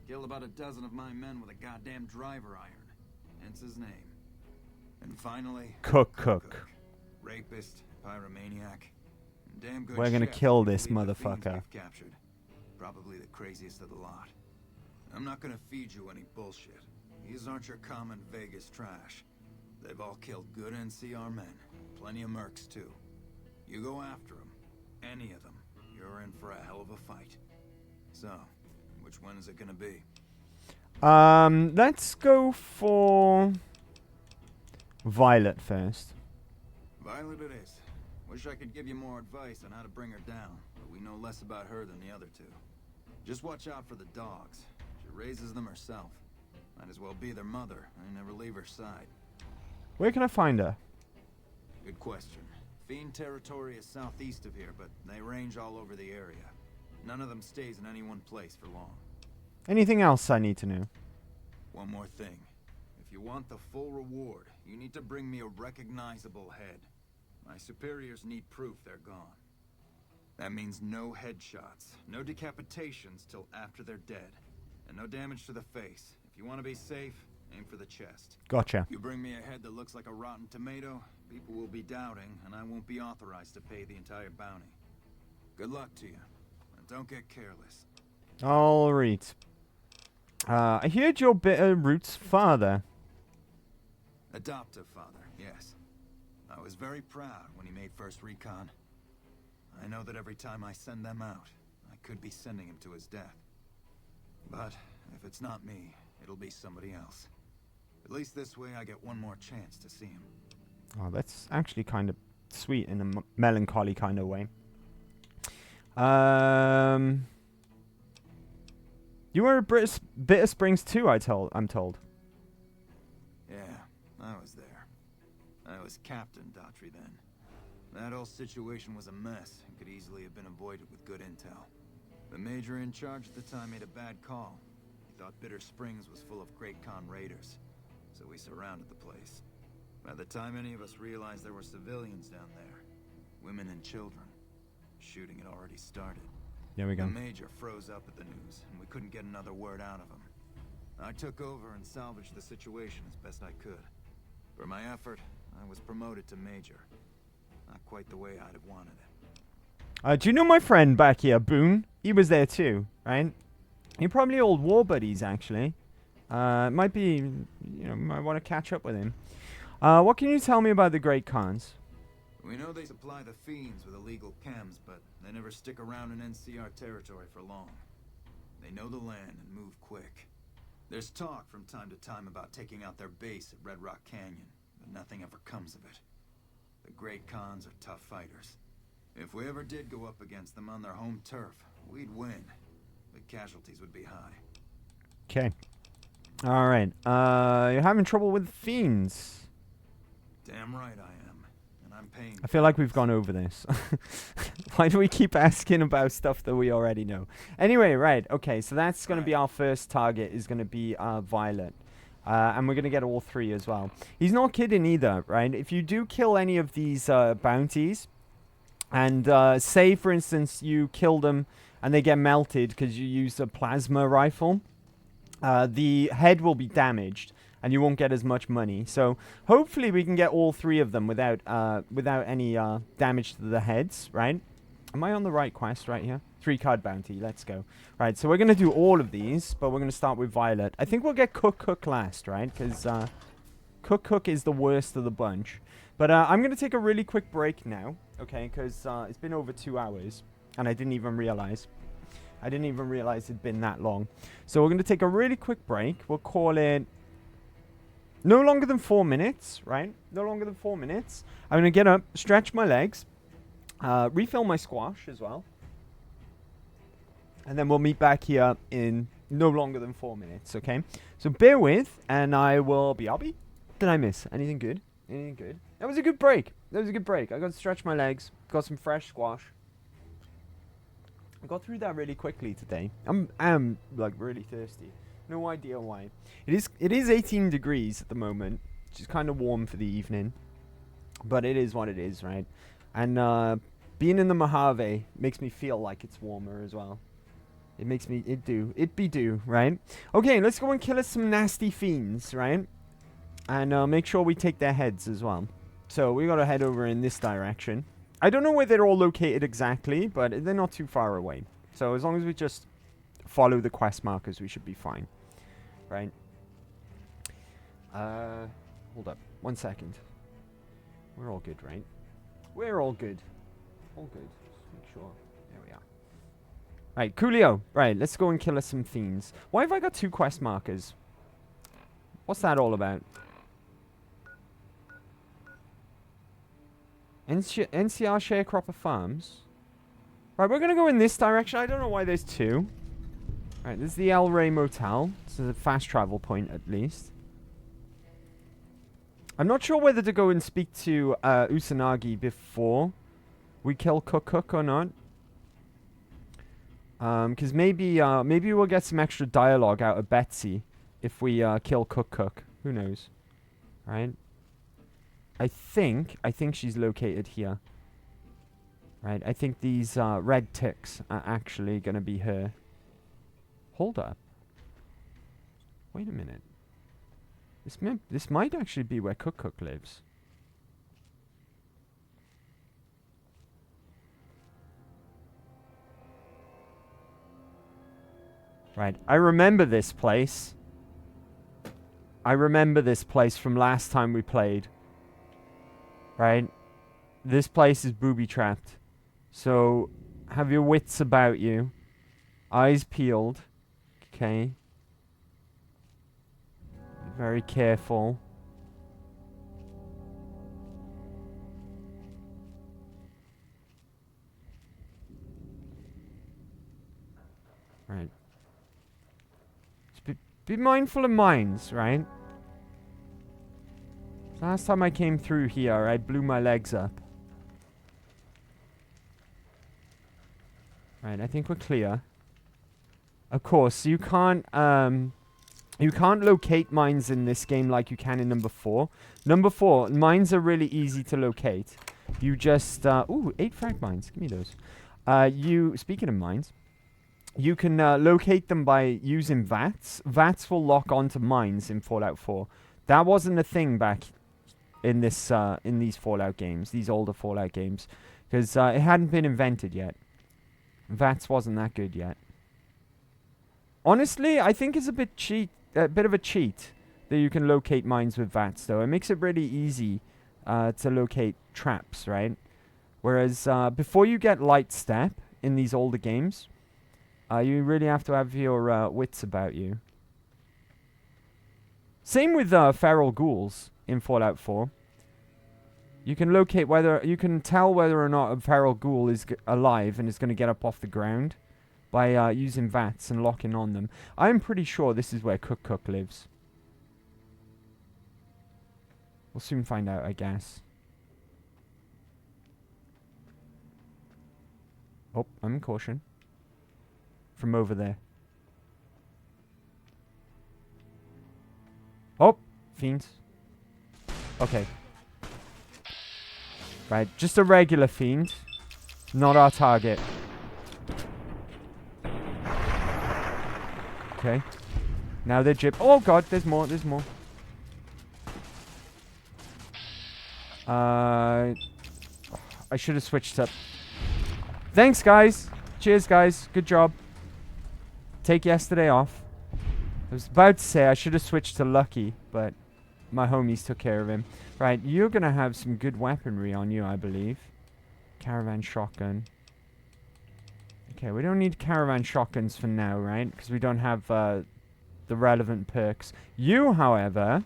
Killed about a dozen of my men with a goddamn driver iron. Hence his name. And finally, Cook. Rapist, pyromaniac. And damn good We're gonna chef kill who this lead the fiends motherfucker. we've captured. Probably the craziest of the lot. I'm not gonna feed you any bullshit. These aren't your common Vegas trash. They've all killed good NCR men. Plenty of mercs, too. You go after them. Any of them. You're in for a hell of a fight. So, which one is it gonna be? Let's go for... Violet first. Violet it is. Wish I could give you more advice on how to bring her down, but we know less about her than the other 2. Just watch out for the dogs. She raises them herself. Might as well be their mother. I never leave her side. Where can I find her? Good question. Fiend territory is southeast of here, but they range all over the area. None of them stays in any one place for long. Anything else I need to know? One more thing. If you want the full reward, you need to bring me a recognizable head. My superiors need proof they're gone. That means no headshots, no decapitations till after they're dead, and no damage to the face. If you want to be safe, aim for the chest. Gotcha. You bring me a head that looks like a rotten tomato, people will be doubting, and I won't be authorized to pay the entire bounty. Good luck to you, and don't get careless. All right. I heard your bitter roots father. Adoptive father, yes. I was very proud when he made first recon. I know that every time I send them out, I could be sending him to his death. But if it's not me, it'll be somebody else. At least this way I get one more chance to see him. Oh, that's actually kind of sweet in a melancholy kind of way. You were at Bitter Springs too, I'm told. Yeah, I was there. I was Captain Daughtry then. That whole situation was a mess and could easily have been avoided with good intel. The major in charge at the time made a bad call. He thought Bitter Springs was full of Great Khan raiders, so we surrounded the place. By the time any of us realized there were civilians down there, women and children, shooting had already started. There we go. The major froze up at the news, and we couldn't get another word out of him. I took over and salvaged the situation as best I could. For my effort, I was promoted to major. Not quite the way I'd have wanted it. Do you know my friend back here, Boone? He was there too, right? You're probably old war buddies, actually. Might be, might want to catch up with him. What can you tell me about the Great Khans? We know they supply the fiends with illegal chems, but they never stick around in NCR territory for long. They know the land and move quick. There's talk from time to time about taking out their base at Red Rock Canyon, but nothing ever comes of it. The Great Khans are tough fighters. If we ever did go up against them on their home turf, we'd win, but casualties would be high. Okay. All right. You're having trouble with fiends. Damn right I am, and I'm paying. I feel like we've gone over this. Why do we keep asking about stuff that we already know? Anyway, right. Okay, so that's going to be our first target, is going to be Violet. And we're going to get all 3 as well. He's not kidding either, right? If you do kill any of these bounties, and say, for instance, you kill them and they get melted because you use a plasma rifle, the head will be damaged. and you won't get as much money. So hopefully we can get all 3 of them without any damage to the heads, right? Am I on the right quest right here? 3 card bounty. Let's go. Right, so we're going to do all of these, but we're going to start with Violet. I think we'll get Cook last, right? Because Cook is the worst of the bunch. But I'm going to take a really quick break now, okay? Because it's been over 2 hours, and I didn't even realize. It'd been that long. So we're going to take a really quick break. We'll call it no longer than 4 minutes, right? No longer than 4 minutes. I'm going to get up, stretch my legs, refill my squash as well. And then we'll meet back here in no longer than 4 minutes, okay? So bear with, and I'll be... Did I miss anything good? Anything good? That was a good break. I got to stretch my legs, got some fresh squash. I got through that really quickly today. I'm like really thirsty. No idea why. It is 18 degrees at the moment, which is kind of warm for the evening. But it is what it is, right? And being in the Mojave makes me feel like it's warmer as well. It be do, right? Okay, let's go and kill us some nasty fiends, right? And make sure we take their heads as well. So we gotta head over in this direction. I don't know where they're all located exactly, but they're not too far away. So as long as we just follow the quest markers, we should be fine. Right? Hold up. 1 second. We're all good, right? We're all good. All good. Just make sure. There we are. Right, Coolio. Right, let's go and kill us some fiends. Why have I got 2 quest markers? What's that all about? NCR Sharecropper Farms. Right, we're going to go in this direction. I don't know why there's 2. Right, this is the El Rey Motel. This is a fast travel point, at least. I'm not sure whether to go and speak to Usanagi before we kill Cook or not. Because maybe we'll get some extra dialogue out of Betsy if we kill Cook. Who knows? Right? I think she's located here. Right, I think these red ticks are actually going to be her. Hold up. Wait a minute. This might actually be where Cook lives. Right, I remember this place. I remember this place from last time we played. Right? This place is booby-trapped. So, have your wits about you. Eyes peeled. Okay. Be very careful. Right. Just be mindful of mines, right? Last time I came through here, I blew my legs up. Right, I think we're clear. Of course, you can't locate mines in this game like you can in number 4. Number 4, mines are really easy to locate. You just ooh, 8 frag mines. Give me those. Speaking of mines, you can locate them by using VATs. VATs will lock onto mines in Fallout 4. That wasn't a thing back in this in these Fallout games, these older Fallout games, because it hadn't been invented yet. VATS wasn't that good yet. Honestly, I think it's a bit of a cheat that you can locate mines with VATS, though. It makes it really easy to locate traps, right? Whereas before you get Light Step in these older games, you really have to have your wits about you. Same with feral ghouls in Fallout 4. You can tell whether or not a feral ghoul is alive and is going to get up off the ground by using VATs and locking on them. I'm pretty sure this is where Cook lives. We'll soon find out, I guess. Oh, I'm in caution. From over there. Oh, fiends. Okay. Right, just a regular fiend. Not our target. Okay. Now they're Oh god, there's more. I should have switched up. Thanks, guys. Cheers, guys. Good job. Take yesterday off. I was about to say I should have switched to Lucky, but my homies took care of him. Right, you're going to have some good weaponry on you, I believe. Caravan shotgun. Okay, we don't need caravan shotguns for now, right? Because we don't have the relevant perks. You, however...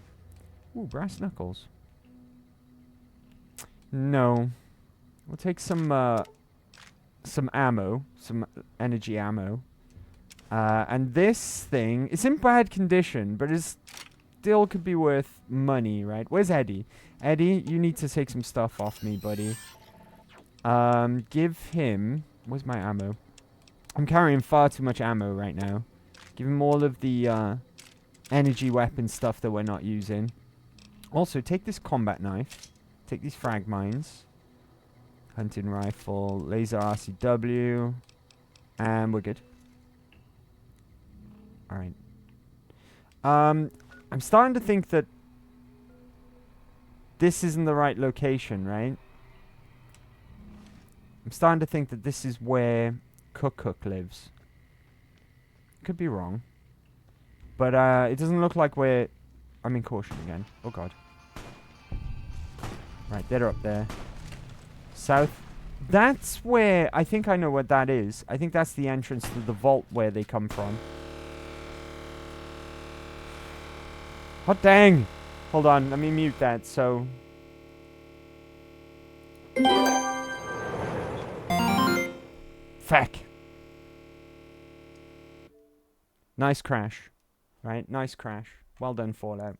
Ooh, brass knuckles. No. We'll take some ammo. Some energy ammo. And this thing is in bad condition, but it still could be worth money, right? Where's Eddie? Eddie, you need to take some stuff off me, buddy. Give him... Where's my ammo? I'm carrying far too much ammo right now. Give him all of the energy weapon stuff that we're not using. Also, take this combat knife. Take these frag mines. Hunting rifle. Laser RCW. And we're good. Alright. I'm starting to think that this isn't the right location, right? I'm starting to think that this is where Cook lives. Could be wrong. But it doesn't look like we're... I'm in caution again. Oh god. Right, they're up there. South. That's where... I think I know what that is. I think that's the entrance to the vault where they come from. Hot dang! Hold on, let me mute that, so... Feck! Nice crash. Right, nice crash. Well done, Fallout.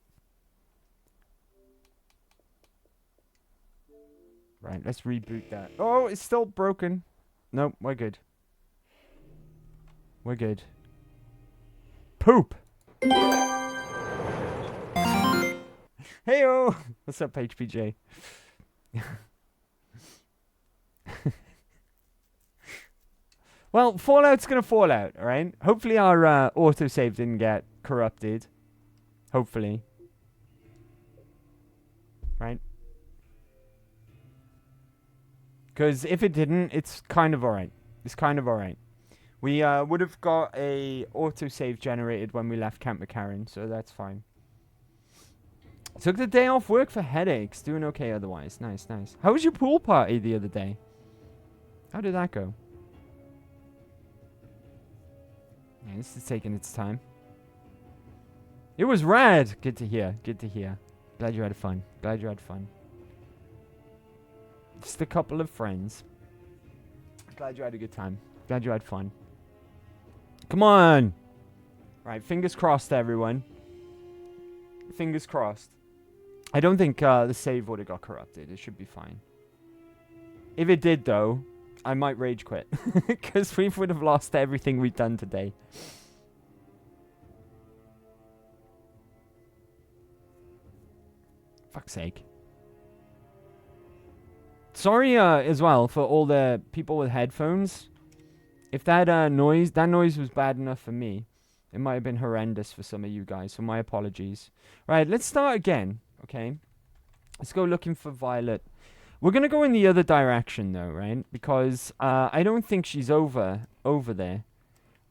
Right, let's reboot that. Oh, it's still broken. Nope, we're good. We're good. Poop! Heyo! What's up, HPJ? Well, Fallout's gonna fall out, alright? Hopefully our autosave didn't get corrupted. Hopefully. Right? Because if it didn't, it's kind of alright. It's kind of alright. We would have got a autosave generated when we left Camp McCarran, so that's fine. Took the day off work for headaches. Doing okay otherwise. Nice, nice. How was your pool party the other day? How did that go? Yeah, this is taking its time. It was rad. Good to hear. Good to hear. Glad you had fun. Glad you had fun. Just a couple of friends. Glad you had a good time. Glad you had fun. Come on. Right, fingers crossed, everyone. Fingers crossed. I don't think the save would have got corrupted. It should be fine. If it did, though, I might rage quit. Because we would have lost everything we've done today. Fuck's sake. Sorry as well for all the people with headphones. If that noise was bad enough for me, it might have been horrendous for some of you guys. So my apologies. Right, let's start again. Okay. Let's go looking for Violet. We're going to go in the other direction, though, right? Because I don't think she's over there.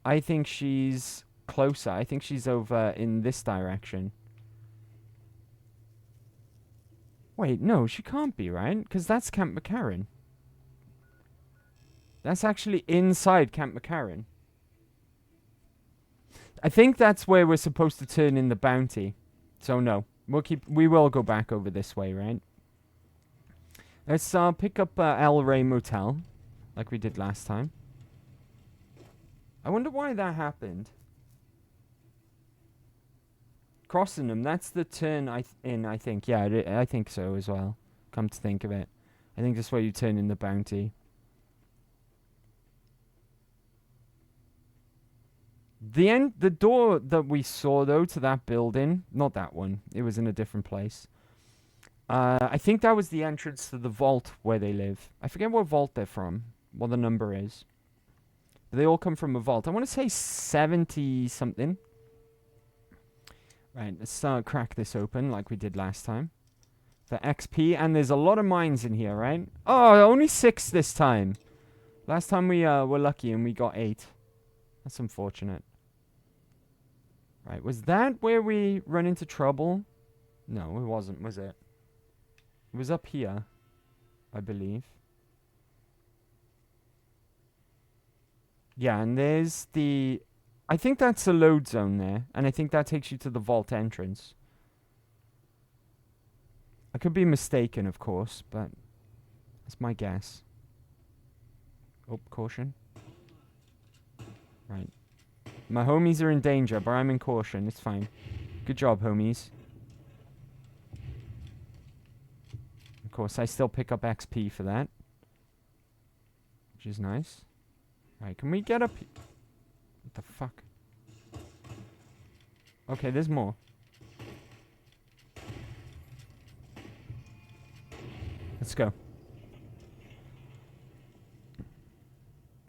I think she's closer. I think she's over in this direction. Wait, no, she can't be, right? Because that's Camp McCarran. That's actually inside Camp McCarran. I think that's where we're supposed to turn in the bounty. So, no. We will go back over this way, right? Let's pick up El Rey Motel, like we did last time. I wonder why that happened. Crossing them, that's the turn I think. Yeah, I think so as well. Come to think of it. I think that's where you turn in the bounty. The door that we saw, though, to that building, not that one. It was in a different place. I think that was the entrance to the vault where they live. I forget what vault they're from, what the number is. But they all come from a vault. I want to say 70-something. Right, let's crack this open like we did last time. For XP, and there's a lot of mines in here, right? Oh, only 6 this time. Last time we were lucky and we got 8. That's unfortunate. Right, was that where we run into trouble? No, it wasn't, was it? It was up here, I believe. Yeah, and there's the... I think that's a load zone there, and I think that takes you to the vault entrance. I could be mistaken, of course, but that's my guess. Oh, caution. Right. My homies are in danger, but I'm in caution. It's fine. Good job, homies. Of course, I still pick up XP for that, which is nice. Right, can we get up? What the fuck? Okay, there's more. Let's go.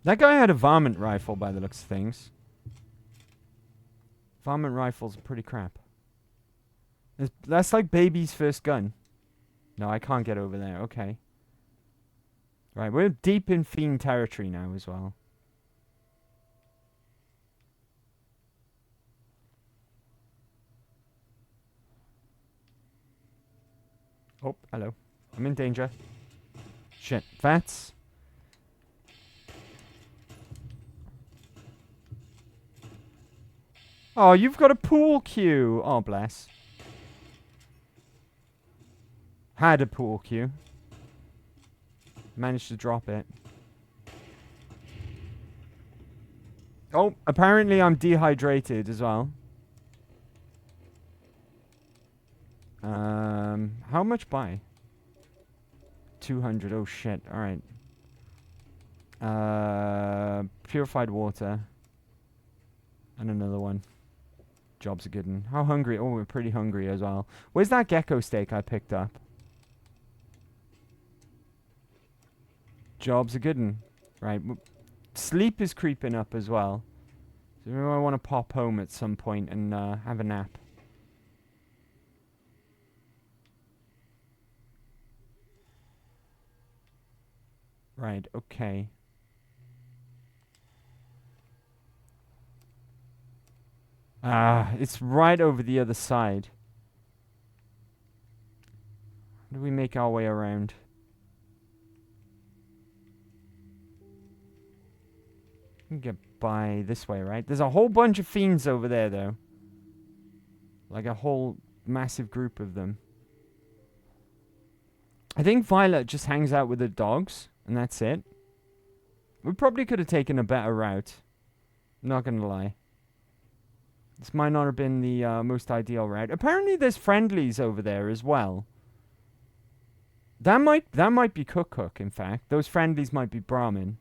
That guy had a varmint rifle by the looks of things. Varmint rifles are pretty crap. That's like baby's first gun. No, I can't get over there. Okay. Right, we're deep in fiend territory now as well. Oh, hello. I'm in danger. Shit, vats. Oh, you've got a pool cue. Oh, bless. Had a pool cue. Managed to drop it. Oh, apparently I'm dehydrated as well. How much by? 200. Oh shit. All right. Purified water. And another one. Job's a good one. How hungry? Oh, we're pretty hungry as well. Where's that gecko steak I picked up? Job's a good one. Right. Sleep is creeping up as well. So maybe I want to pop home at some point and have a nap. Right, okay. Ah, it's right over the other side. How do we make our way around? We can get by this way, right? There's a whole bunch of fiends over there, though. Like a whole massive group of them. I think Violet just hangs out with the dogs. And that's it. We probably could have taken a better route. Not gonna lie. This might not have been the most ideal route. Apparently there's friendlies over there as well. That might be Cook, in fact. Those friendlies might be Brahmin.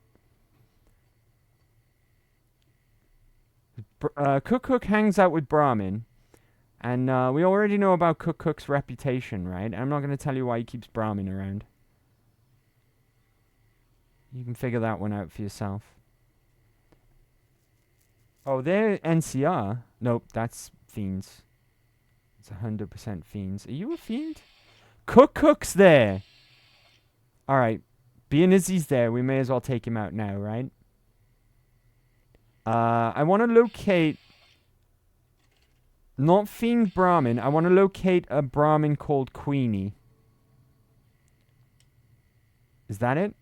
Cook hangs out with Brahmin. And we already know about Cook's reputation, right? I'm not gonna tell you why he keeps Brahmin around. You can figure that one out for yourself. Oh, they're NCR. Nope, that's fiends. It's 100% fiends. Are you a fiend? Cook's there. Alright. Being as he's there, we may as well take him out now, right? I want to locate... Not Fiend Brahmin. I want to locate a Brahmin called Queenie. Is that it?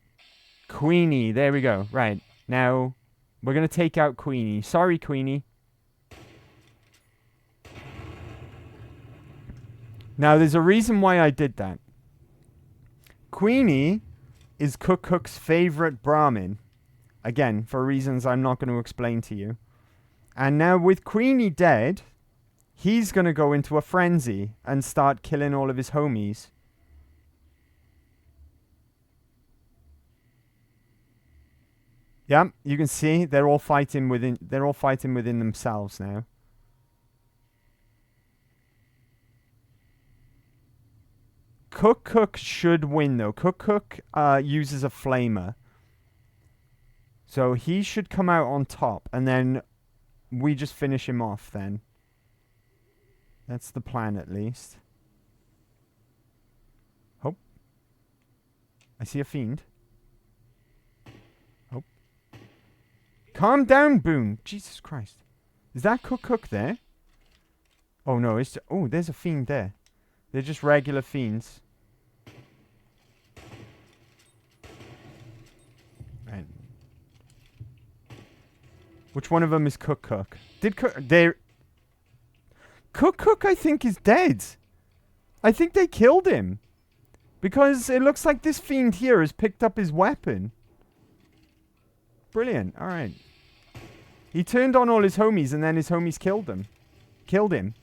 Queenie, there we go. Right, now we're going to take out Queenie. Sorry, Queenie. Now, there's a reason why I did that. Queenie is Cook's favorite Brahmin. Again, for reasons I'm not going to explain to you. And now with Queenie dead, he's going to go into a frenzy and start killing all of his homies. Yeah, you can see they're all fighting within themselves now. Cook should win though. Cook uses a flamer. So he should come out on top and then we just finish him off then. That's the plan at least. I see a fiend. Oh. Calm down, Boone. Jesus Christ. Is that Cook there? Oh, no. It's... Oh, there's a fiend there. They're just regular fiends. Right. Which one of them is Cook? Did Cook... Cook, I think, is dead. I think they killed him. Because it looks like this fiend here has picked up his weapon. Brilliant. Alright. He turned on all his homies and then his homies killed him. Killed him.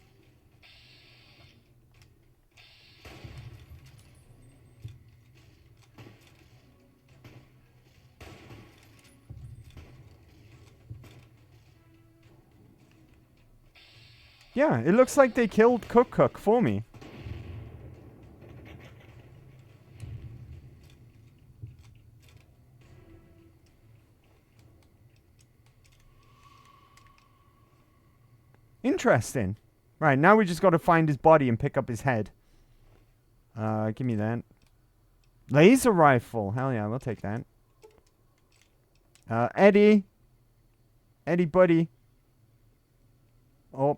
Yeah, it looks like they killed Cook for me. Interesting. Right, now we just got to find his body and pick up his head. Give me that. Laser rifle. Hell yeah, we'll take that. Eddie. Eddie, buddy. Oh.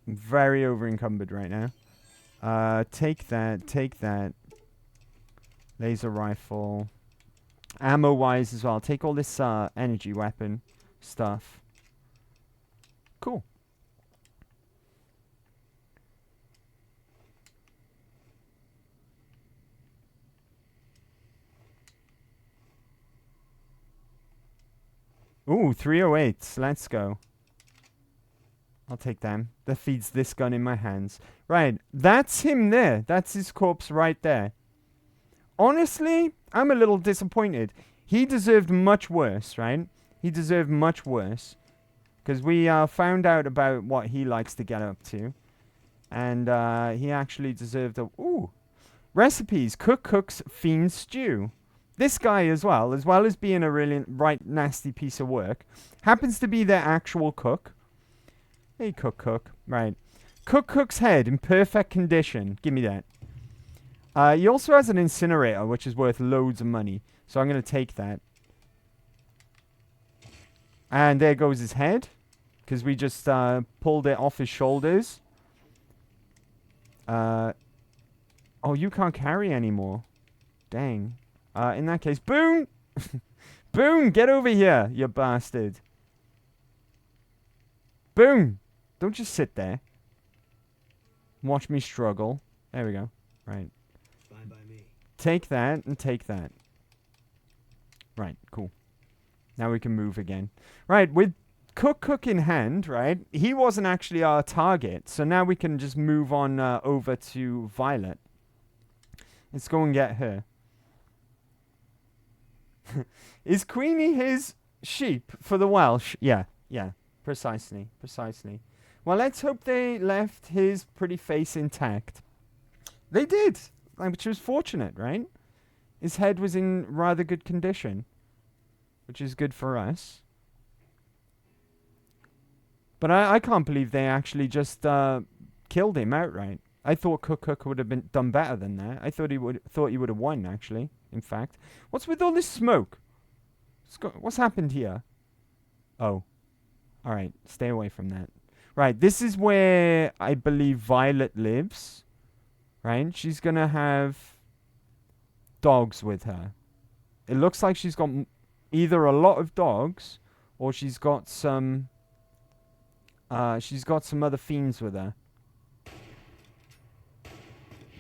Very over encumbered right now. Take that. Laser rifle. Ammo wise as well. Take all this energy weapon stuff. Cool. Ooh, 308s. Let's go. I'll take them. That feeds this gun in my hands. Right, that's him there. That's his corpse right there. Honestly, I'm a little disappointed. He deserved much worse, right? He deserved much worse. Because we found out about what he likes to get up to. And he actually deserved a... Ooh. Recipes. Cook's Fiend Stew. This guy as well as being a really nasty piece of work, happens to be their actual cook. Hey, Cook. Right. Cook's head in perfect condition. Give me that. He also has an incinerator, which is worth loads of money. So I'm going to take that. And there goes his head. Because we just pulled it off his shoulders. Oh, you can't carry anymore. Dang. In that case, Boone! Boone, get over here, you bastard. Boone! Don't just sit there. Watch me struggle. There we go. Right. Fine by me. Take that and take that. Right, cool. Now we can move again. Right, with Cook in hand, right? He wasn't actually our target, so now we can just move on over to Violet. Let's go and get her. Is Queenie his sheep for the Welsh? Yeah, precisely. Well, let's hope they left his pretty face intact. They did, which was fortunate, right? His head was in rather good condition, which is good for us. But I can't believe they actually just killed him outright. I thought Cook would have done better than that. I thought he would have won, actually. In fact, what's with all this smoke? What's happened here? Oh, all right. Stay away from that. Right, this is where I believe Violet lives. Right, she's gonna have dogs with her. It looks like she's got either a lot of dogs or she's got some other fiends with her.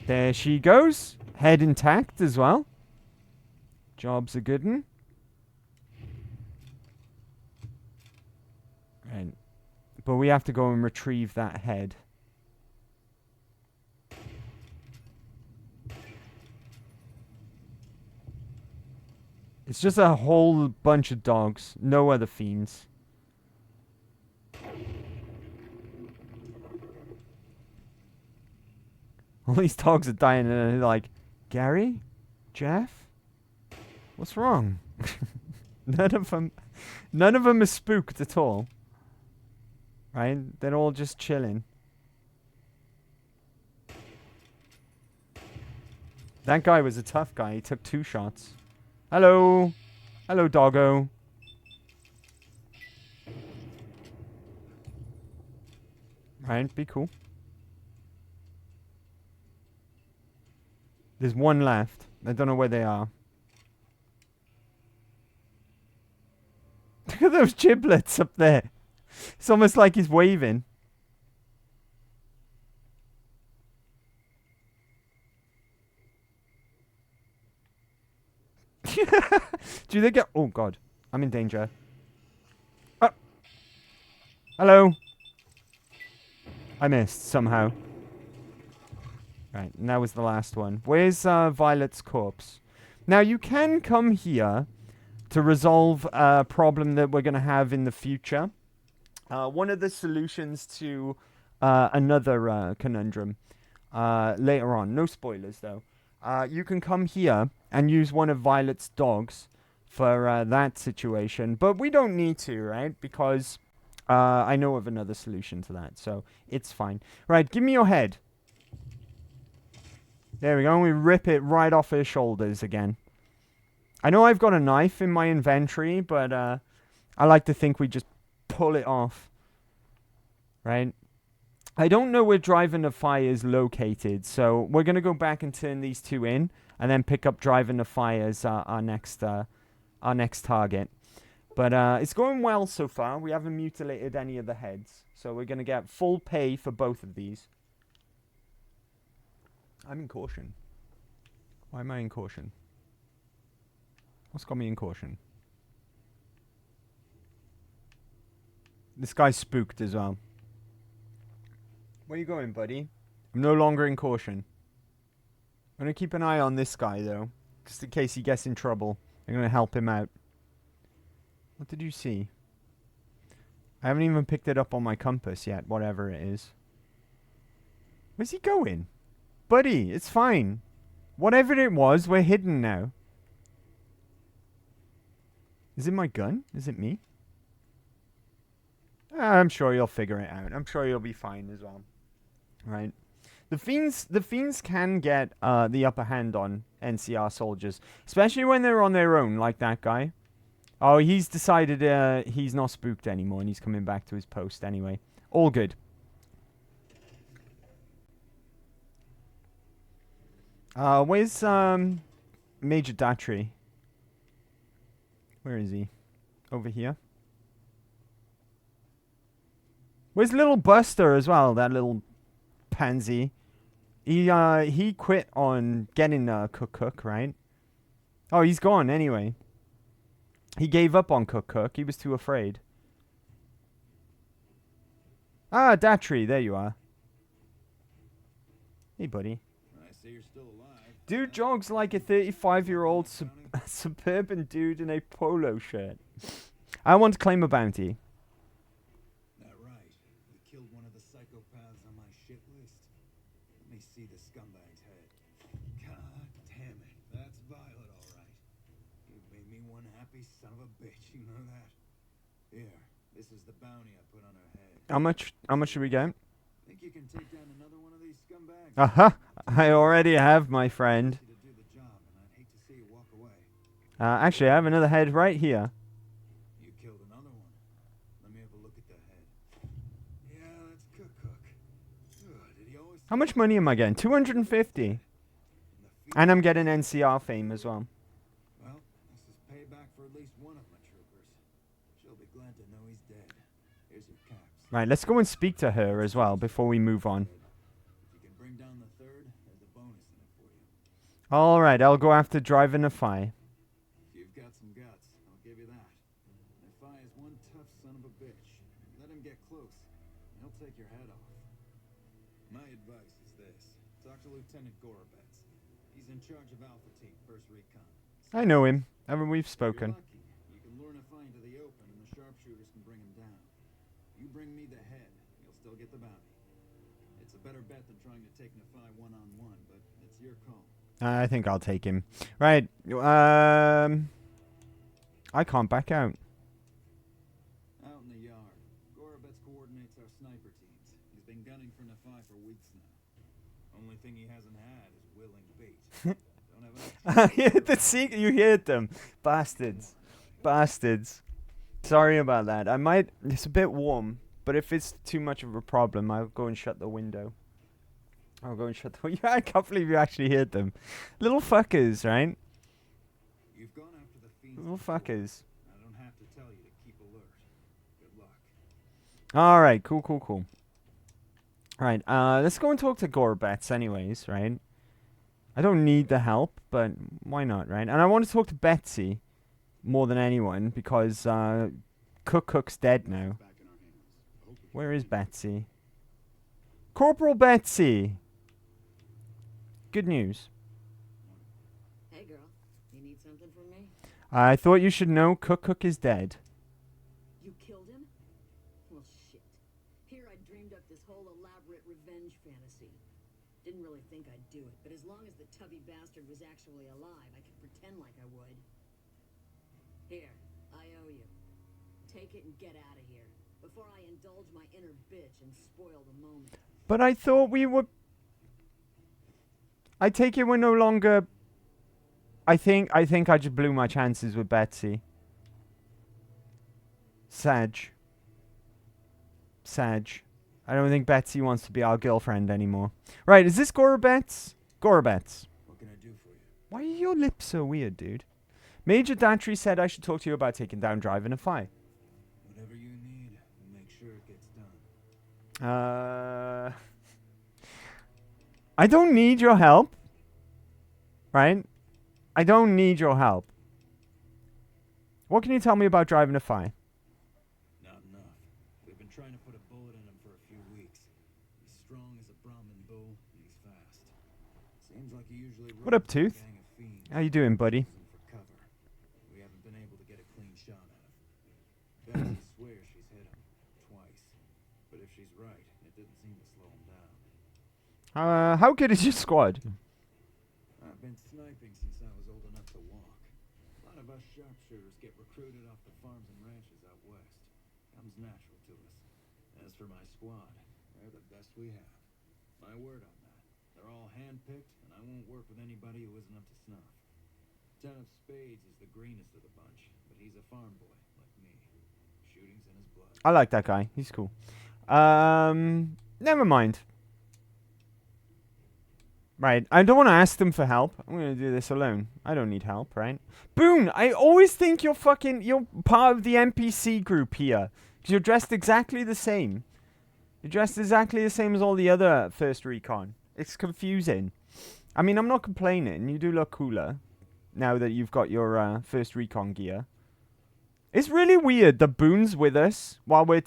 There she goes. Head intact as well. Job's a good one. Right. But we have to go and retrieve that head. It's just a whole bunch of dogs. No other fiends. All these dogs are dying and they're like, Gary? Jeff? What's wrong? None of them are spooked at all. Right? They're all just chilling. That guy was a tough guy. He took 2 shots. Hello. Hello, doggo. Right, be cool. There's 1 left. I don't know where they are. Look at those giblets up there. It's almost like he's waving. Do they get... Oh, God. I'm in danger. Oh. Hello. I missed somehow. Right, and that was the last one. Where's Violet's corpse? Now, you can come here to resolve a problem that we're going to have in the future. One of the solutions to another conundrum later on. No spoilers, though. You can come here and use one of Violet's dogs for that situation. But we don't need to, right? Because I know of another solution to that. So it's fine. Right, give me your head. There we go. We rip it right off her shoulders again. I know I've got a knife in my inventory, but I like to think we just pull it off. Right? I don't know where Driving the Fire is located, so we're going to go back and turn these 2 in, and then pick up Driving the Fire as our next target. But it's going well so far. We haven't mutilated any of the heads, so we're going to get full pay for both of these. I'm in caution. Why am I in caution? What's got me in caution? This guy's spooked as well. Where you going, buddy? I'm no longer in caution. I'm going to keep an eye on this guy, though. Just in case he gets in trouble. I'm going to help him out. What did you see? I haven't even picked it up on my compass yet, whatever it is. Where's he going? Buddy, it's fine. Whatever it was, we're hidden now. Is it my gun? Is it me? I'm sure you'll figure it out. I'm sure you'll be fine as well. Right. The fiends can get the upper hand on NCR soldiers, especially when they're on their own, like that guy. Oh, he's decided he's not spooked anymore, and he's coming back to his post anyway. All good. Where's Major Datry? Where is he? Over here. Where's little Buster as well? That little pansy. He quit on getting Cook, right? Oh, he's gone anyway. He gave up on Cook. He was too afraid. Ah, Datry, there you are. Hey, buddy. I see you're still alive. Dude jogs like a 35-year-old suburban dude in a polo shirt. I want to claim a bounty. That right. You killed one of the psychopaths on my shit list. Let me see the scumbag's head. God damn it. That's Violet, all right. You made me one happy son of a bitch, you know that? Here, this is the bounty I put on her head. How much should we get? Think you can take down another one of these scumbags? Aha! I already have, my friend. Actually, I have another head right here. You killed another one. Let me have a look at the head. Yeah, that's Cook. Did he always... How much money am I getting? 250. And I'm getting NCR fame as well. Well, this is payback for at least one of my troopers. She'll be glad to know he's dead. Here's your caps. Right, let's go and speak to her as well before we move on. If you can bring down the third, there's a bonus in it for you. Alright, I'll go after Driving the Fire. You've got some guts, I'll give you that. Nephi is one tough son of a bitch. Let him get close, and he'll take your head off. My advice is this. Talk to Lieutenant Gorobets. He's in charge of Alpha Team, 1st Recon. I know him. We've spoken. You can lure Nephi into the open, and the sharpshooters can bring him down. You bring me the head, you'll still get the bounty. It's a better bet than trying to take Nephi one-on-one, but it's your call. I think I'll take him. Right. I can't back out. Out in the yard, Gorobets coordinates our sniper teams. He's been gunning for Nephi for weeks now. Only thing he hasn't had is willing bait. You heard them. Bastards. Bastards. Sorry about that. It's a bit warm, but if it's too much of a problem, I'll go and shut the window. I'll go and shut the window. I can't believe you actually heard them. Little fuckers, right? You've gone after the fiends. Little fuckers. I don't have to tell you to keep alert. Good luck. Alright, cool. Alright, let's go and talk to Gorbets anyways, right? I don't need the help, but why not, right? And I want to talk to Betsy more than anyone because Cook's dead now. Where is Betsy? Corporal Betsy! Good news. Hey, girl. You need something from me? I thought you should know Cook is dead. You killed him? Well, shit. Here I dreamed up this whole elaborate revenge fantasy. Didn't really think I'd do it, but as long as the tubby bastard was actually alive, I could pretend like I would. Here, I owe you. Take it and get out of here, before I indulge my inner bitch and spoil the moment. But I thought we were... I take it we're no longer... I think I just blew my chances with Betsy. Sag. I don't think Betsy wants to be our girlfriend anymore. Right, is this Gorobets? Gorobets. What can I do for you? Why are your lips so weird, dude? Major Dantry said I should talk to you about taking down Drive in a Fight. Whatever you need, we'll make sure it gets done. I don't need your help. Right? I don't need your help. What can you tell me about Drive in a Fight? Not enough. We've been trying to put a bullet in him for a few weeks. He's strong as a Brahmin bull, and he's fast. Seems like he usually What up, Tooth? How you doing, buddy? for cover. We haven't been able to get a clean shot at him. Betsy swears she's hit him twice, but if she's right, it didn't seem to slow him down. How good is your squad? I've been sniping since I was old enough to walk. A lot of us sharpshooters get recruited off the farms and ranches out west. Comes natural to us. As for my squad, they're the best we have. My word on that. They're all hand-picked, and I won't work with anybody who isn't up to snuff. Ten of Spades is the greenest of the bunch, but he's a farm boy, like me. Shooting's in his blood. I like that guy. He's cool. Never mind. Right, I don't want to ask them for help. I'm going to do this alone. I don't need help, right? Boone, I always think you're part of the NPC group here. Because you're dressed exactly the same. You're dressed exactly the same as all the other First Recon. It's confusing. I mean, I'm not complaining. You do look cooler now that you've got your First Recon gear. It's really weird that Boone's with us while we're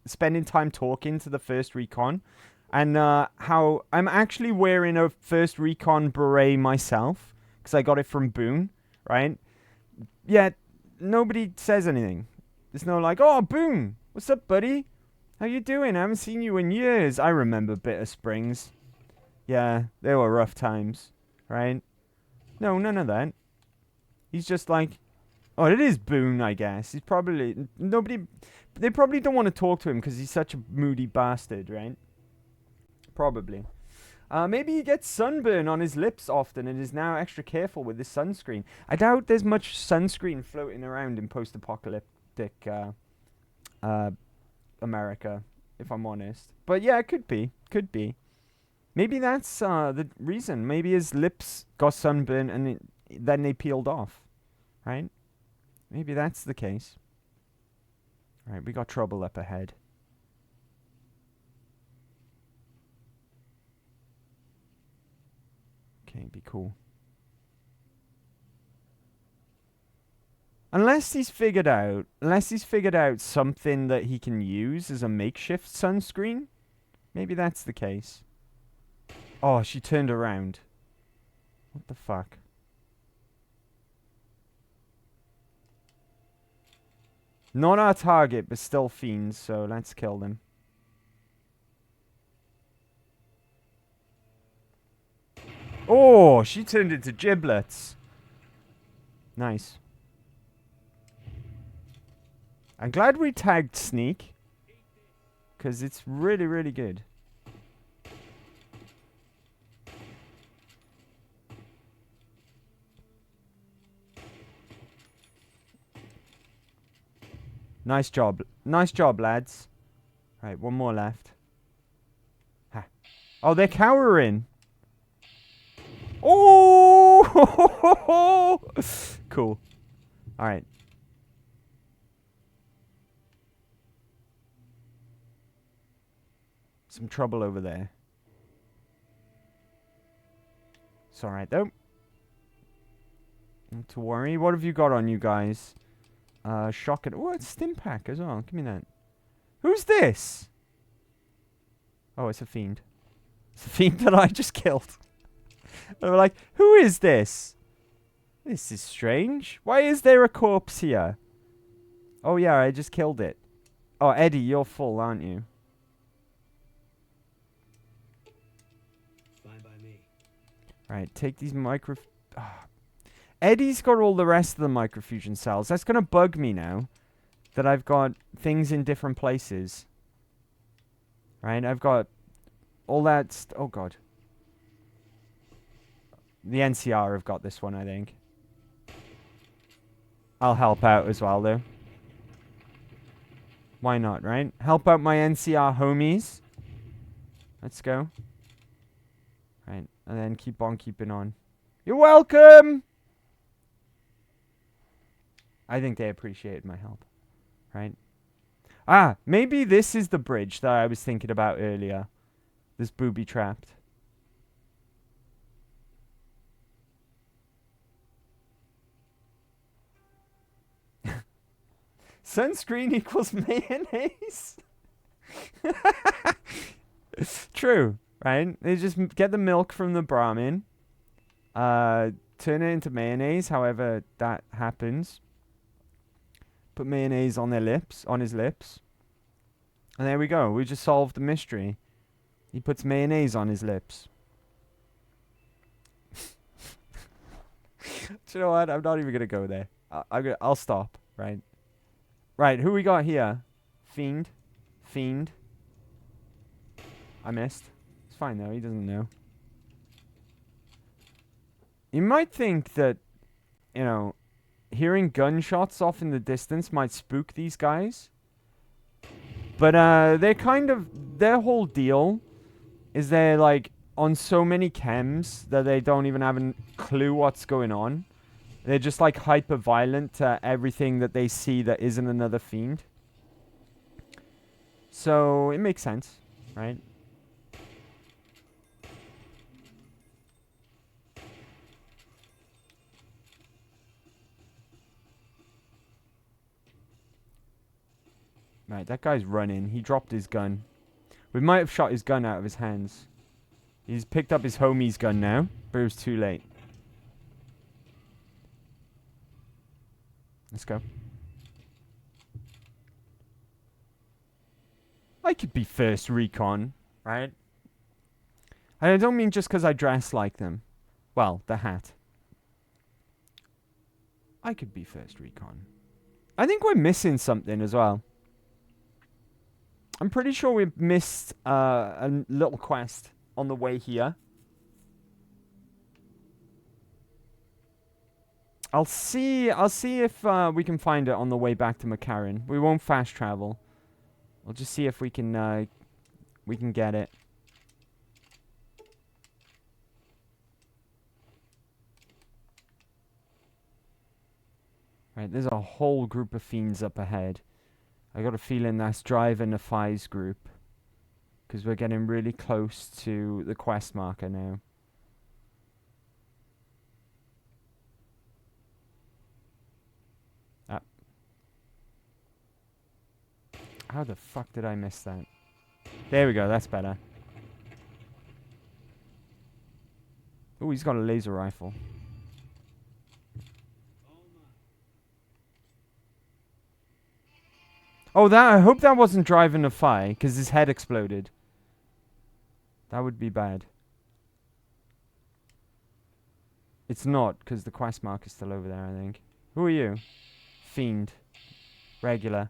spending time talking to the First Recon. And how I'm actually wearing a First Recon beret myself. Because I got it from Boone, right? Yet, nobody says anything. There's no like, oh, Boone, what's up, buddy? How you doing? I haven't seen you in years. I remember Bitter Springs. Yeah, they were rough times, right? No, none of that. He's just like, oh, it is Boone, I guess. He's probably, they probably don't want to talk to him because he's such a moody bastard, right? Probably. Maybe he gets sunburn on his lips often and is now extra careful with his sunscreen. I doubt there's much sunscreen floating around in post-apocalyptic America, if I'm honest. But yeah, it could be. Could be. Maybe that's the reason. Maybe his lips got sunburn and then they peeled off. Right? Maybe that's the case. Right, we got trouble up ahead. Okay, be cool. Unless he's figured out something that he can use as a makeshift sunscreen. Maybe that's the case. Oh, she turned around. What the fuck? Not our target, but still fiends, so let's kill them. Oh, she turned into giblets. Nice. I'm glad we tagged Sneak. Because it's really, really good. Nice job. Nice job, lads. Right, one more left. Ha. Oh, they're cowering. Oh! Cool. All right. Some trouble over there. It's all right, though. Not to worry. What have you got on you guys? Shock it. Oh, it's stim pack as well. Give me that. Who's this? Oh, it's a fiend. It's a fiend that I just killed. They were like, who is this? This is strange. Why is there a corpse here? Oh, yeah, I just killed it. Oh, Eddie, you're full, aren't you? Fine by me. Right, take these micro... Oh. Eddie's got all the rest of the microfusion cells. That's going to bug me now. That I've got things in different places. Right, I've got all that... oh, God. The NCR have got this one, I think. I'll help out as well, though. Why not, right? Help out my NCR homies. Let's go. Right, and then keep on keeping on. You're welcome! I think they appreciated my help. Right? Ah, maybe this is the bridge that I was thinking about earlier. This booby-trapped. Sunscreen equals mayonnaise. True, right? They just get the milk from the Brahmin, turn it into mayonnaise, however that happens. Put mayonnaise on their lips, on his lips. And there we go. We just solved the mystery. He puts mayonnaise on his lips. Do you know what? I'm not even going to go there. I'll stop, right? Right, who we got here? Fiend. Fiend. I missed. It's fine, though. He doesn't know. You might think that, you know, hearing gunshots off in the distance might spook these guys. But, they're kind of... their whole deal is they're, like, on so many chems that they don't even have a clue what's going on. They're just, like, hyper-violent to everything that they see that isn't another fiend. So, it makes sense, right? Right, that guy's running. He dropped his gun. We might have shot his gun out of his hands. He's picked up his homie's gun now, but it was too late. Let's go. I could be first recon, right? And I don't mean just because I dress like them. Well, the hat. I could be first recon. I think we're missing something as well. I'm pretty sure we missed a little quest on the way here. I'll see if we can find it on the way back to McCarran. We won't fast travel. We'll just see if we can get it. Right, there's a whole group of fiends up ahead. I got a feeling that's driving the Fies group. Because we're getting really close to the quest marker now. How the fuck did I miss that? There we go, that's better. Oh, he's got a laser rifle. Oh, I hope that wasn't driving a Fi, because his head exploded. That would be bad. It's not, because the quest mark is still over there, I think. Who are you? Fiend. Regular.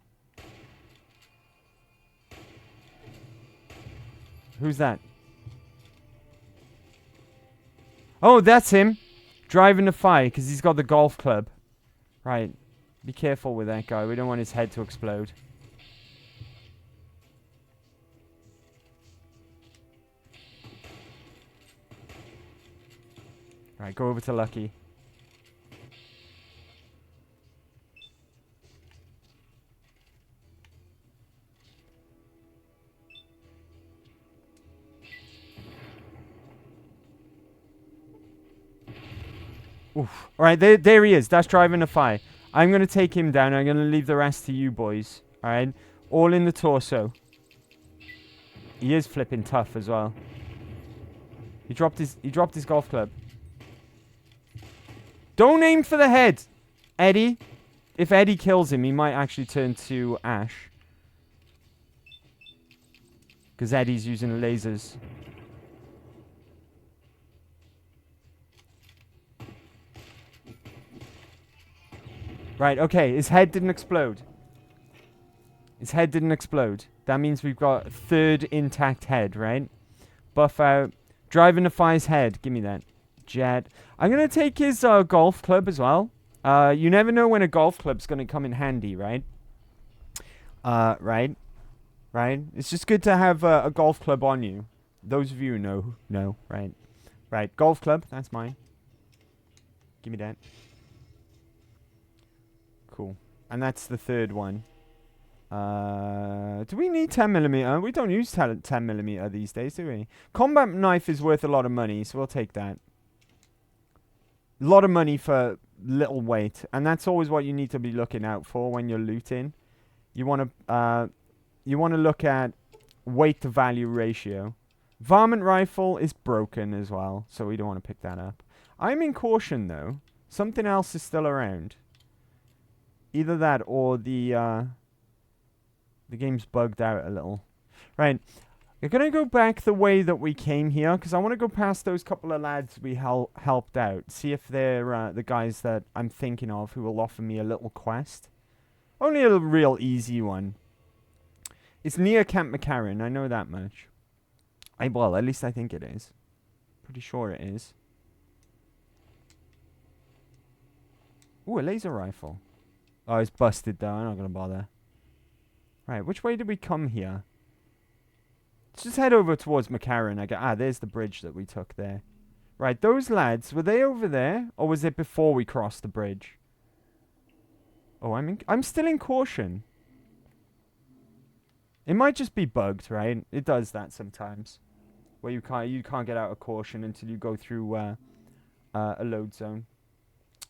Who's that? Oh, that's him. Driving the Fi, because he's got the golf club. Right. Be careful with that guy. We don't want his head to explode. Right, go over to Lucky. Oof. Alright, there he is. That's driving the fire. I'm going to take him down. I'm going to leave the rest to you boys. Alright? All in the torso. He is flipping tough as well. He dropped his golf club. Don't aim for the head, Eddie. If Eddie kills him, he might actually turn to ash. Because Eddie's using lasers. Right, okay. His head didn't explode. His head didn't explode. That means we've got a third intact head, right? Buff out. Driving the fire's head. Give me that. Jet. I'm going to take his golf club as well. You never know when a golf club's going to come in handy, right? Right? It's just good to have a golf club on you. Those of you who know, right? Right, golf club. That's mine. Give me that. Cool. And that's the third one. Do we need 10mm? We don't use 10mm these days, do we? Combat knife is worth a lot of money, so we'll take that. A lot of money for little weight, and that's always what you need to be looking out for when you're looting. You want to look at weight to value ratio. Varmint rifle is broken as well, so we don't want to pick that up. I'm in caution though. Something else is still around. Either that or the game's bugged out a little. Right. We're going to go back the way that we came here, because I want to go past those couple of lads we helped out. See if they're the guys that I'm thinking of who will offer me a little quest. Only a real easy one. It's near Camp McCarran, I know that much. Well, at least I think it is. Pretty sure it is. Ooh, a laser rifle. Oh, it's busted though, I'm not going to bother. Right, which way did we come here? Let's just head over towards McCarran. There's the bridge that we took there. Right, those lads, were they over there? Or was it before we crossed the bridge? Oh, I'm still in caution. It might just be bugged, right? It does that sometimes. Where you can't get out of caution until you go through a load zone.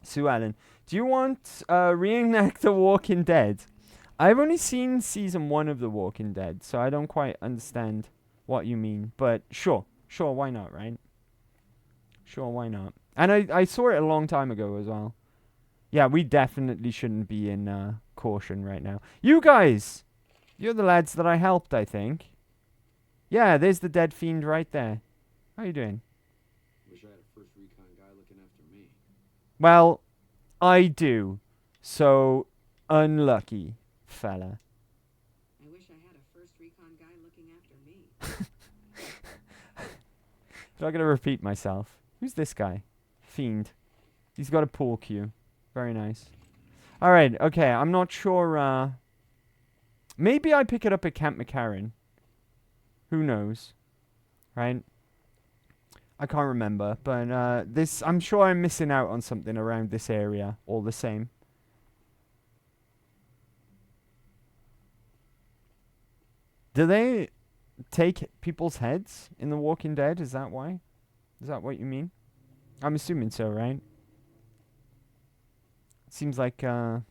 Sue Allen, do you want reenact The Walking Dead? I've only seen season 1 of The Walking Dead, so I don't quite understand what you mean. But sure, why not, right? Sure, why not? And I saw it a long time ago as well. Yeah, we definitely shouldn't be in caution right now. You guys! You're the lads that I helped, I think. Yeah, there's the dead fiend right there. How you doing? Wish I had a first recon guy looking after me. Well, I do. So, unlucky, fella. I wish I had a first recon guy looking after me. I'm not going to repeat myself. Who's this guy? Fiend. He's got a pool cue. Very nice. Alright, okay. I'm not sure. Maybe I pick it up at Camp McCarran. Who knows? Right? I can't remember. But I'm sure I'm missing out on something around this area. All the same. Do they take people's heads in The Walking Dead? Is that why? Is that what you mean? I'm assuming so, right? Seems like a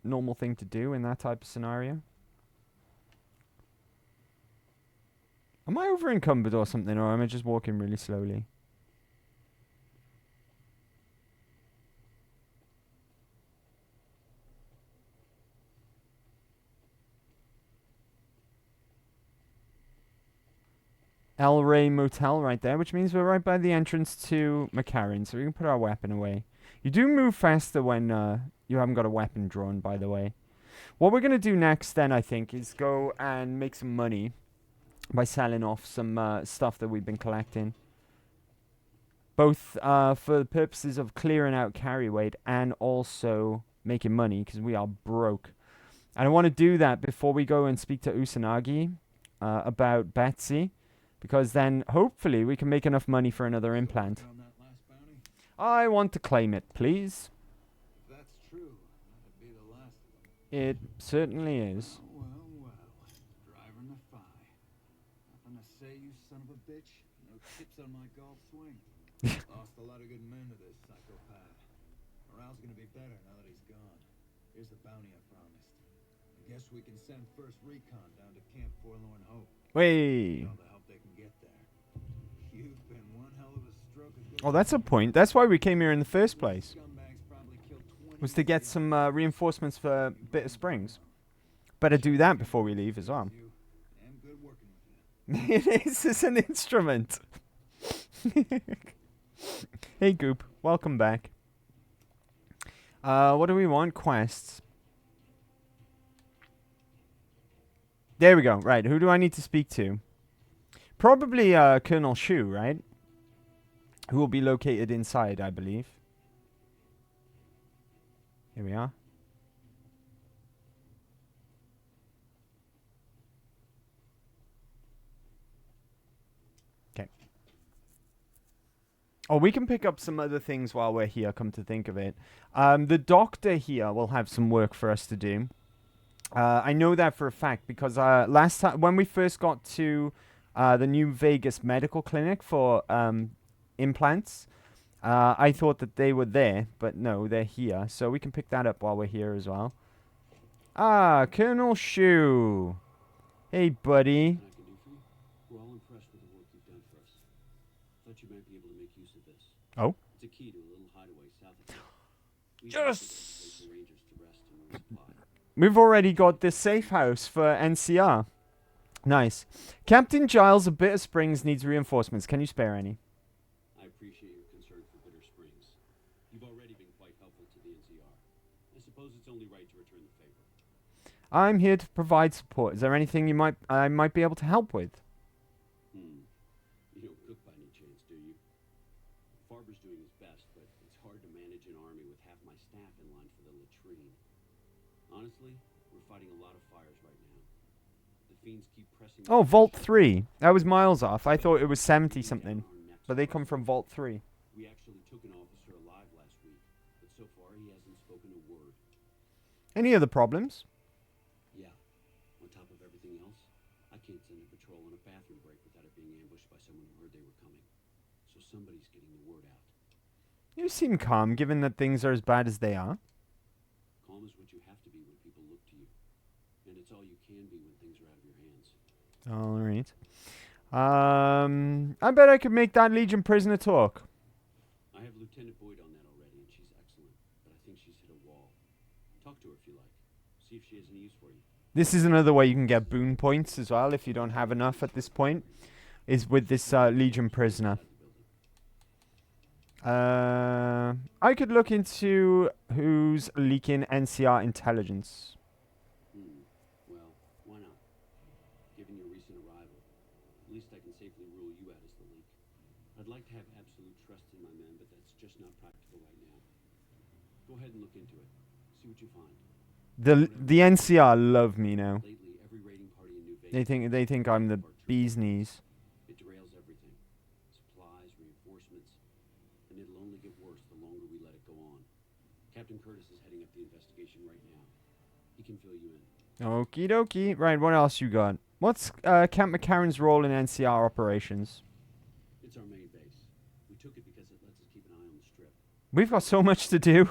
normal thing to do in that type of scenario. Am I over encumbered or something, or am I just walking really slowly? El Rey Motel right there, which means we're right by the entrance to McCarran, so we can put our weapon away. You do move faster when you haven't got a weapon drawn, by the way. What we're going to do next, then, I think, is go and make some money by selling off some stuff that we've been collecting. both for the purposes of clearing out carry weight and also making money because we are broke. And I want to do that before we go and speak to Usanagi about Betsy, because then hopefully we can make enough money for another implant. I want to claim it, please. If that's true, that'd be the last of them. It certainly is. Well, driving the Phi. Nothing to say, you son of a bitch. No chips on my golf swing. Lost a lot of good men to this psychopath. Morale's gonna be better now that he's gone. Here's the bounty I promised. I guess we can send first recon down to Camp Forlorn Hope. Way. All the help they can get there. You've been one hell of a stroke of good. Oh, that's a point. That's why we came here in the first place. Was to get some reinforcements for Bitter Springs. Better do that before we leave as well. It is as an instrument. Hey Goop, welcome back. What do we want? Quests. There we go. Right, who do I need to speak to? Probably Colonel Shu, right? Who will be located inside, I believe. Here we are. Okay. Oh, we can pick up some other things while we're here, come to think of it. The doctor here will have some work for us to do. I know that for a fact because last time, when we first got to the New Vegas medical clinic for implants, I thought that they were there, but no, they're here. So we can pick that up while we're here as well. Ah, Colonel Shu. Hey, buddy. We're all impressed with the work you've done for us. Thought you might be able to make use of this. Oh? It's a key to a little hideaway south of here. Yes! Rangers to rest and resupply. We've already got this safe house for NCR. Nice. Captain Giles of Bitter Springs needs reinforcements. Can you spare any? I appreciate your concern for Bitter Springs. You've already been quite helpful to the NCR. I suppose it's only right to return the favor. I'm here to provide support. Is there anything I might be able to help with? You don't cook by any chance, do you? Farber's doing his best, but it's hard to manage an army with half my staff in line for the latrine. Honestly, we're fighting a lot of fires right now. The fiends keep pressing. Oh, Vault 3. That was miles off. I thought it was 70-something. But they come from Vault 3. We actually took an officer alive last week, but so far he hasn't spoken a word. Any other problems? Yeah. On top of everything else, I can't send a patrol on a bathroom break without it being ambushed by someone who heard they were coming. So somebody's getting the word out. You seem calm, given that things are as bad as they are. Calm is what you have to be when people look to you. And it's all you can be when things are out of your hands. All right. I bet I could make that Legion prisoner talk. I have Lieutenant Boyd on that already, and she's excellent. But I think she's hit a wall. Talk to her if you like. See if she has any use for you. This is another way you can get boon points as well, if you don't have enough at this point, is with this Legion prisoner. I could look into who's leaking NCR intelligence. Well, why not? Given your recent arrival, at least I can safely rule you out as the leak. I'd like to have absolute trust in my men, but that's just not practical right now. Go ahead and look into it. See what you find. The NCR love me now. Lately, every raiding party in New Vegas They think I'm the bee's knees. It derails everything. Supplies, reinforcements. And it'll only get worse the longer we let it go on. Captain Curtis is heading up the investigation right now. He can fill you in. Okie dokie. Right, what else you got? What's Camp McCarran's role in NCR operations? It's our main base. We took it because it lets us keep an eye on the strip. We've got so much to do.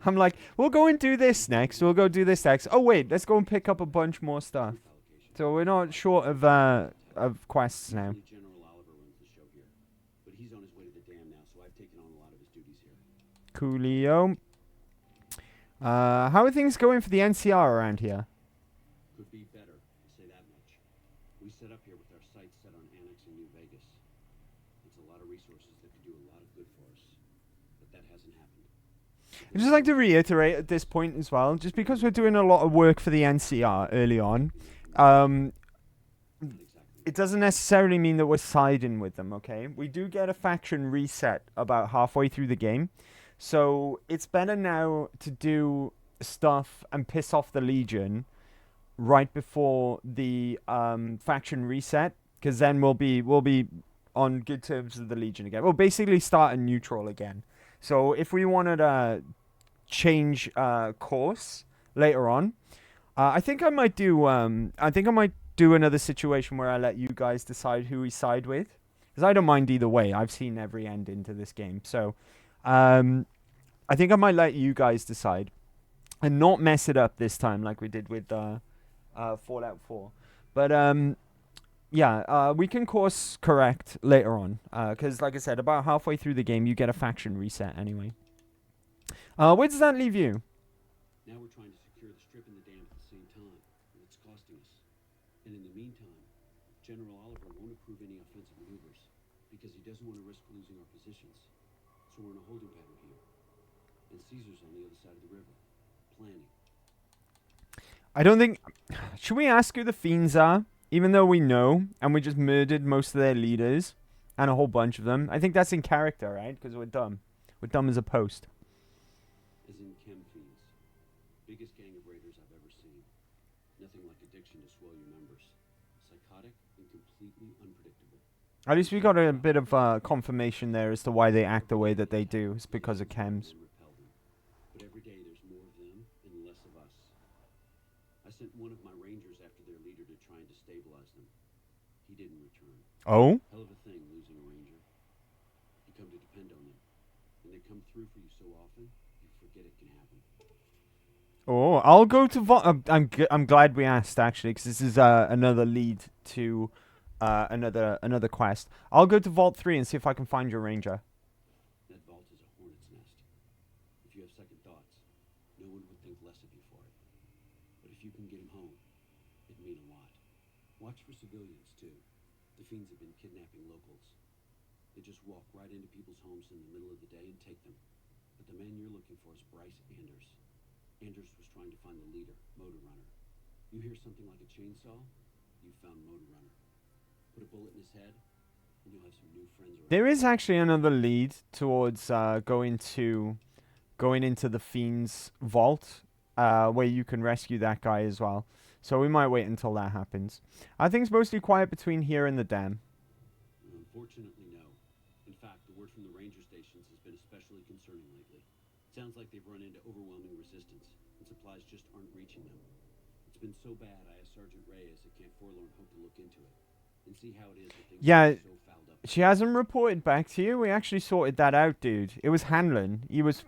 I'm like, we'll go and do this next. We'll go do this next. Oh, wait, let's go and pick up a bunch more stuff. So we're not short of quests now. General Oliver runs the show here, but he's on his way to the dam now, so I've taken on a lot of his duties here. Coolio. How are things going for the NCR around here? Could be better, I'll say that much. We set up here with our sights set on annexing New Vegas. It's a lot of resources that could do a lot of good for us, but that hasn't happened. I'd just like to reiterate at this point as well, just because we're doing a lot of work for the NCR early on, it doesn't necessarily mean that we're siding with them, okay? We do get a faction reset about halfway through the game. So it's better now to do stuff and piss off the Legion right before the faction reset, because then we'll be on good terms with the Legion again. We'll basically start in neutral again. So if we wanted to change course later on, I think I might do another situation where I let you guys decide who we side with, because I don't mind either way. I've seen every ending to this game, so I think I might let you guys decide and not mess it up this time like we did with Fallout 4. But yeah, we can course correct later on, because like I said, about halfway through the game you get a faction reset anyway. Where does that leave you? Now we're trying to secure the strip and the dam at the same time, and it's costing us. And in the meantime, General Oliver won't approve any offensive maneuvers because he doesn't want to risk losing our positions. So we're in a holding pattern here. And Caesar's on the other side of the river, planning. I don't think... Should we ask who the Fiends are? Even though we know, and we just murdered most of their leaders, and a whole bunch of them. I think that's in character, right? Because we're dumb. We're dumb as a post. As in chem fiends. Biggest gang of raiders I've ever seen. Nothing like addiction to swell your numbers. Psychotic and completely unpredictable. At least we got a bit of confirmation there as to why they act the way that they do. It's because of chems. But every day there's more of them and less of us. I sent one of my rangers after their leader to try and destabilize them. He didn't return. Oh? Hell of a thing losing a ranger. You come to depend on them. And they come through for you so often, you forget it can happen. Oh, I'll go to Vault... I'm glad we asked, actually, because this is another lead to another quest. I'll go to Vault 3 and see if I can find your ranger. That vault is a hornet's nest. If you have second thoughts, no one would think less of you for it. But if you can get him home, it'd mean a lot. Watch for civilians, too. The fiends have been kidnapping locals. They just walk right into people's homes in the middle of the day and take them. But the man you're looking for is Bryce Anders. Anders was trying to find the leader, Motor Runner. You hear something like a chainsaw, you found Motor Runner. Put a bullet in his head, and you'll have some new friends around. There is actually another lead towards going into the Fiend's vault, where you can rescue that guy as well. So we might wait until that happens. I think it's mostly quiet between here and the dam. Unfortunately, no. In fact, the word from the ranger stations has been especially concerning lately. Sounds like they've run into overwhelming resistance, and supplies just aren't reaching them. It's been so bad, I asked Sergeant Reyes at Camp Forlorn Hope to look into it, and see how it is that things are so fouled up. She hasn't reported back to you. We actually sorted that out, dude. It was Hanlon. He was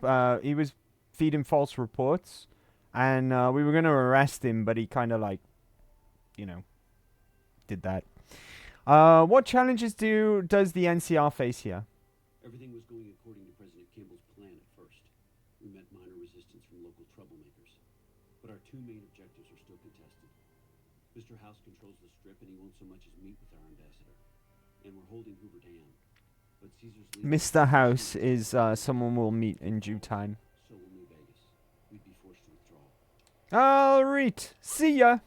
feeding false reports, and we were gonna arrest him, but he kind of like, did that. What challenges does the NCR face here? Everything was going according to President Kimball's plan at first. We met minor resistance from local troublemakers, but our two main objectives are still contested. Mr. House controls the strip, and he won't so much as meet with our ambassador. And we're holding Hoover Dam. But Caesar's Mr. House is someone we'll meet in due time. So will New Vegas. We'd be forced to withdraw. Alright, see ya.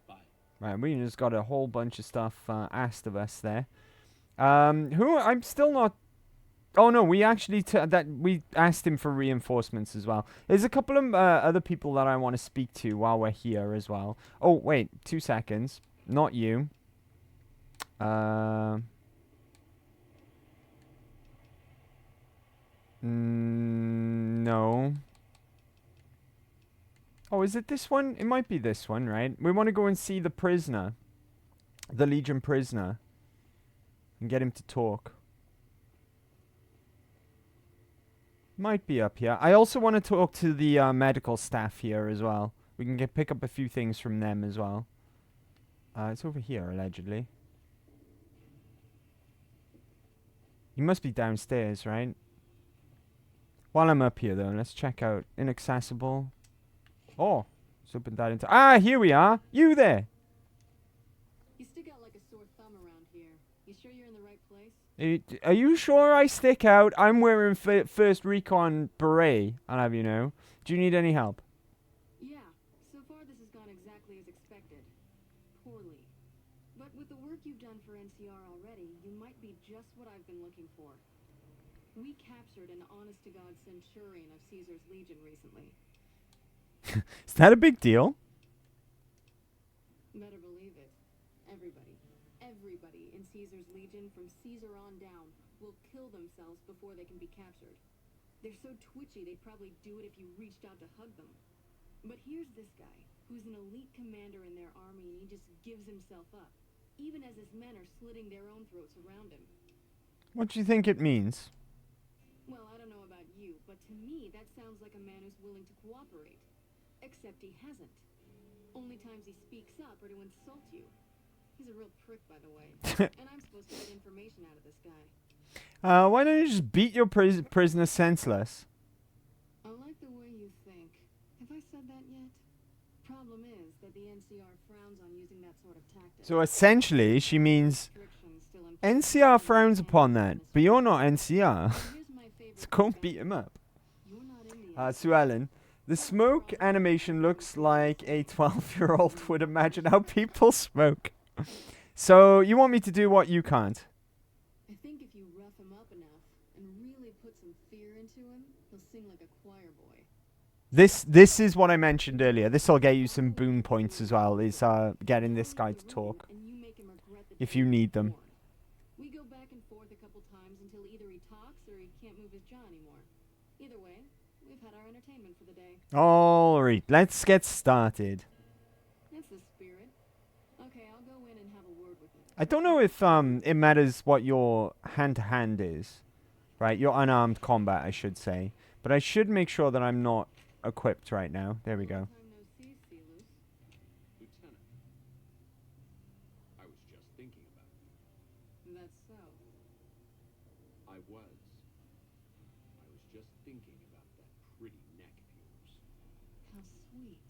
Bye. Right, we just got a whole bunch of stuff asked of us there. I'm still not. Oh no, we actually we asked him for reinforcements as well. There's a couple of other people that I want to speak to while we're here as well. Oh wait, 2 seconds. Not you. No. Oh, is it this one? It might be this one, right? We want to go and see the prisoner. The Legion prisoner. And get him to talk. Might be up here. I also want to talk to the medical staff here as well. We can pick up a few things from them as well. It's over here, allegedly. You must be downstairs, right? While I'm up here, though, let's check out Inaccessible. Oh, let's open that into... Ah, here we are! You there! You stick out like a sore thumb around here. You sure you're in the right place? Are you sure I stick out? I'm wearing first recon beret, I'll have you know. Do you need any help? Yeah, so far this has gone exactly as expected. Poorly. But With the work you've done for NCR already, you might be just what I've been looking for. We captured an honest-to-God centurion of Caesar's Legion recently. Is that a big deal? Better believe it. Everybody in Caesar's Legion from Caesar on down will kill themselves before they can be captured. They're so twitchy they'd probably do it if you reached out to hug them. But here's this guy, who's an elite commander in their army, and he just gives himself up, even as his men are slitting their own throats around him. What do you think it means? Well, I don't know about you, but to me that sounds like a man who's willing to cooperate. Except he hasn't. Only times he speaks up are to insult you. He's a real prick, by the way. And I'm supposed to get information out of this guy. Why don't you just beat your prisoner senseless? I like the way you think. Have I said that yet? Problem is that the NCR frowns on using that sort of tactic. So essentially, she means NCR frowns upon that, but you're not NCR. So go beat him up. Sue Ellen, the smoke animation looks like a 12-year-old would imagine how people smoke. So you want me to do what you can't? I think if you rough him up enough and really put some fear into him, he'll sing like a choir boy. This is what I mentioned earlier. This will get you some boon points as well, is getting this guy to talk. If you need them. We go back and forth a couple times until either he talks or he can't move his jaw anymore. Either way, we've had our entertainment for the day. Alright, let's get started. That's the spirit. Okay, I'll go in and have a word with him. I don't know if it matters what your hand-to-hand is. Right, your unarmed combat, I should say. But I should make sure that I'm not equipped right now. There we go. Lieutenant, I was just thinking about you. That's so. I was just thinking about that pretty neck of yours. How sweet.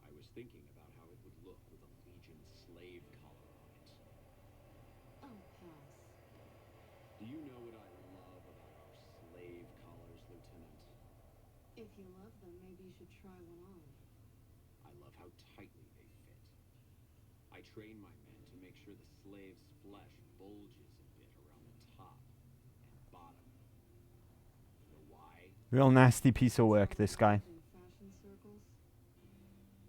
I was thinking about how it would look with a Legion slave collar on it. Oh, pass. Do you know what I love about our slave collars, Lieutenant? If you love them, maybe you should try one on. I love how tightly they fit. I train my men to make sure the slave's flesh bulges a bit around the top and bottom. You know why? Real nasty piece of work, this guy. In fashion circles?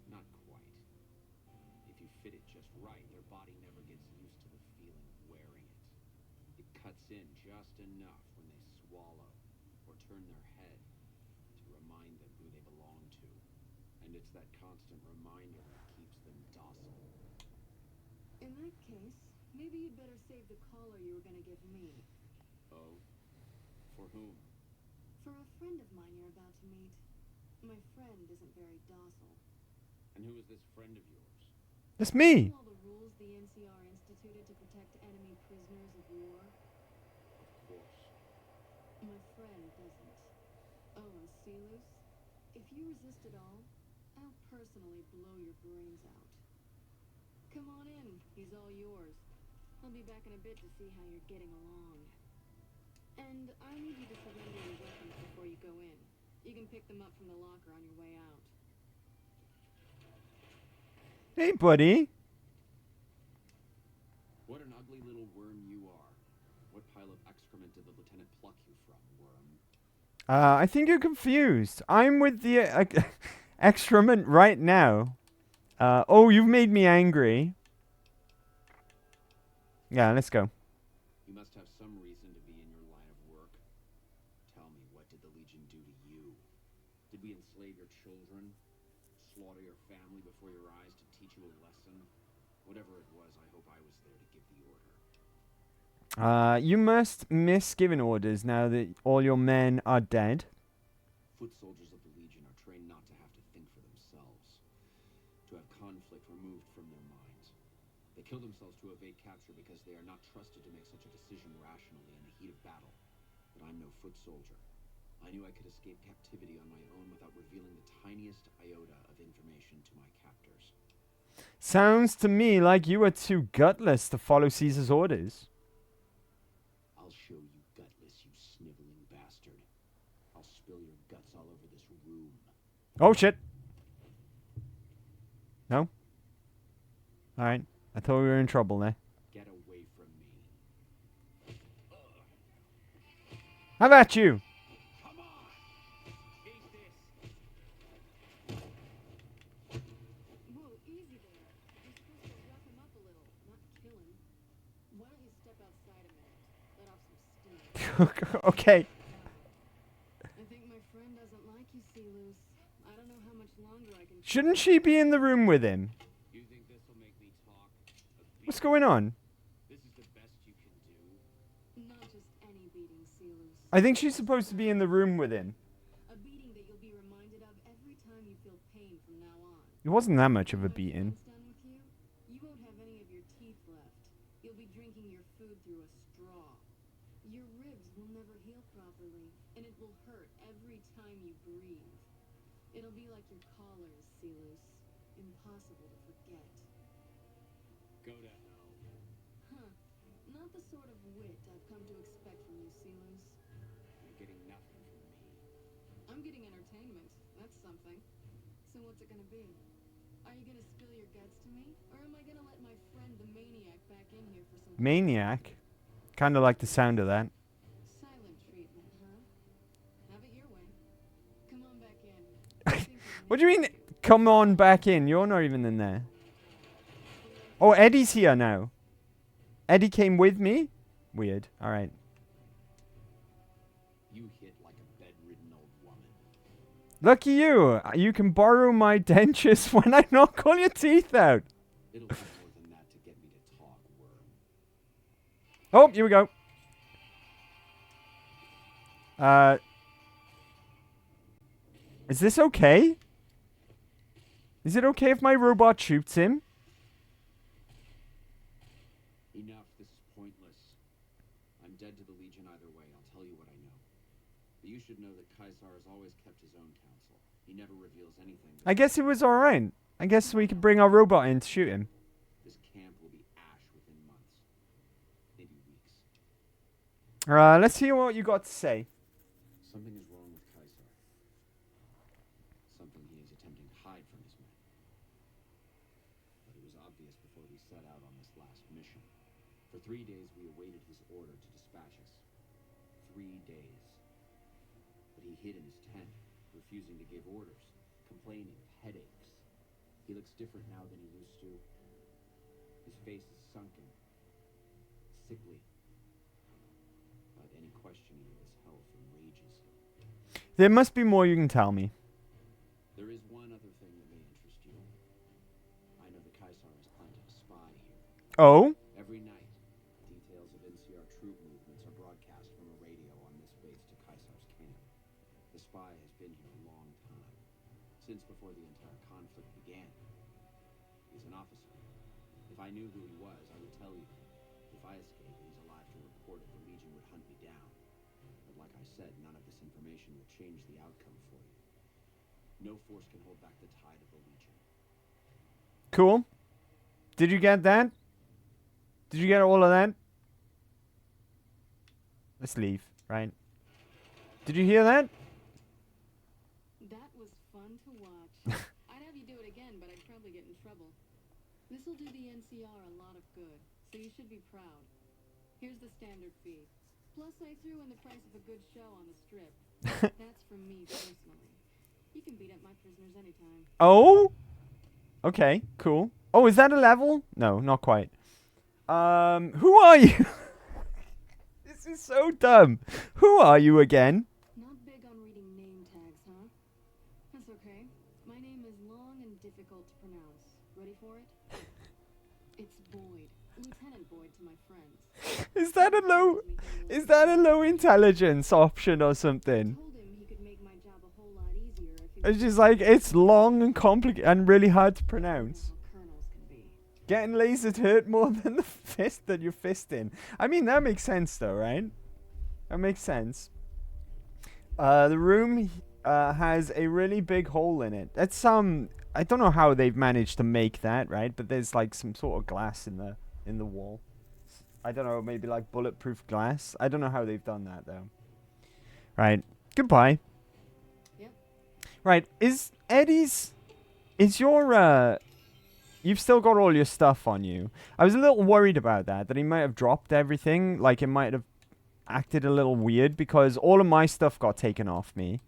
Not quite. If you fit it just right, their body never gets used to the feeling of wearing it. It cuts in just enough when they swallow or turn their head to remind them who they belong to. And it's that constant reminder that keeps them docile. In that case, maybe you'd better save the collar you were gonna give me. Oh? For whom? For a friend of mine you're about to meet. My friend isn't very docile. And who is this friend of yours? That's me! All the rules the NCR instituted to protect enemy prisoners of war. Of course. My friend doesn't. Oh, and Celus, if you resist at all, I'll personally blow your brains out. Come on in, he's all yours. I'll be back in a bit to see how you're getting along. And I need you to surrender your weapons before you go in. You can pick them up from the locker on your way out. Hey, buddy. What an ugly little worm you are. What pile of excrement did the lieutenant pluck you from, worm? I think you're confused. I'm with the excrement right now. Oh, you've made me angry. Yeah, let's go. You must have some reason to be in your line of work. Tell me, what did the Legion do to you? Did we enslave your children? Slaughter your family before your eyes to teach you a lesson? Whatever it was, I hope I was there to give the order. You must miss giving orders now that all your men are dead. Foot soldiers of the Legion are trained not to have to think for themselves, to have conflict removed from their minds. They kill themselves to evade capture because they are not trusted to make such a decision rationally in the heat of battle. But I'm no foot soldier. I knew I could escape captivity on my own without revealing the tiniest iota of information to my captors. Sounds to me like you are too gutless to follow Caesar's orders. I'll show you gutless, you sniveling bastard. I'll spill your guts all over this room. Oh, shit. No? Alright. I thought we were in trouble there. Get away from me. How about you? Whoa, easy there. You're supposed to rough him up a little, not kill him. Why don't you step outside a minute? Let off some steam. Okay. I think my friend doesn't like you, Sealus. I don't know how much longer I can. Shouldn't she be in the room with him? You think this will make me talk? What's going on? This is the best you can do. Not just any beating, Sealus. I think she's supposed to be in the room with him. A beating that you'll be reminded of every time you feel pain from now on. It wasn't that much of a beating. Once done with you, you won't have any of your teeth left. You'll be drinking your food through a straw. Your ribs will never heal properly, and it will hurt every time you breathe. It'll be like your collars, Sealus. Impossible to forget. Go to hell. Huh. Not the sort of wit I've come to expect from you, Sealus. You're getting nothing from me. I'm getting entertainment. That's something. So what's it gonna be? Are you gonna spill your guts to me? Or am I gonna let my friend the maniac back in here for some Maniac? Kind of like the sound of that. silent treatment, huh? Have it your way. Come on back in. What do you mean, come on back in? You're not even in there. Oh, Eddie's here now. Eddie came with me? Weird. Alright. You hit like a bedridden old woman. Lucky you. You can borrow my dentures when I knock all your teeth out. It'll be more than that to get me to talk, worm. Oh, here we go. Is this okay? Is it okay if my robot shoots him? Enough, this is pointless. I'm dead to the Legion either way, I'll tell you what I know. But you should know that Caesar has always kept his own counsel. He never reveals anything. I guess it was alright. I guess we could bring our robot in to shoot him. This camp will be ash within months. Maybe weeks. Let's hear what you got to say. Something is wrong with Caesar. Something he is attempting to hide from his men. But it was obvious before we set out on this last mission. For 3 days we awaited his order to dispatch us. 3 days. But he hid in his tent, refusing to give orders, complaining of headaches. He looks different now than he used to. His face is sunken, sickly. But any questioning of his health enrages him. There must be more you can tell me. There is one other thing that may interest you. I know that Caesar has planted a spy here. Oh? Every night, details of NCR troop movements are broadcast from a radio on this base to Caesar's camp. The spy has been here a long time, since before the entire conflict began. He's an officer. If I knew who he was, I would tell you. If I escape and he's alive to report it, the Legion would hunt me down. But like I said, none of this information will change the outcome for you. No force can hold back the tide of the Legion. Cool. Did you get that? Did you get all of that? Let's leave, right? Did you hear that? That was fun to watch. I'd have you do it again, but I'd probably get in trouble. This'll do the NCR a lot of good, so you should be proud. Here's the standard fee. Plus, I threw in the price of a good show on the strip. That's from me personally. You can beat up my prisoners anytime. Oh? Okay, cool. Oh, is that a level? No, not quite. Who are you? This is so dumb. Who are you again? Not big on reading name tags, huh? That's okay. My name is long and difficult to pronounce. Ready for it? It's Boyd. Lieutenant Boyd to my friends. Is that a low intelligence option or something? It's just like, it's long and complicated and really hard to pronounce. Getting lasered hurt more than the fist that you're fisting. I mean, that makes sense though, right? That makes sense. The room has a really big hole in it. That's some... I don't know how they've managed to make that, right? But there's like some sort of glass in the wall. I don't know, maybe like bulletproof glass. I don't know how they've done that though. Right. Goodbye. Yep. Right. Is your you've still got all your stuff on you. I was a little worried about that he might have dropped everything. Like, it might have acted a little weird because all of my stuff got taken off me.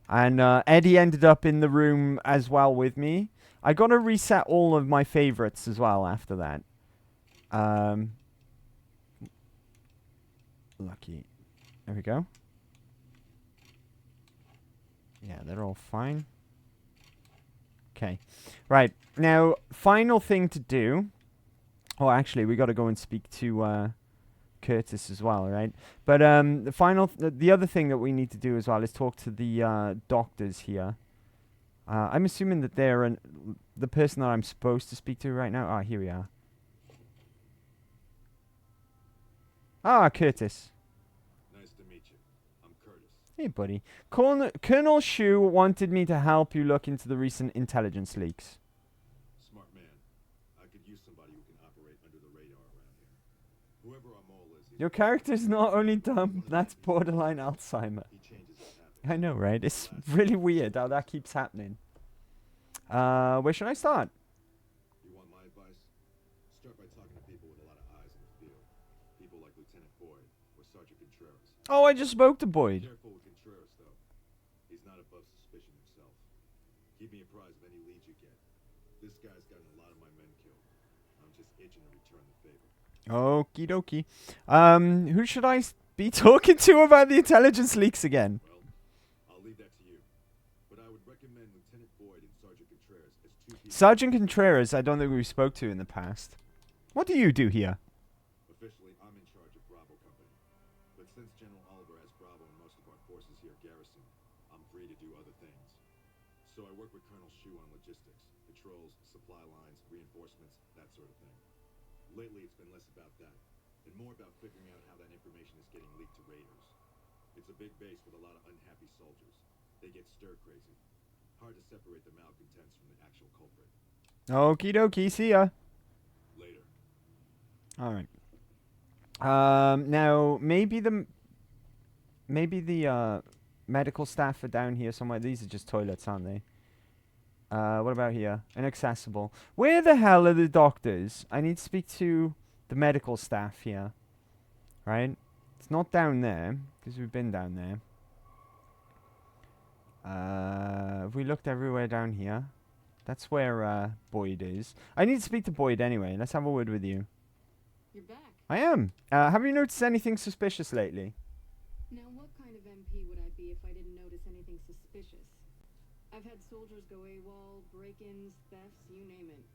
And Eddie ended up in the room as well with me. I got to reset all of my favorites as well after that. Lucky. There we go. Yeah, they're all fine. Okay. Right. Now, final thing to do. Oh, actually, we got to go and speak to Curtis as well, right? But the other thing that we need to do as well is talk to the doctors here. I'm assuming that they're the person that I'm supposed to speak to right now. Ah, here we are. Ah, Curtis. Nice to meet you. I'm Curtis. Hey, buddy. Colonel Shu wanted me to help you look into the recent intelligence leaks. Smart man. I could use somebody who can operate under the radar around here. Whoever our mole is... Your character's not only dumb, that's borderline Alzheimer. I know, right? It's really weird how that keeps happening. Where should I start? You want my advice? Start by talking to people with a lot of eyes in the field. People like Lieutenant Boyd or Sergeant Contreras. Oh, I just spoke to Boyd. Careful with Contreras, though. He's not above suspicion himself. Keep me apprised of any leads you get. This guy's gotten a lot of my men killed. I'm just itching to return the favor. Okie dokie. Who should I be talking to about the intelligence leaks again? Well, I'll leave that to you. But I would recommend Lieutenant Boyd and Sergeant Contreras as two people... Sergeant Contreras, I don't think we spoke to in the past. What do you do here? Officially, I'm in charge of Bravo Company. But since General Oliver has Bravo and most of our forces here garrisoned, I'm free to do other things. So I work with Colonel Shu on logistics, patrols, supply lines, reinforcements, that sort of thing. Lately, it's been less about that, and more about figuring out how that information is getting leaked to raiders. It's a big base with a lot of unhappy soldiers. They get stir-crazy. Hard to separate the malcontents from the actual culprit. Okie dokie, see ya. Later. Alright. Now, maybe the medical staff are down here somewhere. These are just toilets, aren't they? What about here? Inaccessible. Where the hell are the doctors? I need to speak to the medical staff here. Right? It's not down there, because we've been down there. Have we looked everywhere down here? That's where Boyd is. I need to speak to Boyd anyway. Let's have a word with you. You're back. I am. Have you noticed anything suspicious lately? Now, what kind of MP would I be if I didn't notice anything suspicious? I've had soldiers go AWOL, break-ins, thefts, you name it.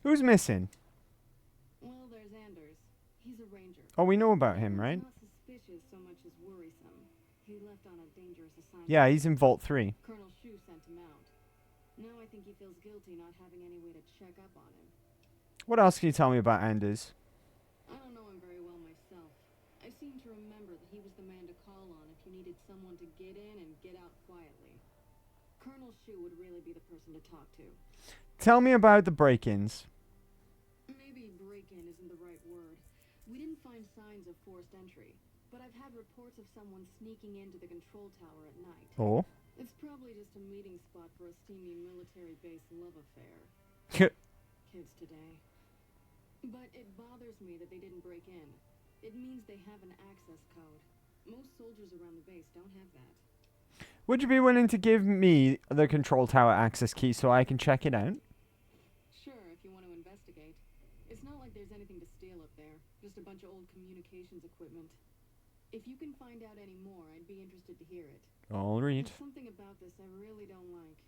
Who's missing? Well, there's Anders. He's a ranger. Oh, we know about him, right? Not suspicious so much as worrisome. He left on a dangerous assignment. Yeah, he's in Vault 3. Colonel Shu sent him out. Now I think he feels guilty not having any way to check up on him. What else can you tell me about Anders? I don't know him very well myself. I seem to remember that he was the man to call on if you needed someone to get in and get out quietly. Colonel Shu would really be the person to talk to. Tell me about the break-ins. Maybe break-in isn't the right word. We didn't find signs of forced entry, but I've had reports of someone sneaking into the control tower at night. Oh. It's probably just a meeting spot for a steamy military-based love affair. Kids today. But it bothers me that they didn't break in. It means they have an access code. Most soldiers around the base don't have that. Would you be willing to give me the control tower access key so I can check it out? Sure, if you want to investigate. It's not like there's anything to steal up there. Just a bunch of old communications equipment. If you can find out any more, I'd be interested to hear it. I'll read. There's something about this I really don't like.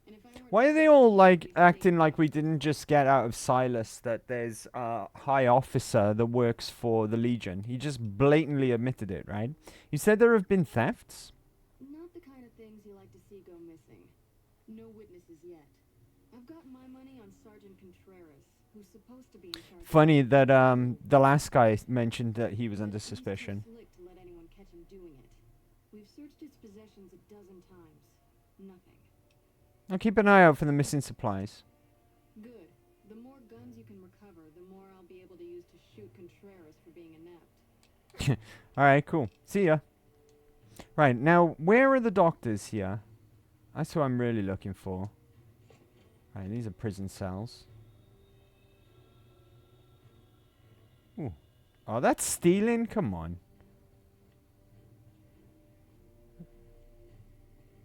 And if I weren't Why are they all like acting like we didn't just get out of Silas that there's a high officer that works for the Legion? He just blatantly admitted it, right? You said there have been thefts? Not the kind of things you like to see go missing. No witnesses yet. I've got my money on Sergeant Contreras, who's supposed to be in charge. Funny that the last guy mentioned that he was under suspicion. Slick to let anyone catch him doing it. We've searched his possessions 12 times. Nothing. I'll keep an eye out for the missing supplies. Good. The more guns you can recover, the more I'll be able to use to shoot Contreras for being inept. Alright, cool. See ya. Right, now, where are the doctors here? That's who I'm really looking for. Right, these are prison cells. Ooh. Oh, that's stealing? Come on.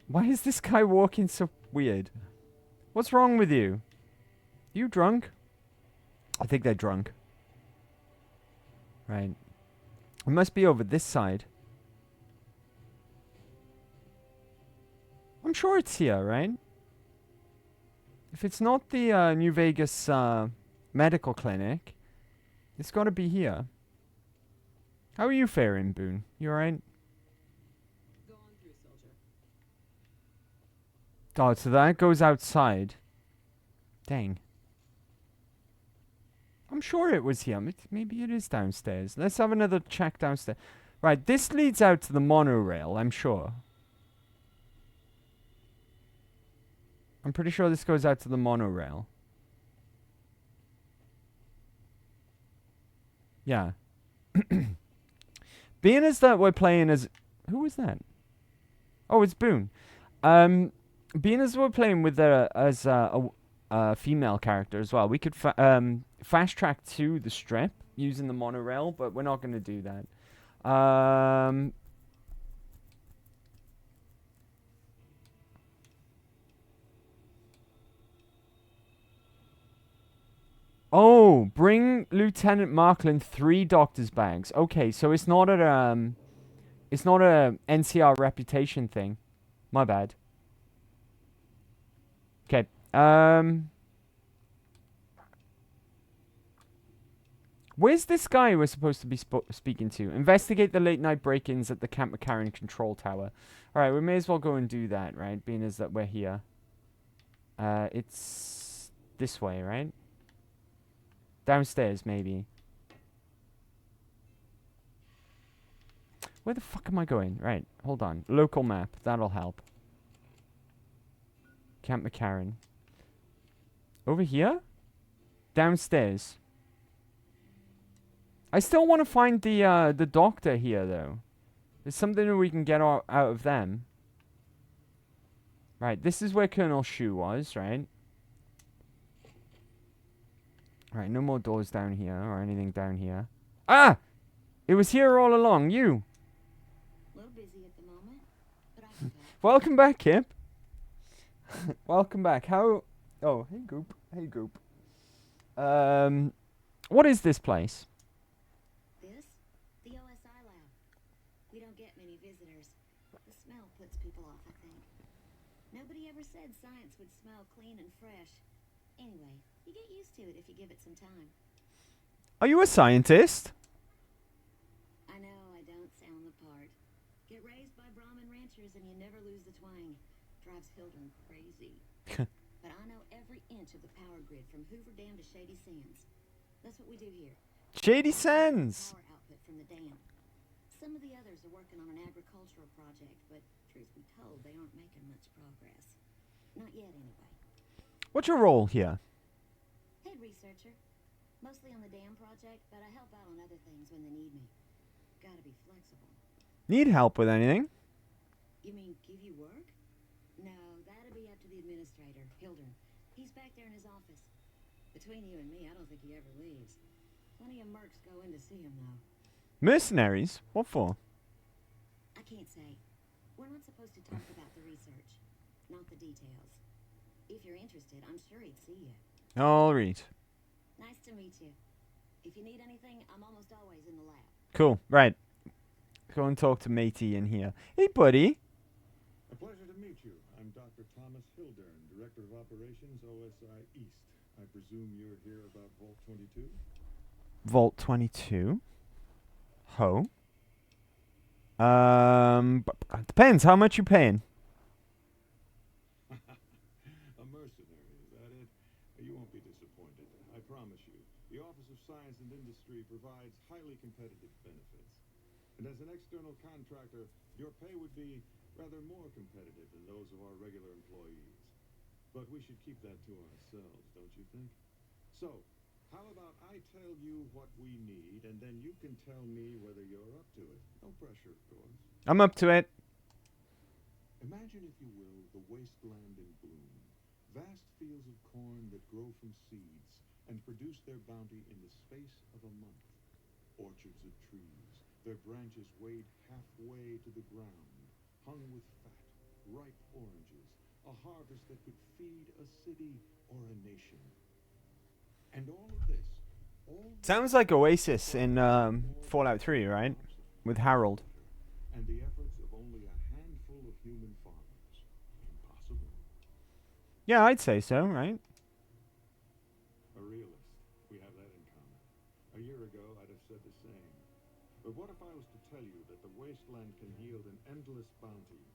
Why is this guy walking so weird? What's wrong with you? You drunk? I think they're drunk. Right. It must be over this side. I'm sure it's here, right? If it's not the New Vegas medical clinic, it's got to be here. How are you faring, Boone? You alright? Oh, so that goes outside. Dang. I'm sure it was here. Maybe it is downstairs. Let's have another check downstairs. Right, this leads out to the monorail, I'm sure. I'm pretty sure this goes out to the monorail. Yeah. Being as that we're playing as... Who was that? Oh, it's Boone. Being as we're playing with as a female character as well, we could fast track to the strip using the monorail, but we're not going to do that. Oh, bring Lieutenant Markland 3 doctor's bags. Okay, so it's not a NCR reputation thing. My bad. Okay. Where's this guy we're supposed to be speaking to? Investigate the late night break-ins at the Camp McCarran control tower. Alright, we may as well go and do that, right? Being as that we're here. It's this way, right? Downstairs, maybe. Where the fuck am I going? Right, hold on. Local map. That'll help. Camp McCarran. Over here? Downstairs. I still want to find the doctor here, though. There's something that we can get out of them. Right, this is where Colonel Shu was, right? Right, no more doors down here or anything down here. Ah! It was here all along, you! A little busy at the moment, but I can talk. Welcome back, Kip. Welcome back. How... Oh, hey, Goop. Hey, Goop. What is this place? This? The OSI lab. We don't get many visitors. The smell puts people off, I think. Nobody ever said science would smell clean and fresh. Anyway, you get used to it if you give it some time. Are you a scientist? I know I don't sound the part. Get raised by Brahmin ranchers and you never lose the twang. Drives Hildren crazy. But I know every inch of the power grid from Hoover Dam to Shady Sands. That's what we do here. Shady Sands! Power output from the dam. Some of the others are working on an agricultural project, but truth be told, they aren't making much progress. Not yet, anyway. What's your role here? Head researcher. Mostly on the dam project, but I help out on other things when they need me. Gotta be flexible. Need help with anything? You mean give you work? No, that'd be up to the administrator, Hildren. He's back there in his office. Between you and me, I don't think he ever leaves. Plenty of mercs go in to see him, though. Mercenaries? What for? I can't say. We're not supposed to talk about the research, not the details. If you're interested, I'm sure he'd see you. I'll read. Nice to meet you. If you need anything, I'm almost always in the lab. Cool. Right. Go and talk to Matey in here. Hey, buddy. A pleasure to meet you. I'm Dr. Thomas Hildern, Director of Operations, OSI East. I presume you're here about Vault 22? Vault 22. Ho. Depends. How much you paying? A mercenary, is that it? You won't be disappointed. I promise you. The Office of Science and Industry provides highly competitive benefits. And as an external contractor, your pay would be rather more competitive than those of our regular employees. But we should keep that to ourselves, don't you think? So, how about I tell you what we need, and then you can tell me whether you're up to it. No pressure, of course. I'm up to it. Imagine, if you will, the wasteland in bloom. Vast fields of corn that grow from seeds and produce their bounty in the space of a month. Orchards of trees, their branches weighed halfway to the ground, hung with fat, ripe oranges, a harvest that could feed a city or a nation. And all of this, Sounds like Oasis in Fallout 3, right? With Harold. and the efforts of only a handful of human farmers. Impossible? Yeah, I'd say so, right? A realist. We have that in common. A year ago, I'd have said the same. But what if I was to tell you that the wasteland can yield an endless bounty,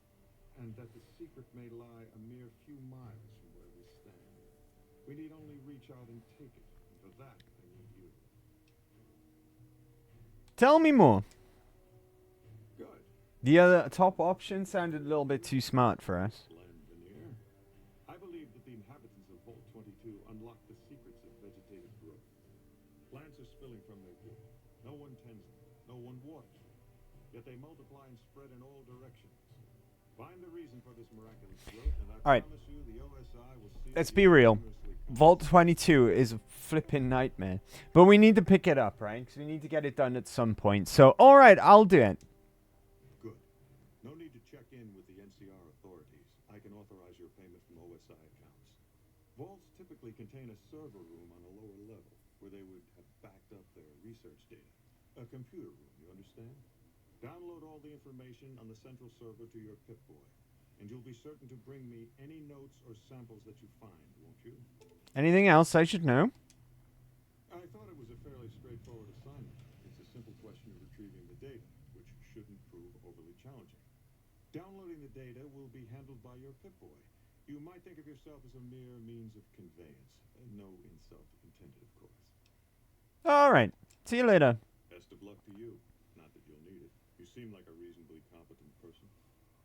and that the secret may lie a mere few miles from where we stand? We need only reach out and take it, and for that, I need you. Tell me more. Good. The other top option sounded a little bit too smart for us. Veneer. I believe that the inhabitants of Vault 22 unlock the secrets of vegetative growth. Plants are spilling from their good. No one tends them. No one waters them. Yet they multiply and spread in all directions. Find the reason for this miraculous growth, and I promise you the OSI will see. Let's be real. Vault 22 is a flipping nightmare. But we need to pick it up, right? Because we need to get it done at some point. So, alright, I'll do it. Good. No need to check in with the NCR authorities. I can authorize your payment from OSI accounts. Vaults typically contain a server room on a lower level, where they would have backed up their research data. A computer room, you understand? Download all the information on the central server to your Pip-Boy, and you'll be certain to bring me any notes or samples that you find, won't you? Anything else I should know? I thought it was a fairly straightforward assignment. It's a simple question of retrieving the data, which shouldn't prove overly challenging. Downloading the data will be handled by your Pip-Boy. You might think of yourself as a mere means of conveyance. No insult intended, of course. Alright. See you later. Best of luck to you. Not that you'll need it. You seem like a reasonably competent person.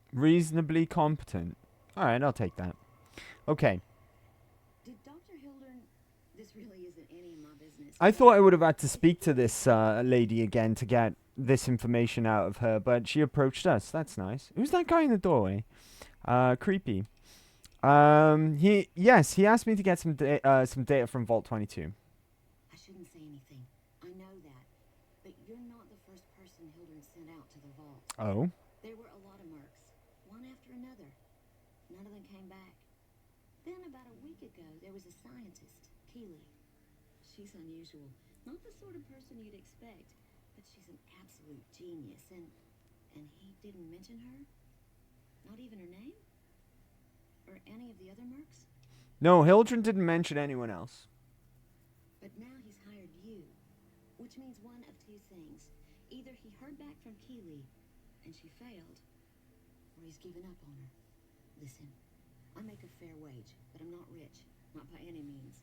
Reasonably competent. Alright, I'll take that. Okay. Did Dr. Hildern... This really isn't any of my business. I thought I would have had to speak to this lady again to get this information out of her, but she approached us. That's nice. Who's that guy in the doorway? Creepy. He asked me to get some data from Vault 22. I shouldn't say anything. I know that. But you're not the first person Hildern sent out to the vault. Oh. There were a lot of mercs, one after another. None of them came back. Then about a week ago, there was a scientist, Keeley. She's unusual. Not the sort of person you'd expect, but she's an absolute genius. And he didn't mention her? Not even her name? Or any of the other mercs? No, Hildren didn't mention anyone else. But now he's hired you, which means one of two things. Either he heard back from Keeley, and she failed, or he's given up on her. Listen, I make a fair wage, but I'm not rich, not by any means.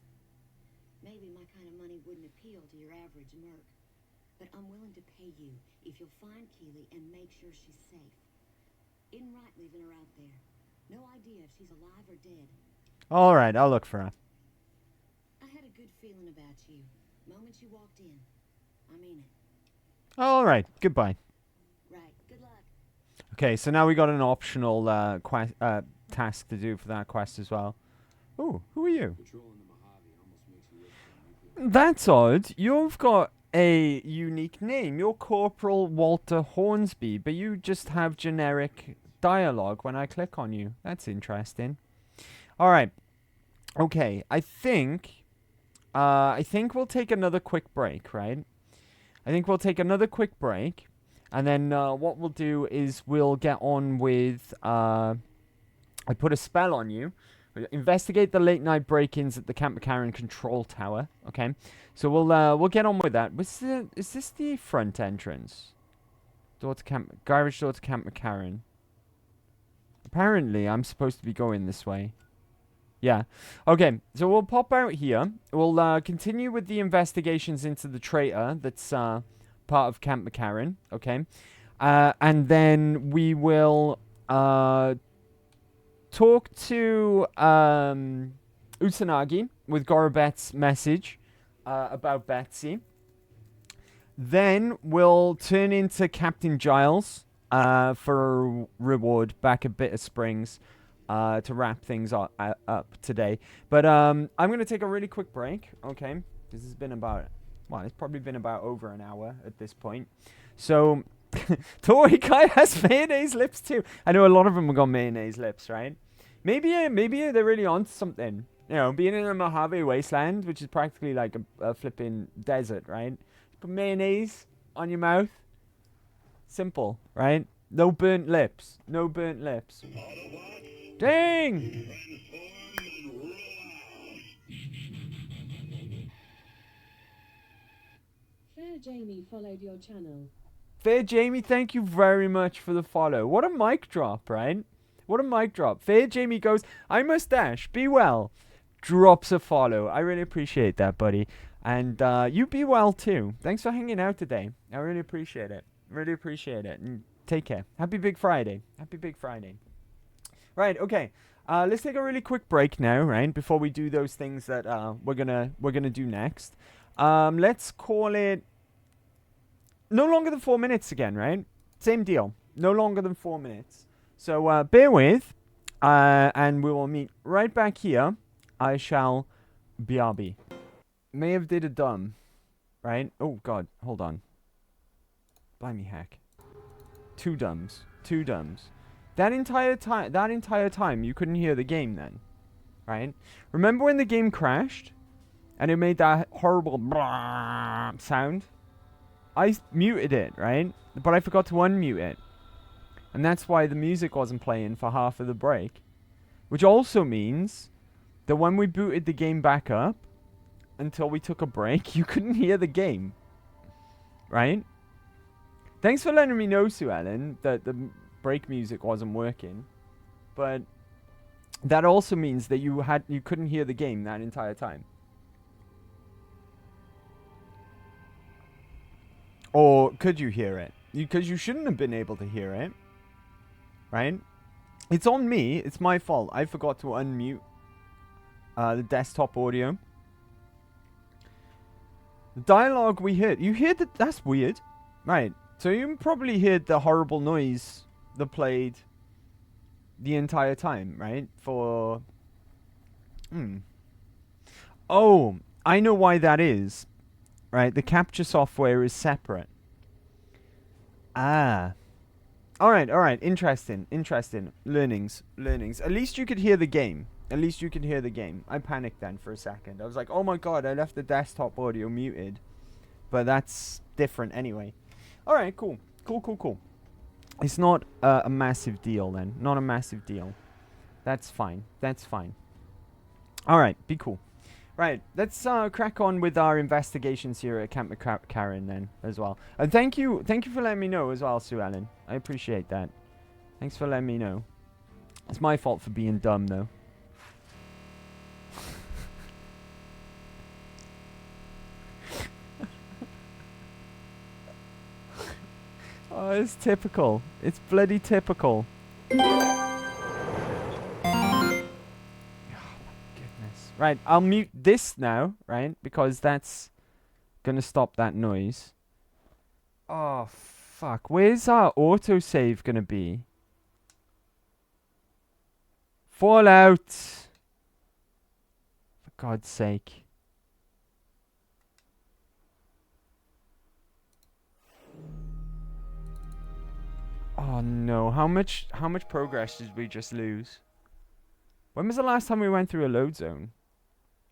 Maybe my kind of money wouldn't appeal to your average merc, but I'm willing to pay you if you'll find Keeley and make sure she's safe. Isn't right leaving her out there. No idea if she's alive or dead. Alright, I'll look for her. I had a good feeling about you. Moment you walked in. I mean it. Alright, goodbye. Right, good luck. Okay, so now we got an optional task to do for that quest as well. Ooh, who are you? Patrolling the Mojave almost makes you wish for a nuclear That's odd. You've got a unique name. You're Corporal Walter Hornsby, but you just have generic dialogue when I click on you. That's interesting. Alright. Okay, I think we'll take another quick break, right? I think we'll take another quick break, and then what we'll do is we'll get on with, I put a spell on you. Investigate the late night break-ins at the Camp McCarran control tower. Okay, so we'll get on with that. Is this the front entrance? Garage door to Camp McCarran. Apparently, I'm supposed to be going this way. Yeah. Okay, so we'll pop out here. We'll continue with the investigations into the traitor that's part of Camp McCarran. Okay, and then we will talk to Usanagi with Gorobet's message about Betsy. Then we'll turn into Captain Giles for a reward back at Bitter Springs to wrap things up today. But I'm going to take a really quick break, okay? This has been about well, it's probably been about over an hour at this point. So, Toy Guy has mayonnaise lips too. I know a lot of them have got mayonnaise lips, right? Maybe they're really onto something. You know, being in a Mojave wasteland, which is practically like a flipping desert, right? Put mayonnaise on your mouth. Simple, right? No burnt lips. No burnt lips. Dang! Fair Jamie followed your channel. Fair Jamie, thank you very much for the follow. What a mic drop, right? What a mic drop. Fair Jamie goes, I must dash. Be well. Drops a follow. I really appreciate that, buddy. And you be well too. Thanks for hanging out today. I really appreciate it. Really appreciate it. And take care. Happy Big Friday. Happy Big Friday. Right, okay. Let's take a really quick break now, right? Before we do those things that we're gonna do next. Let's call it no longer than 4 minutes again, right? Same deal. No longer than 4 minutes. So bear with, and we will meet right back here. I shall BRB. May have did a dumb, right? Oh God, hold on. Blimey heck. Two dumbs. That entire time, you couldn't hear the game then, right? Remember when the game crashed, and it made that horrible sound? I muted it, right? But I forgot to unmute it. And that's why the music wasn't playing for half of the break. Which also means that when we booted the game back up, until we took a break, you couldn't hear the game. Right? Thanks for letting me know, Sue Ellen, that the break music wasn't working. But that also means that you couldn't hear the game that entire time. Or could you hear it? Because you shouldn't have been able to hear it. Right? It's on me. It's my fault. I forgot to unmute the desktop audio. The dialogue we heard. You heard that? That's weird. Right. So you probably heard the horrible noise that played the entire time, right? For... Oh, I know why that is. Right, the capture software is separate. Ah. Alright, interesting. Learnings. At least you could hear the game. I panicked then for a second. I was like, oh my god, I left the desktop audio muted. But that's different anyway. Alright, cool. It's not a massive deal then. Not a massive deal. That's fine. Alright, be cool. Right, let's crack on with our investigations here at Camp McCarran then as well. And thank you for letting me know as well, Sue Ellen. I appreciate that. Thanks for letting me know. It's my fault for being dumb though. Oh, it's typical. It's bloody typical. Right, I'll mute this now, right? Because that's gonna stop that noise. Oh, fuck. Where's our autosave gonna be? Fallout! For God's sake. Oh no, how much progress did we just lose? When was the last time we went through a load zone?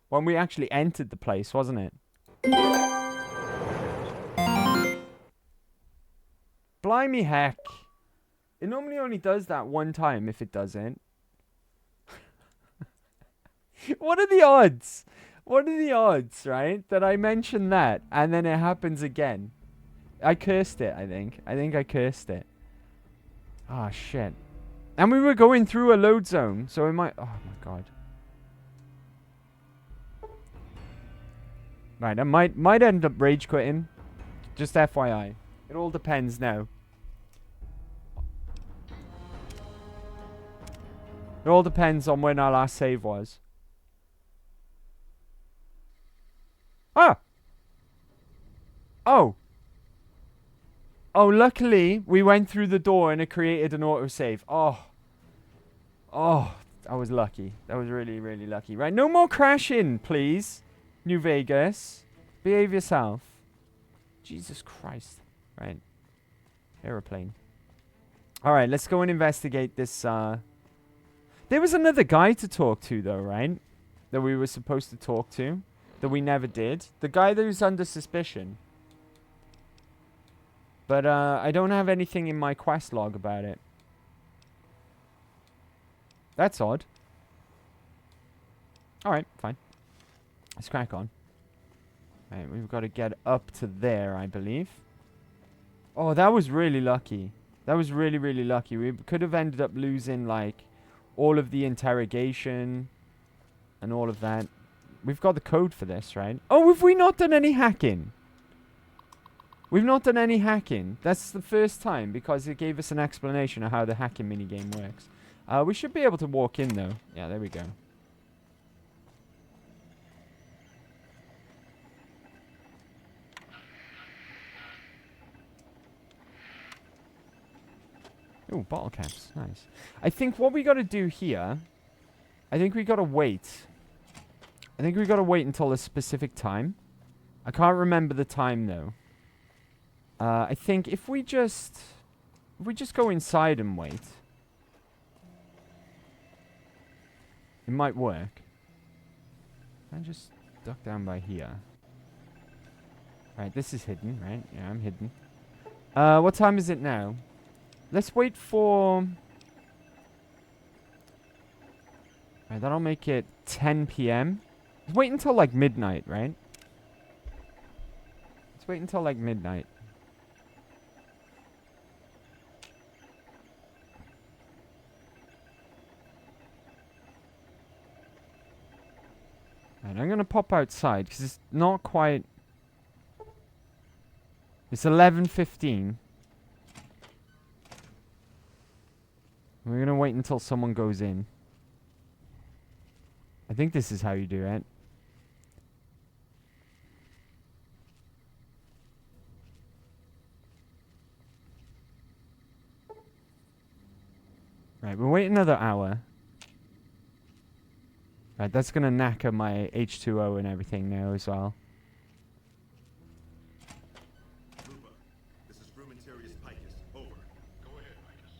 When we actually entered the place, wasn't it? Blimey heck. It normally only does that one time if it doesn't. What are the odds? Right? That I mention that and then it happens again. I cursed it, I think. I cursed it. Ah, shit. And we were going through a load zone, so it might... Oh my god. Right, I might end up rage quitting. Just FYI. It all depends now. It all depends on when our last save was. Ah! Oh! Oh, luckily, we went through the door and it created an autosave. Oh. Oh, I was lucky. That was really, really lucky. Right, no more crashing, please. New Vegas. Behave yourself. Jesus Christ. Right. Aeroplane. Alright, let's go and investigate this, There was another guy to talk to, though, right? That we were supposed to talk to. That we never did. The guy that was under suspicion. But, I don't have anything in my quest log about it. That's odd. Alright, fine. Let's crack on. Right, we've got to get up to there, I believe. Oh, that was really lucky. That was really, really lucky. We could have ended up losing, like, all of the interrogation and all of that. We've got the code for this, right? Oh, have we not done any hacking? We've not done any hacking. That's the first time because it gave us an explanation of how the hacking minigame works. We should be able to walk in, though. Yeah, there we go. Ooh, bottle caps. Nice. I think what we got to do here... I think we got to wait. I think we got to wait until a specific time. I can't remember the time, though. I think if we just... If we just go inside and wait... It might work. I just duck down by here. Right, this is hidden, right? Yeah, I'm hidden. What time is it now? Let's wait for... Right, that'll make it 10 p.m. Let's wait until, like, midnight, right? Let's wait until, like, midnight. Right, I'm gonna pop outside, because it's not quite... It's 11:15. We're gonna wait until someone goes in. I think this is how you do it. Right, we'll wait another hour. Right, that's gonna knacker my H2O and everything now as well. This is Frumentarius Picus. Over. Go ahead, Picus.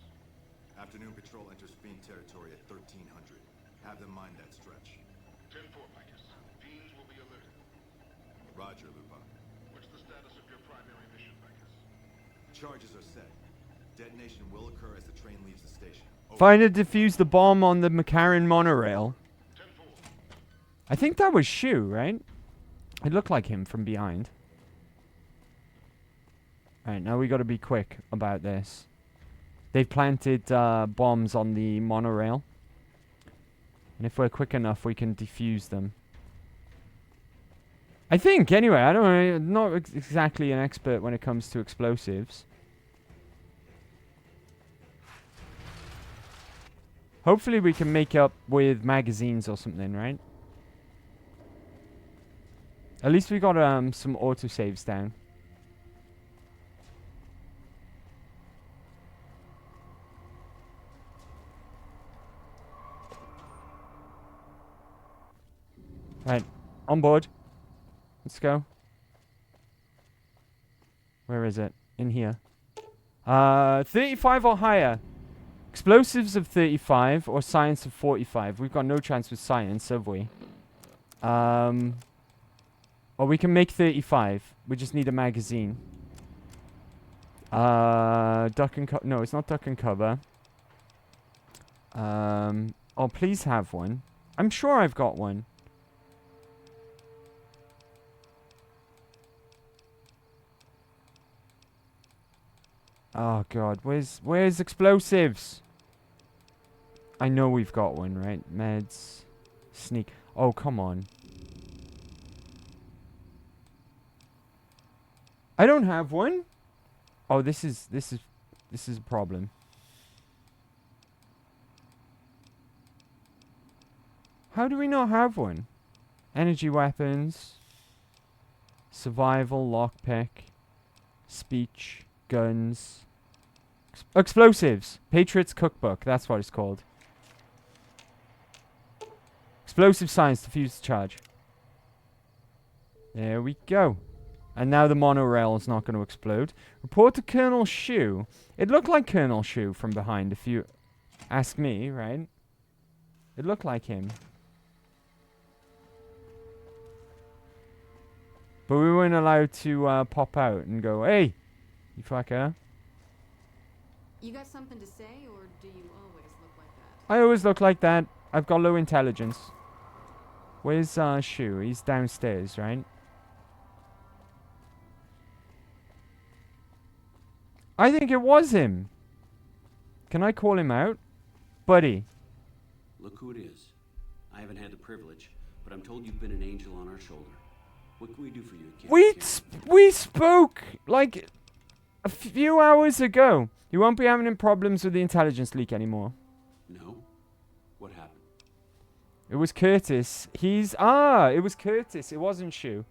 Afternoon patrol enters Fiend territory at 1300. Have them mind that stretch. 10-4, Picus. Fiends will be alerted. Roger, Lupa. What's the status of your primary mission, Picus? Charges are set. Detonation will occur as the train leaves the station. Find and defuse the bomb on the McCarran monorail. I think that was Shu, right? It looked like him from behind. Alright, now we gotta be quick about this. They've planted bombs on the monorail. And if we're quick enough, we can defuse them. I think, anyway. I don't know. I'm not exactly an expert when it comes to explosives. Hopefully we can make up with magazines or something, right? At least we got some autosaves down. Right, on board. Let's go. Where is it? In here. 35 or higher. Explosives of 35 or science of 45. We've got no chance with science, have we? Or we can make 35. We just need a magazine. Duck and cover. No, it's not duck and cover. Oh, please have one. I'm sure I've got one. Oh god, where's explosives? I know we've got one, right? Meds, sneak. Oh, come on. I don't have one. Oh, this is a problem. How do we not have one? Energy weapons, survival, lockpick, speech, guns, explosives, Patriot's Cookbook. That's what it's called. Explosive science, defuse the charge. There we go. And now the monorail is not going to explode. Report to Colonel Shu. It looked like Colonel Shu from behind, if you ask me, right? It looked like him. But we weren't allowed to pop out and go, hey, you fucker. You got something to say, or do you always look like that? I always look like that. I've got low intelligence. Where's Shu? He's downstairs, right? I think it was him. Can I call him out? Buddy. Look who it is. I haven't had the privilege, but I'm told you've been an angel on our shoulder. What can we do for you, kid? We spoke like a few hours ago. You won't be having any problems with the intelligence leak anymore. No? What happened? It was Curtis. It was Curtis. It wasn't Shu.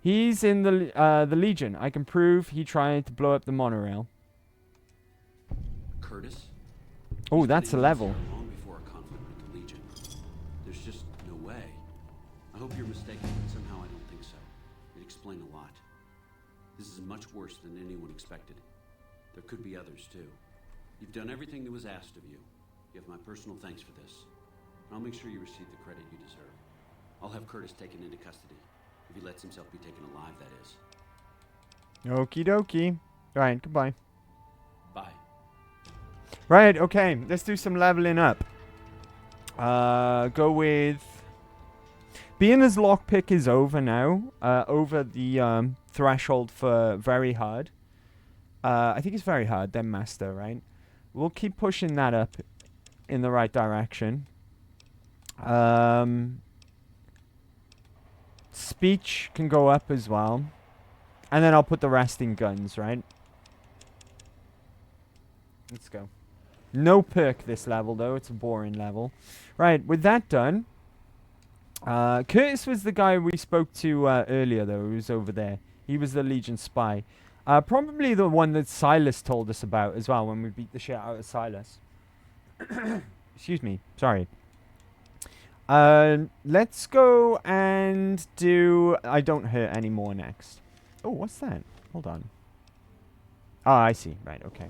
He's in the Legion. I can prove he tried to blow up the monorail. Curtis? Oh, that's a level. Long before a conflict with the Legion. There's just no way. I hope you're mistaken, but somehow I don't think so. It'd explain a lot. This is much worse than anyone expected. There could be others, too. You've done everything that was asked of you. You have my personal thanks for this. I'll make sure you receive the credit you deserve. I'll have Curtis taken into custody. If he lets himself be taken alive, that is. Okie dokie. Right, goodbye. Bye. Right, okay. Let's do some leveling up. Go with... Being as lockpick is over now. Over the threshold for very hard. I think it's very hard, then master, right? We'll keep pushing that up in the right direction. Speech can go up as well. And then I'll put the rest in guns, right? Let's go. No perk this level, though. It's a boring level. Right, with that done... Curtis was the guy we spoke to earlier, though. He was over there. He was the Legion spy. Probably the one that Silas told us about as well when we beat the shit out of Silas. Excuse me. Sorry. Let's go and do I Don't Hurt Anymore next. Oh, what's that? Hold on. Oh, I see. Right, okay.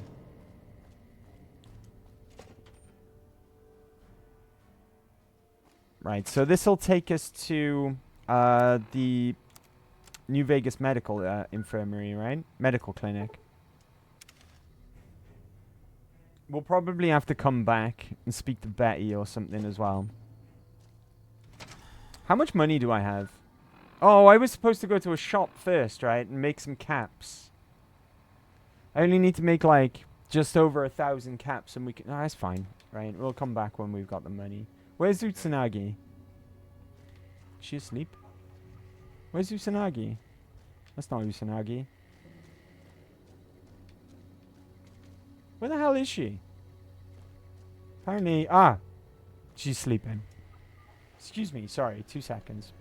Right, so this will take us to the New Vegas Medical Infirmary, right? Medical clinic. We'll probably have to come back and speak to Betty or something as well. How much money do I have? Oh, I was supposed to go to a shop first, right? And make some caps. I only need to make like just over 1,000 caps and we can... Oh, that's fine, right? We'll come back when we've got the money. Where's Utsunagi? Is she asleep? Where's Utsunagi? That's not Utsunagi. Where the hell is she? Apparently... Ah! She's sleeping. Excuse me, sorry. 2 seconds.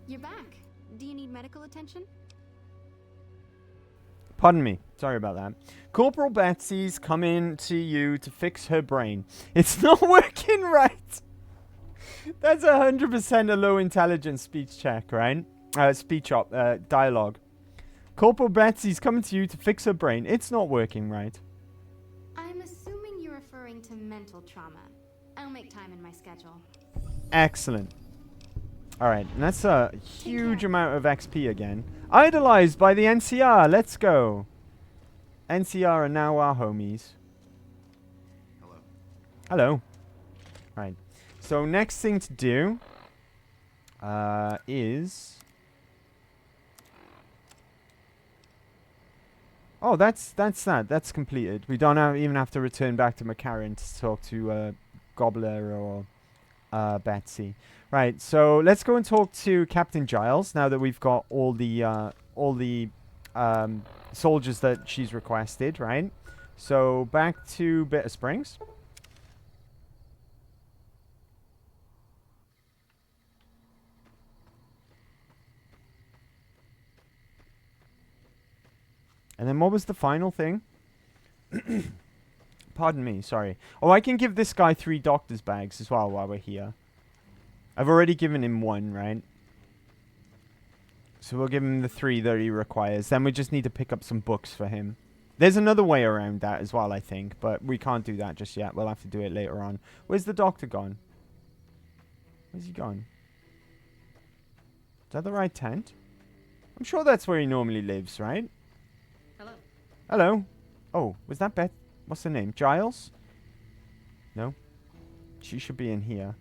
You're back. Do you need medical attention? Pardon me. Sorry about that. Corporal Betsy's coming to you to fix her brain. It's not working right. That's 100% a low intelligence speech check, right? Dialogue. Corporal Betsy's coming to you to fix her brain. It's not working right. I'm assuming you're referring to mental trauma. I'll make time in my schedule. Excellent. Alright, and that's a huge amount of XP again. Idolized by the NCR. Let's go. NCR are now our homies. Hello. Hello. Right. So next thing to do is... Oh, that's that. That's completed. We don't even have to return back to McCarran to talk to Gobbler or Betsy. Right, so let's go and talk to Captain Giles now that we've got all the soldiers that she's requested, right? So back to Bitter Springs. And then what was the final thing? Pardon me, sorry. Oh, I can give this guy 3 doctor's bags as well while we're here. I've already given him 1, right? So we'll give him the 3 that he requires. Then we just need to pick up some books for him. There's another way around that as well, I think. But we can't do that just yet. We'll have to do it later on. Where's the doctor gone? Where's he gone? Is that the right tent? I'm sure that's where he normally lives, right? Hello. Hello. Oh, was that Beth? What's her name? Giles? No. She should be in here.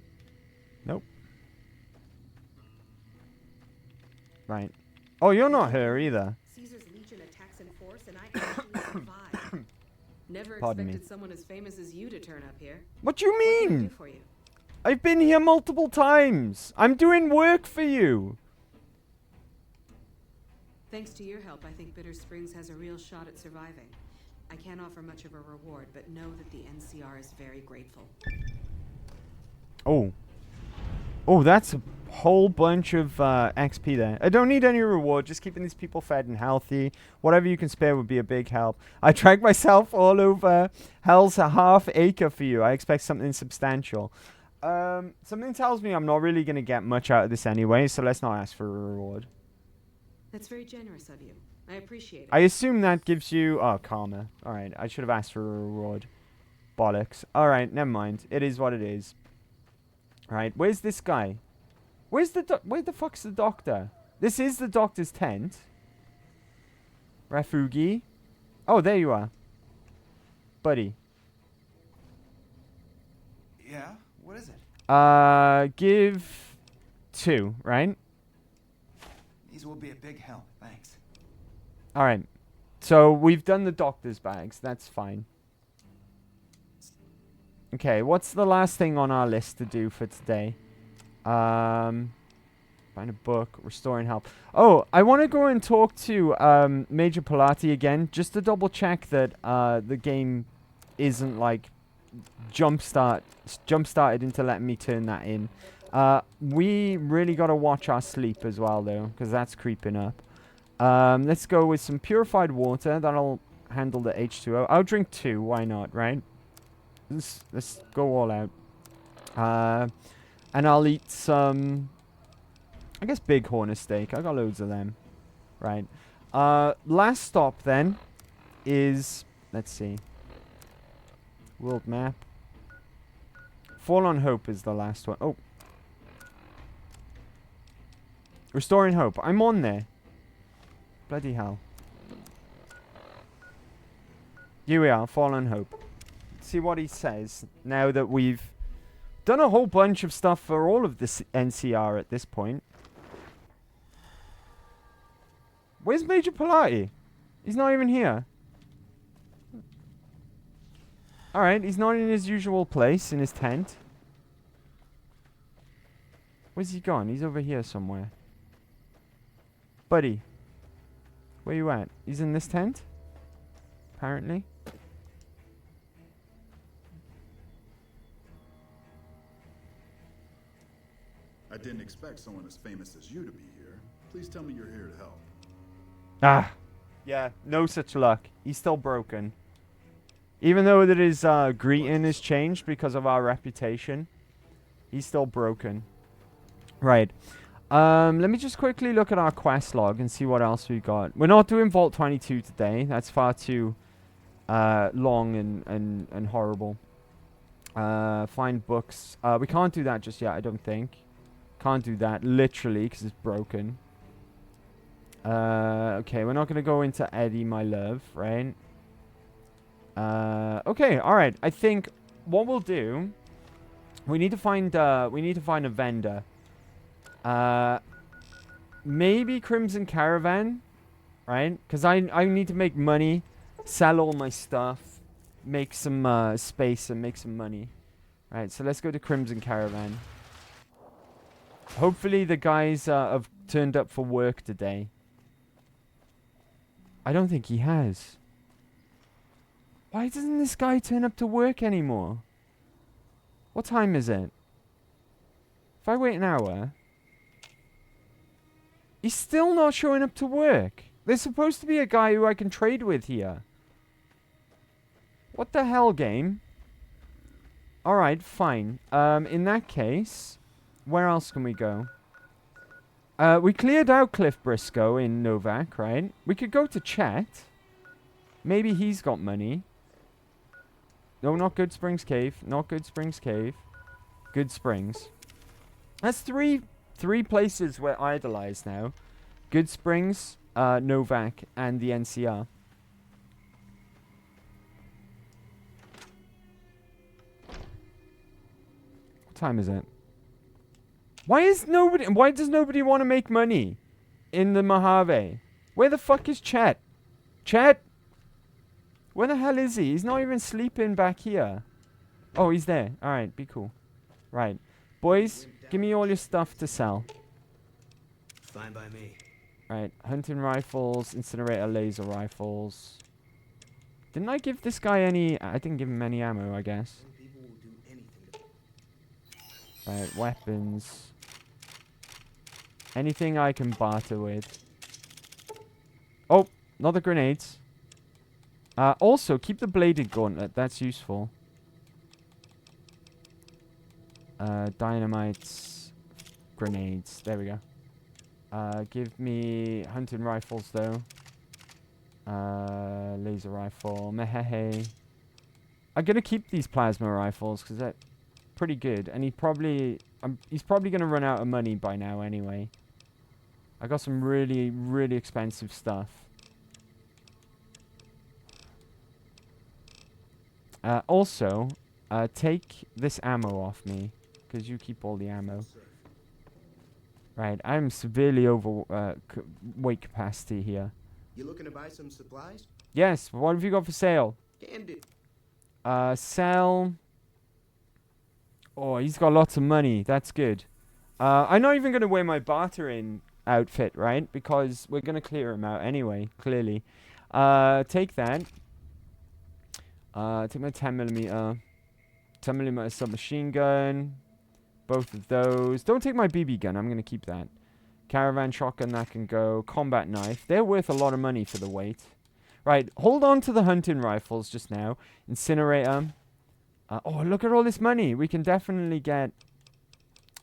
Nope. Right. Oh, you're not her either. Caesar's Legion attacks in force, and I actually survived. Never Pardon me. expected someone as famous as you to turn up here. What do you What can I mean? do for you? I've been here multiple times. I'm doing work for you. Thanks to your help, I think Bitter Springs has a real shot at surviving. I can't offer much of a reward, but know that the NCR is very grateful. Oh. Oh, that's a whole bunch of XP there. I don't need any reward. Just keeping these people fed and healthy. Whatever you can spare would be a big help. I dragged myself all over Hell's a half acre for you. I expect something substantial. Something tells me I'm not really going to get much out of this anyway, so let's not ask for a reward. That's very generous of you. I appreciate it. I assume that gives you... Oh, karma. Alright, I should have asked for a reward. Bollocks. Alright, never mind. It is what it is. Alright, where's this guy? Where the fuck's the doctor? This is the doctor's tent. Refugi. Oh, there you are. Buddy. Yeah? What is it? Give 2, right? These will be a big help, thanks. Alright. So, we've done the doctor's bags. That's fine. Okay, what's the last thing on our list to do for today? Find a book. Restoring health. Oh, I want to go and talk to Major Pilati again, just to double check that the game isn't like jump-started into letting me turn that in. We really got to watch our sleep as well, though, because that's creeping up. Let's go with some purified water. That'll handle the H2O. I'll drink 2. Why not, right? Let's go all out. And I'll eat some... I guess bighorn steak. I got loads of them. Right. Last stop, then, is... Let's see. World map. Forlorn Hope is the last one. Oh. Restoring Hope. I'm on there. Bloody hell. Here we are. Forlorn Hope. See what he says now that we've done a whole bunch of stuff for all of this NCR at this point. Where's Major Pilati? He's not even here. Alright, he's not in his usual place, in his tent. Where's he gone? He's over here somewhere. Buddy. Where you at? He's in this tent? Apparently. I didn't expect someone as famous as you to be here. Please tell me you're here to help. Ah. Yeah, no such luck. He's still broken. Even though that his greeting has changed because of our reputation, he's still broken. Right. Let me just quickly look at our quest log and see what else we got. We're not doing Vault 22 today. That's far too long and horrible. Find books. We can't do that just yet, I don't think. Can't do that, literally, because it's broken. Okay, we're not going to go into Eddie, my love, right? Okay, alright. I think what we'll do... We need to find a vendor. Maybe Crimson Caravan, right? Because I need to make money, sell all my stuff, make some space and make some money. Right, so let's go to Crimson Caravan. Hopefully the guys have turned up for work today. I don't think he has. Why doesn't this guy turn up to work anymore? What time is it? If I wait an hour... He's still not showing up to work. There's supposed to be a guy who I can trade with here. What the hell, game? Alright, fine. In that case, where else can we go? We cleared out Cliff Briscoe in Novak, right? We could go to Chet. Maybe he's got money. No, not Good Springs Cave. Not Good Springs Cave. Good Springs. That's three places we're idolized now. Good Springs, Novak, and the NCR. What time is it? Why does nobody want to make money in the Mojave? Where the fuck is Chet? Chet? Where the hell is he? He's not even sleeping back here. Oh, he's there. Alright, be cool. Right. Boys, give me all your stuff to sell. Fine by me. Right. Hunting rifles, incinerator laser rifles. Didn't I give this guy any... I didn't give him any ammo, I guess. Right, weapons. Anything I can barter with. Oh, not the grenades. Also, keep the bladed gauntlet. That's useful. Dynamites. Grenades. There we go. Give me hunting rifles, though. Laser rifle. Mehehe. I'm going to keep these plasma rifles, because they're pretty good. And he's probably going to run out of money by now, anyway. I got some really, really expensive stuff. Also, take this ammo off me, because you keep all the ammo. Right, I'm severely over weight capacity here. You looking to buy some supplies? Yes, what have you got for sale? Can do. Sell. Oh, he's got lots of money. That's good. I'm not even going to wear my bartering outfit, right? Because we're going to clear him out anyway, clearly. Take that. Take my 10mm. 10mm submachine gun. Both of those. Don't take my BB gun. I'm going to keep that. Caravan shotgun, that can go. Combat knife. They're worth a lot of money for the weight. Right, hold on to the hunting rifles just now. Incinerator. Oh, look at all this money. We can definitely get...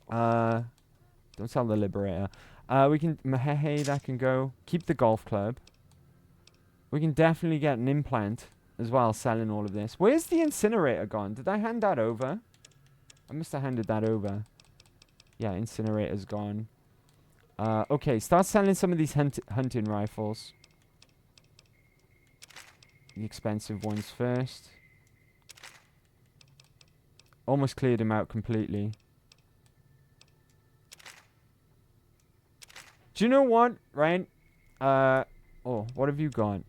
don't sell the Liberator. We can... Mehehe, that can go. Keep the golf club. We can definitely get an implant as well, selling all of this. Where's the incinerator gone? Did I hand that over? I must have handed that over. Yeah, incinerator's gone. Okay, start selling some of these hunting rifles. The expensive ones first. Almost cleared him out completely. Do you know what? Right? Oh, what have you got?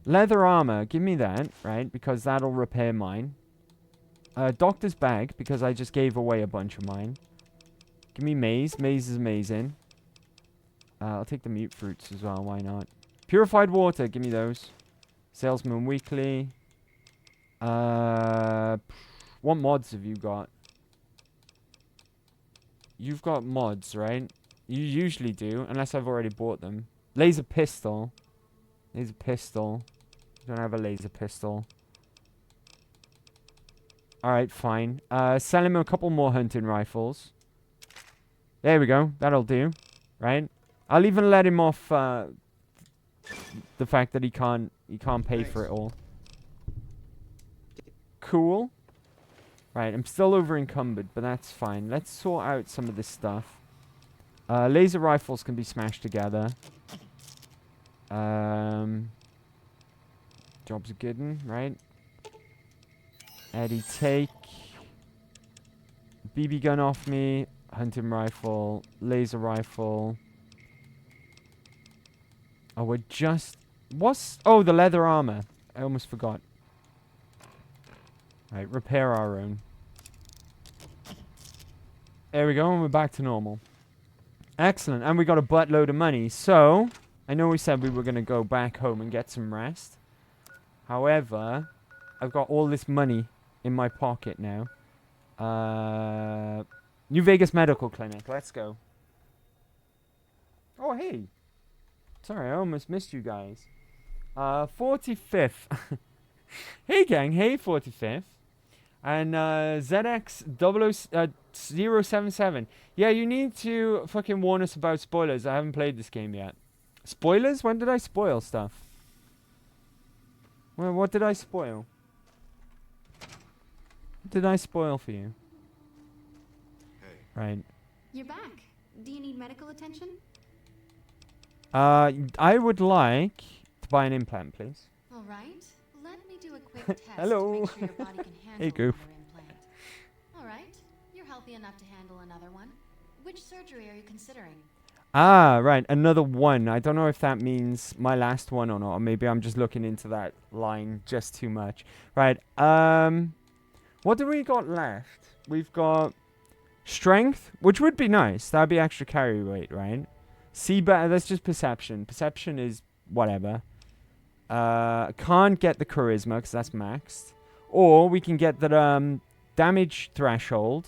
Leather armor. Give me that, right? Because that'll repair mine. Doctor's bag, because I just gave away a bunch of mine. Give me maize. Maize is amazing. I'll take the mute fruits as well. Why not? Purified water. Give me those. Salesman weekly. What mods have you got? You've got mods, right? You usually do, unless I've already bought them. Laser pistol. Laser pistol. Don't have a laser pistol. Alright, fine. Sell him a couple more hunting rifles. There we go. That'll do. Right? I'll even let him off the fact that he can't pay for it all. Cool. Right, I'm still over encumbered, but that's fine. Let's sort out some of this stuff. Laser rifles can be smashed together. Job's a good one, right? Eddie, take BB gun off me. Hunting rifle. Laser rifle. Oh, we're just... What's... Oh, the leather armor. I almost forgot. Right, repair our own. There we go, and we're back to normal. Excellent, and we got a buttload of money. So, I know we said we were going to go back home and get some rest. However, I've got all this money in my pocket now. New Vegas Medical Clinic, let's go. Oh, hey. Sorry, I almost missed you guys. 45th. Hey, gang. Hey, 45th. And ZX 077. Yeah, you need to fucking warn us about spoilers. I haven't played this game yet. Spoilers? When did I spoil stuff? Well, what did I spoil? What did I spoil for you? Right. You're back. Do you need medical attention? I would like to buy an implant, please. All right. Let me do a quick test Hello. to make sure your body can handle Hey, Goof. another implant. All right. You're healthy enough to handle another one. Which surgery are you considering? Ah, right. Another one. I don't know if that means my last one or not. Or maybe I'm just looking into that line just too much. Right. What do we got left? We've got strength, which would be nice. That'd be extra carry weight, right? See better. That's just perception. Perception is whatever. Can't get the charisma because that's maxed. Or we can get the damage threshold.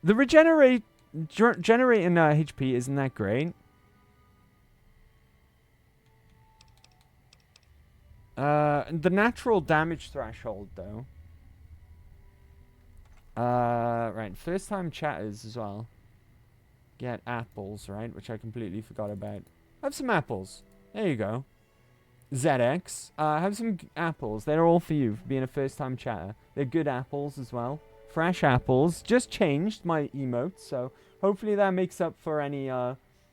The generating HP isn't that great. The natural damage threshold though. Right, first time chatters as well. Get apples, right, which I completely forgot about. Have some apples. There you go. ZX, have some apples. They're all for you for being a first time chatter. They're good apples as well. Fresh apples. Just changed my emote, so hopefully that makes up for any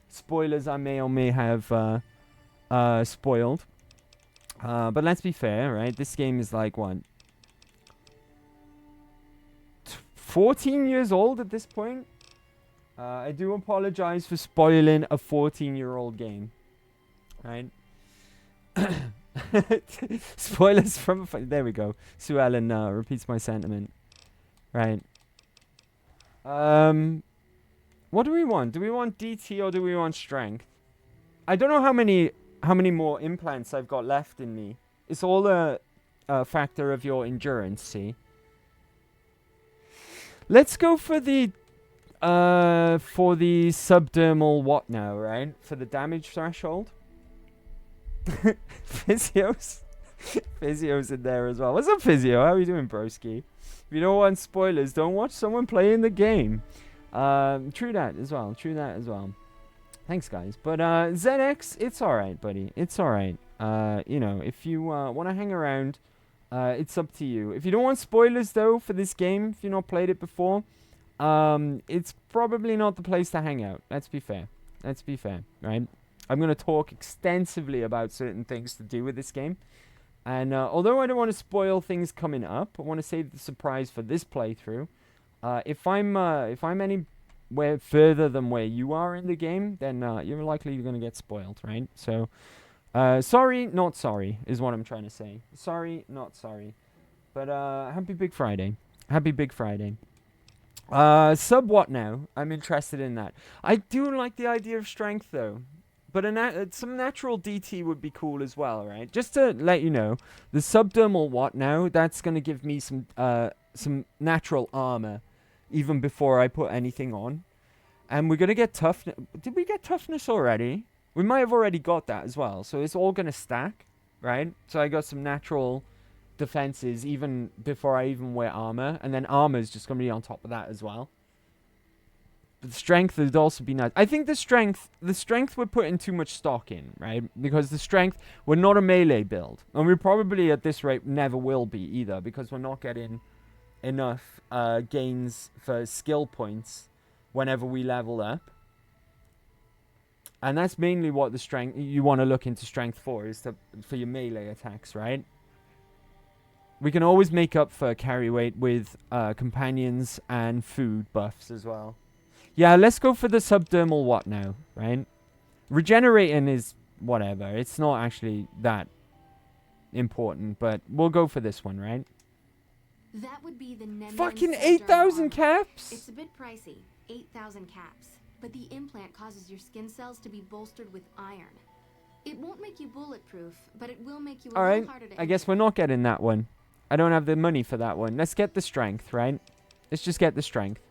spoilers I may or may have spoiled. But let's be fair, right? This game is like, what? 14 years old at this point? I do apologize for spoiling a 14-year-old game. Right? Spoilers from... There we go. Sue Ellen repeats my sentiment. Right. What do we want? Do we want DT or do we want strength? I don't know how many more implants I've got left in me. It's all a factor of your endurance, see? Let's go for the subdermal what now, right? For the damage threshold. Physio's in there as well. What's up, Physio? How are you doing, broski? If you don't want spoilers, don't watch someone playing the game. True that as well. Thanks, guys. But ZX, it's alright, buddy. It's alright. You know, if you want to hang around, it's up to you. If you don't want spoilers, though, for this game, if you've not played it before, it's probably not the place to hang out. Let's be fair, right? I'm going to talk extensively about certain things to do with this game. And although I don't want to spoil things coming up, I want to save the surprise for this playthrough. If I'm anywhere further than where you are in the game, then you're likely going to get spoiled, right? So, sorry, not sorry, is what I'm trying to say. Sorry, not sorry. But happy Big Friday. Sub what now? I'm interested in that. I do like the idea of strength, though. But some natural DT would be cool as well, right? Just to let you know, the subdermal what now, that's going to give me some natural armor even before I put anything on. And we're going to get toughness. Did we get toughness already? We might have already got that as well. So it's all going to stack, right? So I got some natural defenses even before I even wear armor. And then armor is just going to be on top of that as well. But the strength would also be nice. I think the strength we're putting too much stock in, right? Because the strength, we're not a melee build. And we probably at this rate never will be either. Because we're not getting enough gains for skill points whenever we level up. And that's mainly what the strength you want to look into strength for, is for your melee attacks, right? We can always make up for carry weight with companions and food buffs as well. Yeah, let's go for the subdermal what now, right? Regenerating is whatever. It's not actually that important, but we'll go for this one, right? That would be the fucking 8,000 caps? It's a bit pricey, 8,000 caps. But the implant causes your skin cells to be bolstered with iron. It won't make you bulletproof, but it will make you a little harder to I guess we're not getting that one. I don't have the money for that one. Let's get the strength, right? Let's just get the strength.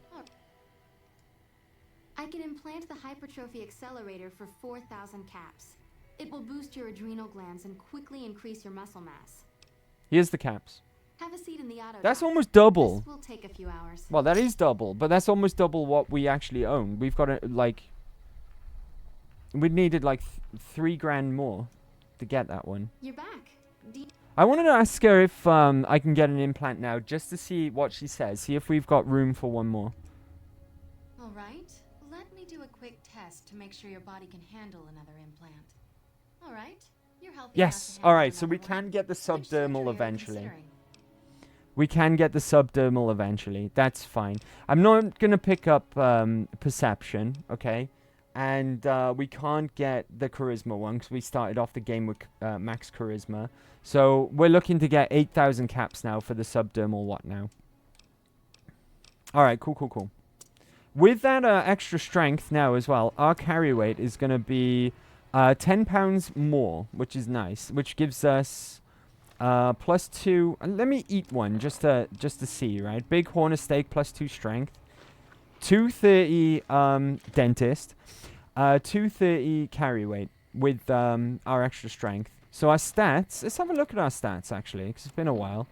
I can implant the hypertrophy accelerator for 4,000 caps. It will boost your adrenal glands and quickly increase your muscle mass. Here's the caps. Have a seat in the auto. That's dock. almost double. This will take a few hours. Well, that is double, but that's almost double what we actually own. We've got like... We needed like 3 grand more to get that one. You're back. I wanted to ask her if I can get an implant now, just to see what she says. See if we've got room for one more. All right. Let me do a quick test to make sure your body can handle another implant. All right. You're healthy. Yes. All right. So we can get the subdermal eventually. We can get the subdermal eventually. That's fine. I'm not gonna pick up perception, okay? And we can't get the charisma one because we started off the game with max charisma. So we're looking to get 8,000 caps now for the subdermal what now. All right, cool. With that extra strength now as well, our carry weight is going to be 10 pounds more, which is nice, which gives us +2. Let me eat one just to see, right? Big horn of steak +2 strength, 230 dentist, 230 carry weight with our extra strength. So our stats, let's have a look at our stats actually, because it's been a while.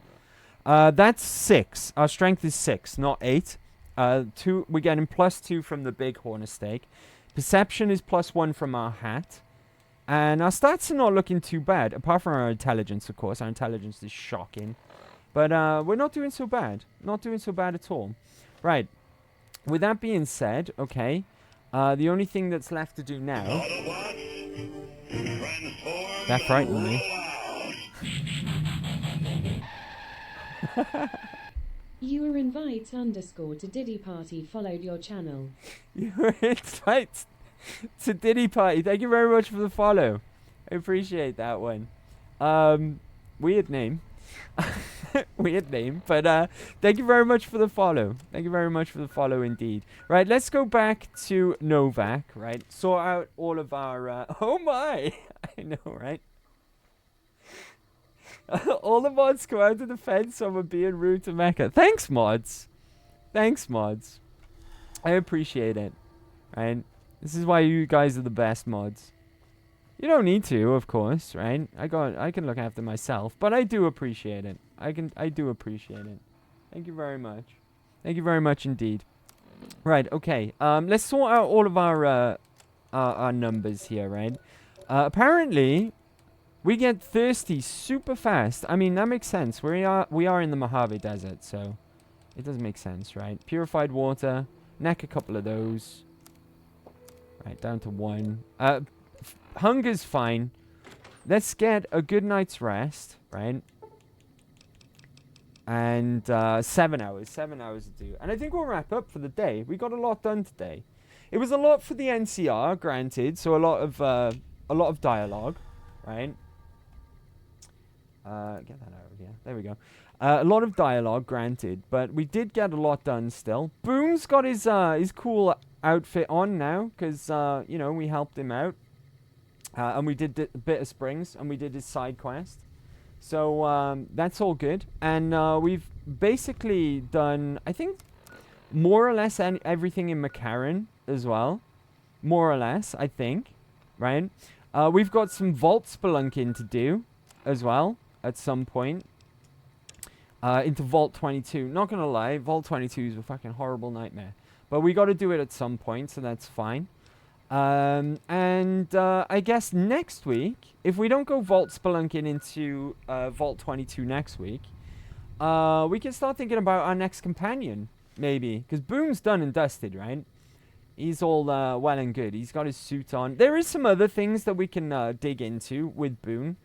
That's 6. Our strength is 6, not 8. We're getting +2 from the big horn of steak. Perception is +1 from our hat. And our stats are not looking too bad, apart from our intelligence, of course. Our intelligence is shocking. But we're not doing so bad. Not doing so bad at all. Right. With that being said, okay, the only thing that's left to do now... That frightened me. You were invite _ to Diddy Party followed your channel. You were invite to Diddy Party. Thank you very much for the follow. I appreciate that one. Weird name. Weird name. But thank you very much for the follow. Thank you very much for the follow indeed. Right, let's go back to Novak, right? Sort out all of our... oh my! I know, right? All the mods come out to defend someone being rude to Mecca. Thanks, mods. Thanks, mods. I appreciate it. Right? This is why you guys are the best mods. You don't need to, of course, right? I can look after myself, but I do appreciate it. I do appreciate it. Thank you very much. Thank you very much indeed. Right, okay. Let's sort out all of our numbers here, right? Apparently, we get thirsty super fast. I mean, that makes sense. We are in the Mojave Desert, so it does make sense, right? Purified water. Neck a couple of those. Right, down to 1. Hunger's fine. Let's get a good night's rest, right? And 7 hours. 7 hours to do. And I think we'll wrap up for the day. We got a lot done today. It was a lot for the NCR, granted. So a lot of dialogue, right? Get that out of here. There we go. A lot of dialogue, granted, but we did get a lot done still. Boom's got his cool outfit on now, because, you know, we helped him out. And we did a bit of Springs, and we did his side quest. So, that's all good. And we've basically done, I think, more or less everything in McCarran as well. More or less, I think. Right? We've got some vault spelunking to do as well at some point. Into Vault 22. Not gonna lie, Vault 22 is a fucking horrible nightmare. But we gotta do it at some point, so that's fine. And I guess next week, if we don't go Vault spelunking into Vault 22 next week, we can start thinking about our next companion, maybe. Because Boom's done and dusted, right? He's all well and good. He's got his suit on. There is some other things that we can dig into with Boone.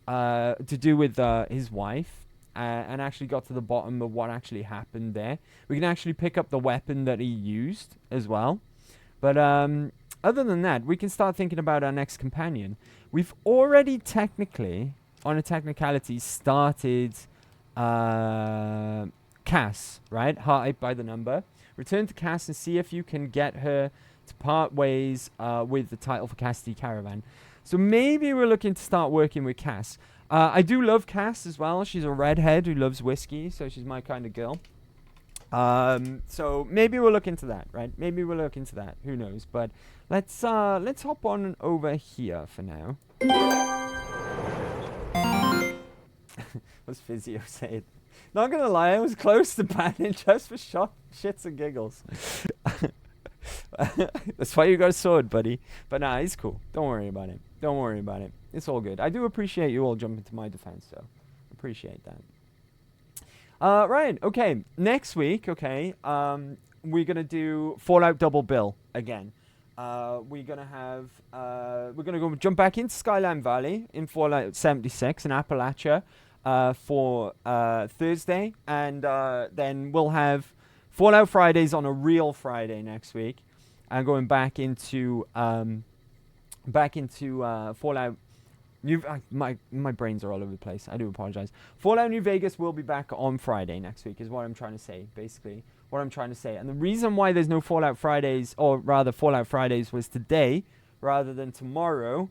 To do with his wife. And actually got to the bottom of what actually happened there. We can actually pick up the weapon that he used as well. But other than that, we can start thinking about our next companion. We've already technically, on a technicality, started Cass, right? Heart 8 by the number. Return to Cass and see if you can get her to part ways with the title for Cassidy Caravan. So maybe we're looking to start working with Cass. I do love Cass as well. She's a redhead who loves whiskey, so she's my kind of girl. So maybe we'll look into that, right? Maybe we'll look into that. Who knows? But let's hop on over here for now. What's Physio saying? Not gonna lie, I was close to banning just for shits and giggles. That's why you got a sword, buddy. But nah, he's cool. Don't worry about it. Don't worry about it. It's all good. I do appreciate you all jumping to my defense, though. Appreciate that. Right, okay. Next week, okay, we're gonna do Fallout Double Bill again. We're gonna go jump back into Skyline Valley in Fallout 76 in Appalachia for Thursday, and then we'll have Fallout Fridays on a real Friday next week, and going back into Fallout. My brains are all over the place. I do apologize. Fallout New Vegas will be back on Friday next week, is what I'm trying to say. Basically, what I'm trying to say. And the reason why there's no Fallout Fridays, or rather Fallout Fridays, was today rather than tomorrow.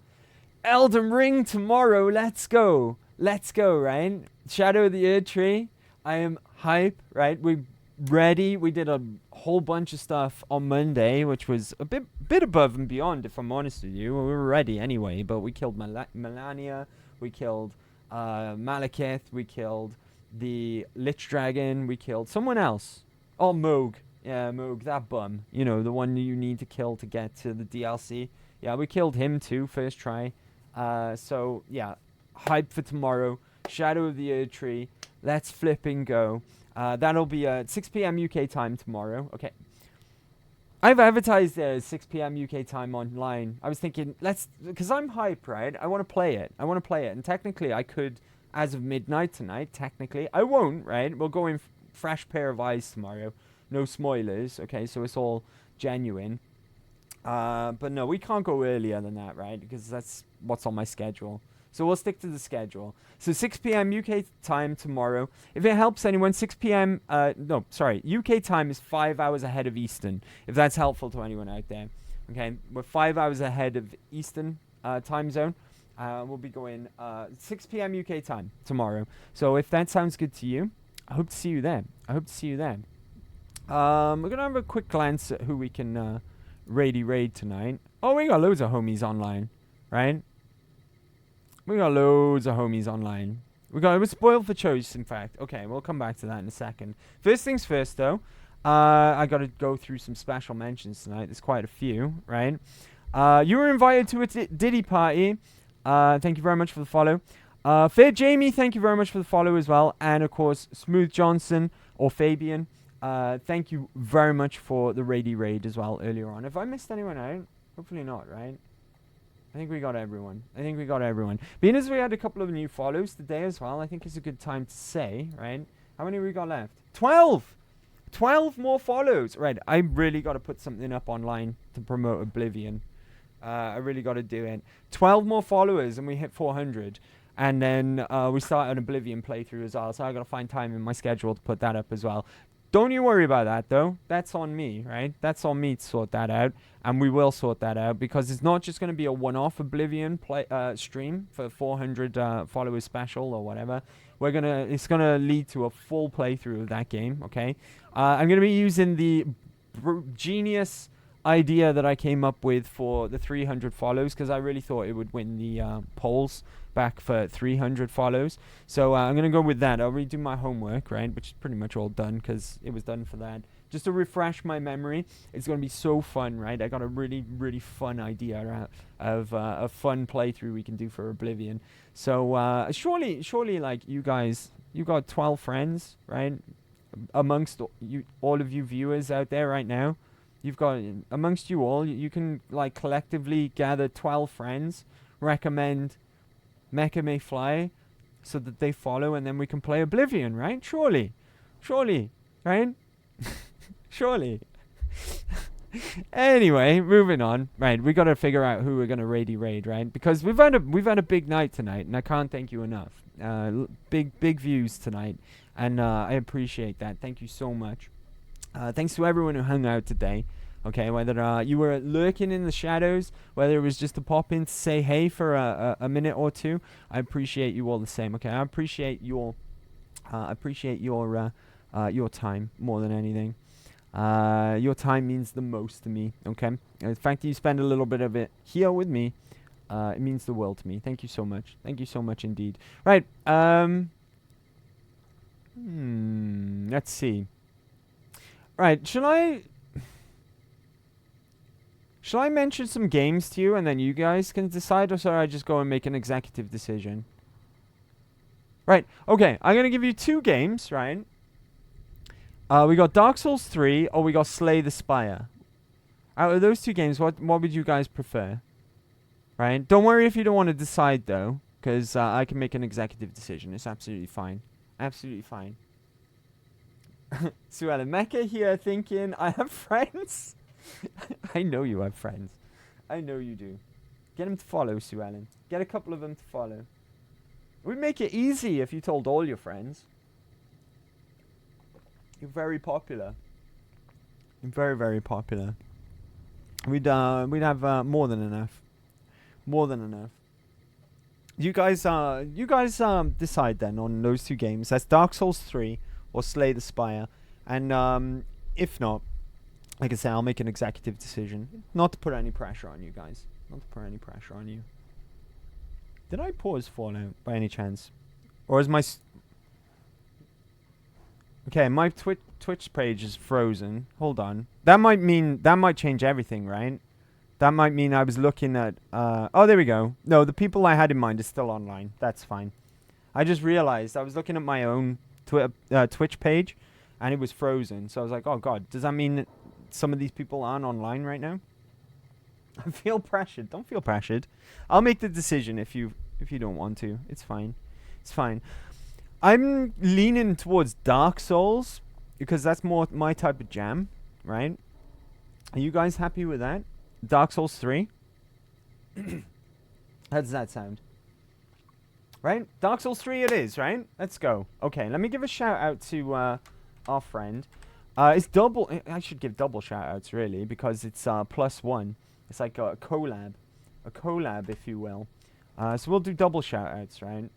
Elden Ring tomorrow. Let's go. Let's go. Right. Shadow of the Erd Tree. I am hype. Right. We're ready. We did a whole bunch of stuff on Monday, which was a bit above and beyond, if I'm honest with you. We were ready anyway, but we killed Melania, we killed Malekith, we killed the Lich Dragon, we killed someone else. Oh, Moog. Yeah, Moog, that bum. You know, the one you need to kill to get to the DLC. Yeah, we killed him too, first try. So, yeah, hype for tomorrow. Shadow of the Erd Tree. Let's flipping go. That'll be at 6 p.m. UK time tomorrow. Okay. I've advertised 6 p.m. UK time online. I was thinking, because I'm hype, right? I want to play it. And technically, I could, as of midnight tonight, technically. I won't, right? We'll go in fresh pair of eyes tomorrow. No spoilers, okay? So it's all genuine. But no, we can't go earlier than that, right? Because that's what's on my schedule. So we'll stick to the schedule. So 6 p.m. UK time tomorrow. If it helps anyone, 6 p.m. UK time is 5 hours ahead of Eastern. If that's helpful to anyone out there. Okay, we're 5 hours ahead of Eastern time zone. We'll be going 6 p.m. UK time tomorrow. So if that sounds good to you, I hope to see you there. We're going to have a quick glance at who we can raid tonight. Oh, we got loads of homies online, right? We got loads of homies online. It was spoiled for choice, in fact. Okay, we'll come back to that in a second. First things first, though. I got to go through some special mentions tonight. There's quite a few, right? You were invited to a Diddy party. Thank you very much for the follow. Fair Jamie, thank you very much for the follow as well. And, of course, Smooth Johnson or Fabian. Thank you very much for the raid as well earlier on. Have I missed anyone out? Hopefully not, right? I think we got everyone. Being as we had a couple of new follows today as well, I think it's a good time to say, right? How many we got left? 12! 12 more follows! Right, I really got to put something up online to promote Oblivion. I really got to do it. 12 more followers and we hit 400. And then we start an Oblivion playthrough as well. So I got to find time in my schedule to put that up as well. Don't you worry about that, though. That's on me, right? That's on me to sort that out. And we will sort that out because it's not just going to be a one-off Oblivion stream for 400 followers special or whatever. It's going to lead to a full playthrough of that game, okay? I'm going to be using the genius idea that I came up with for the 300 follows because I really thought it would win the polls back for 300 follows. So I'm going to go with that. I'll redo my homework, right, which is pretty much all done because it was done for that. Just to refresh my memory, it's going to be so fun, right? I got a really, really fun idea of a fun playthrough we can do for Oblivion. So surely, like, you guys, you got 12 friends, right? Amongst all of you viewers out there right now, you've got, amongst you all, you can, like, collectively gather 12 friends, recommend Mecha May Fly so that they follow and then we can play Oblivion, right? Surely, right? Surely. Anyway, moving on. Right, we got to figure out who we're going to raid, right? Because we've had a big night tonight and I can't thank you enough. Big views tonight and I appreciate that. Thank you so much. Thanks to everyone who hung out today. Okay, whether you were lurking in the shadows, whether it was just to pop in to say hey for a minute or two, I appreciate you all the same. Okay, I appreciate your time more than anything. Your time means the most to me. Okay, the fact that you spend a little bit of it here with me, it means the world to me. Thank you so much. Thank you so much indeed. Right. Let's see. Right, shall I mention some games to you and then you guys can decide, or shall I just go and make an executive decision? Right, okay, I'm going to give you 2 games, right? We got Dark Souls 3 or we got Slay the Spire. Out of those 2 games, what would you guys prefer? Right? Don't worry if you don't want to decide, though, because I can make an executive decision. It's absolutely fine. Absolutely fine. Sue Ellen Mecca here thinking, I have friends. I know you have friends. I know you do. Get them to follow, Sue Ellen. Get a couple of them to follow. It would make it easy if you told all your friends. You're very popular. You're very, very popular. We'd have more than enough. More than enough. You guys decide then on those 2 games. That's Dark Souls 3 or Slay the Spire. And if not, like I say, I'll make an executive decision. Not to put any pressure on you guys. Not to put any pressure on you. Did I pause Fallout by any chance? Or is my... Okay, my Twitch page is frozen. Hold on. That might change everything, right? That might mean I was looking at... oh, there we go. No, the people I had in mind are still online. That's fine. I just realized I was looking at my own Twitch page, and it was frozen. So I was like, oh, God, does that mean that some of these people aren't online right now? I feel pressured. Don't feel pressured. I'll make the decision if you don't want to. It's fine. It's fine. I'm leaning towards Dark Souls because that's more my type of jam, right? Are you guys happy with that? Dark Souls 3? How does that sound? Right? Dark Souls 3 it is, right? Let's go. Okay, let me give a shout out to our friend. It's double... I should give double shout outs, really, because it's +1. It's like a collab. A collab, if you will. So we'll do double shout outs, right?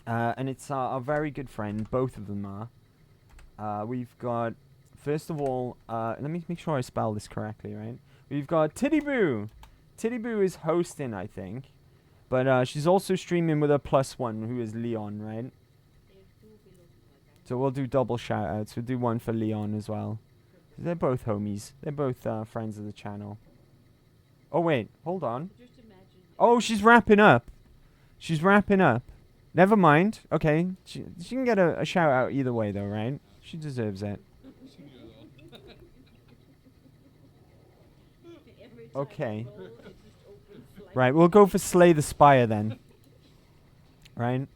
And it's a very good friend. Both of them are. We've got... First of all, let me make sure I spell this correctly, right? We've got Titty Boo. Titty Boo is hosting, I think. But she's also streaming with a +1, who is Leon, right? So we'll do double shout-outs. We'll do one for Leon as well. They're both homies. They're both friends of the channel. Oh, wait. Hold on. Oh, she's wrapping up. She's wrapping up. Never mind. Okay. She can get a shout-out either way, though, right? She deserves it. Okay. Right, we'll go for Slay the Spire then. Right?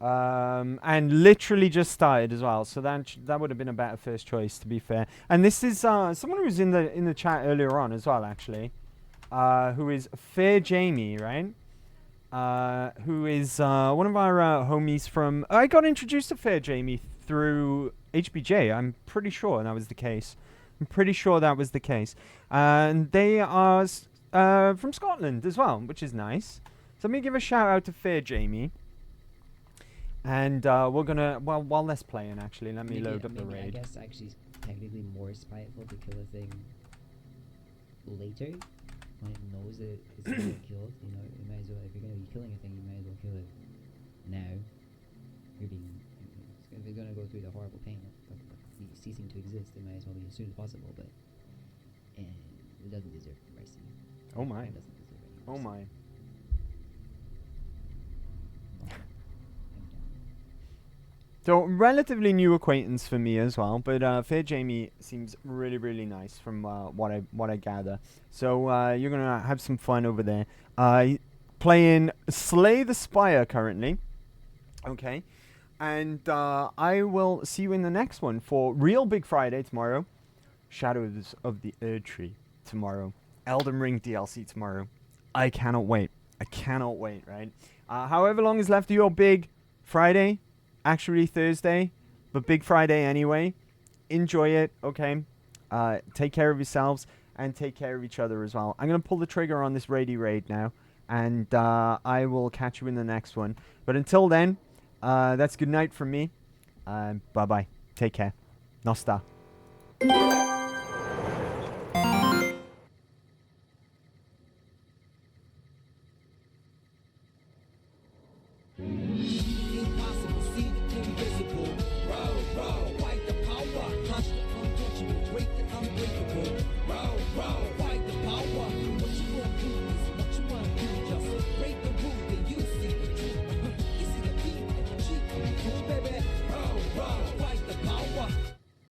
And literally just started as well, so that would have been a better first choice, to be fair. And this is someone who was in the chat earlier on as well, actually, who is Fair Jamie, right? Who is one of our homies from... I got introduced to Fair Jamie through HBJ. I'm pretty sure that was the case. I'm pretty sure that was the case. And they are from Scotland as well, which is nice. So let me give a shout out to Fair Jamie. And we're gonna, while that's playing, actually, let me load up the raid. I guess actually it's technically more spiteful to kill a thing later when it knows that it's gonna get killed. You know, you might as well, if you're gonna be killing a thing, you might as well kill it now. You're being, if it's gonna go through the horrible pain of ceasing to exist, it might as well be as soon as possible. But it doesn't deserve mercy. Oh my. It doesn't deserve any mercy. Oh my. So, relatively new acquaintance for me as well, but Fair Jamie seems really, really nice from what I gather. So you're gonna have some fun over there. Playing Slay the Spire currently, okay, and I will see you in the next one for Real Big Friday tomorrow, Shadows of the Erdtree tomorrow, Elden Ring DLC tomorrow. I cannot wait. I cannot wait. Right? However long is left of your Big Friday. Actually Thursday, but Big Friday anyway. Enjoy it, okay? Take care of yourselves and take care of each other as well. I'm going to pull the trigger on this raid now, and I will catch you in the next one. But until then, that's good night from me. Bye-bye. Take care. Nosta.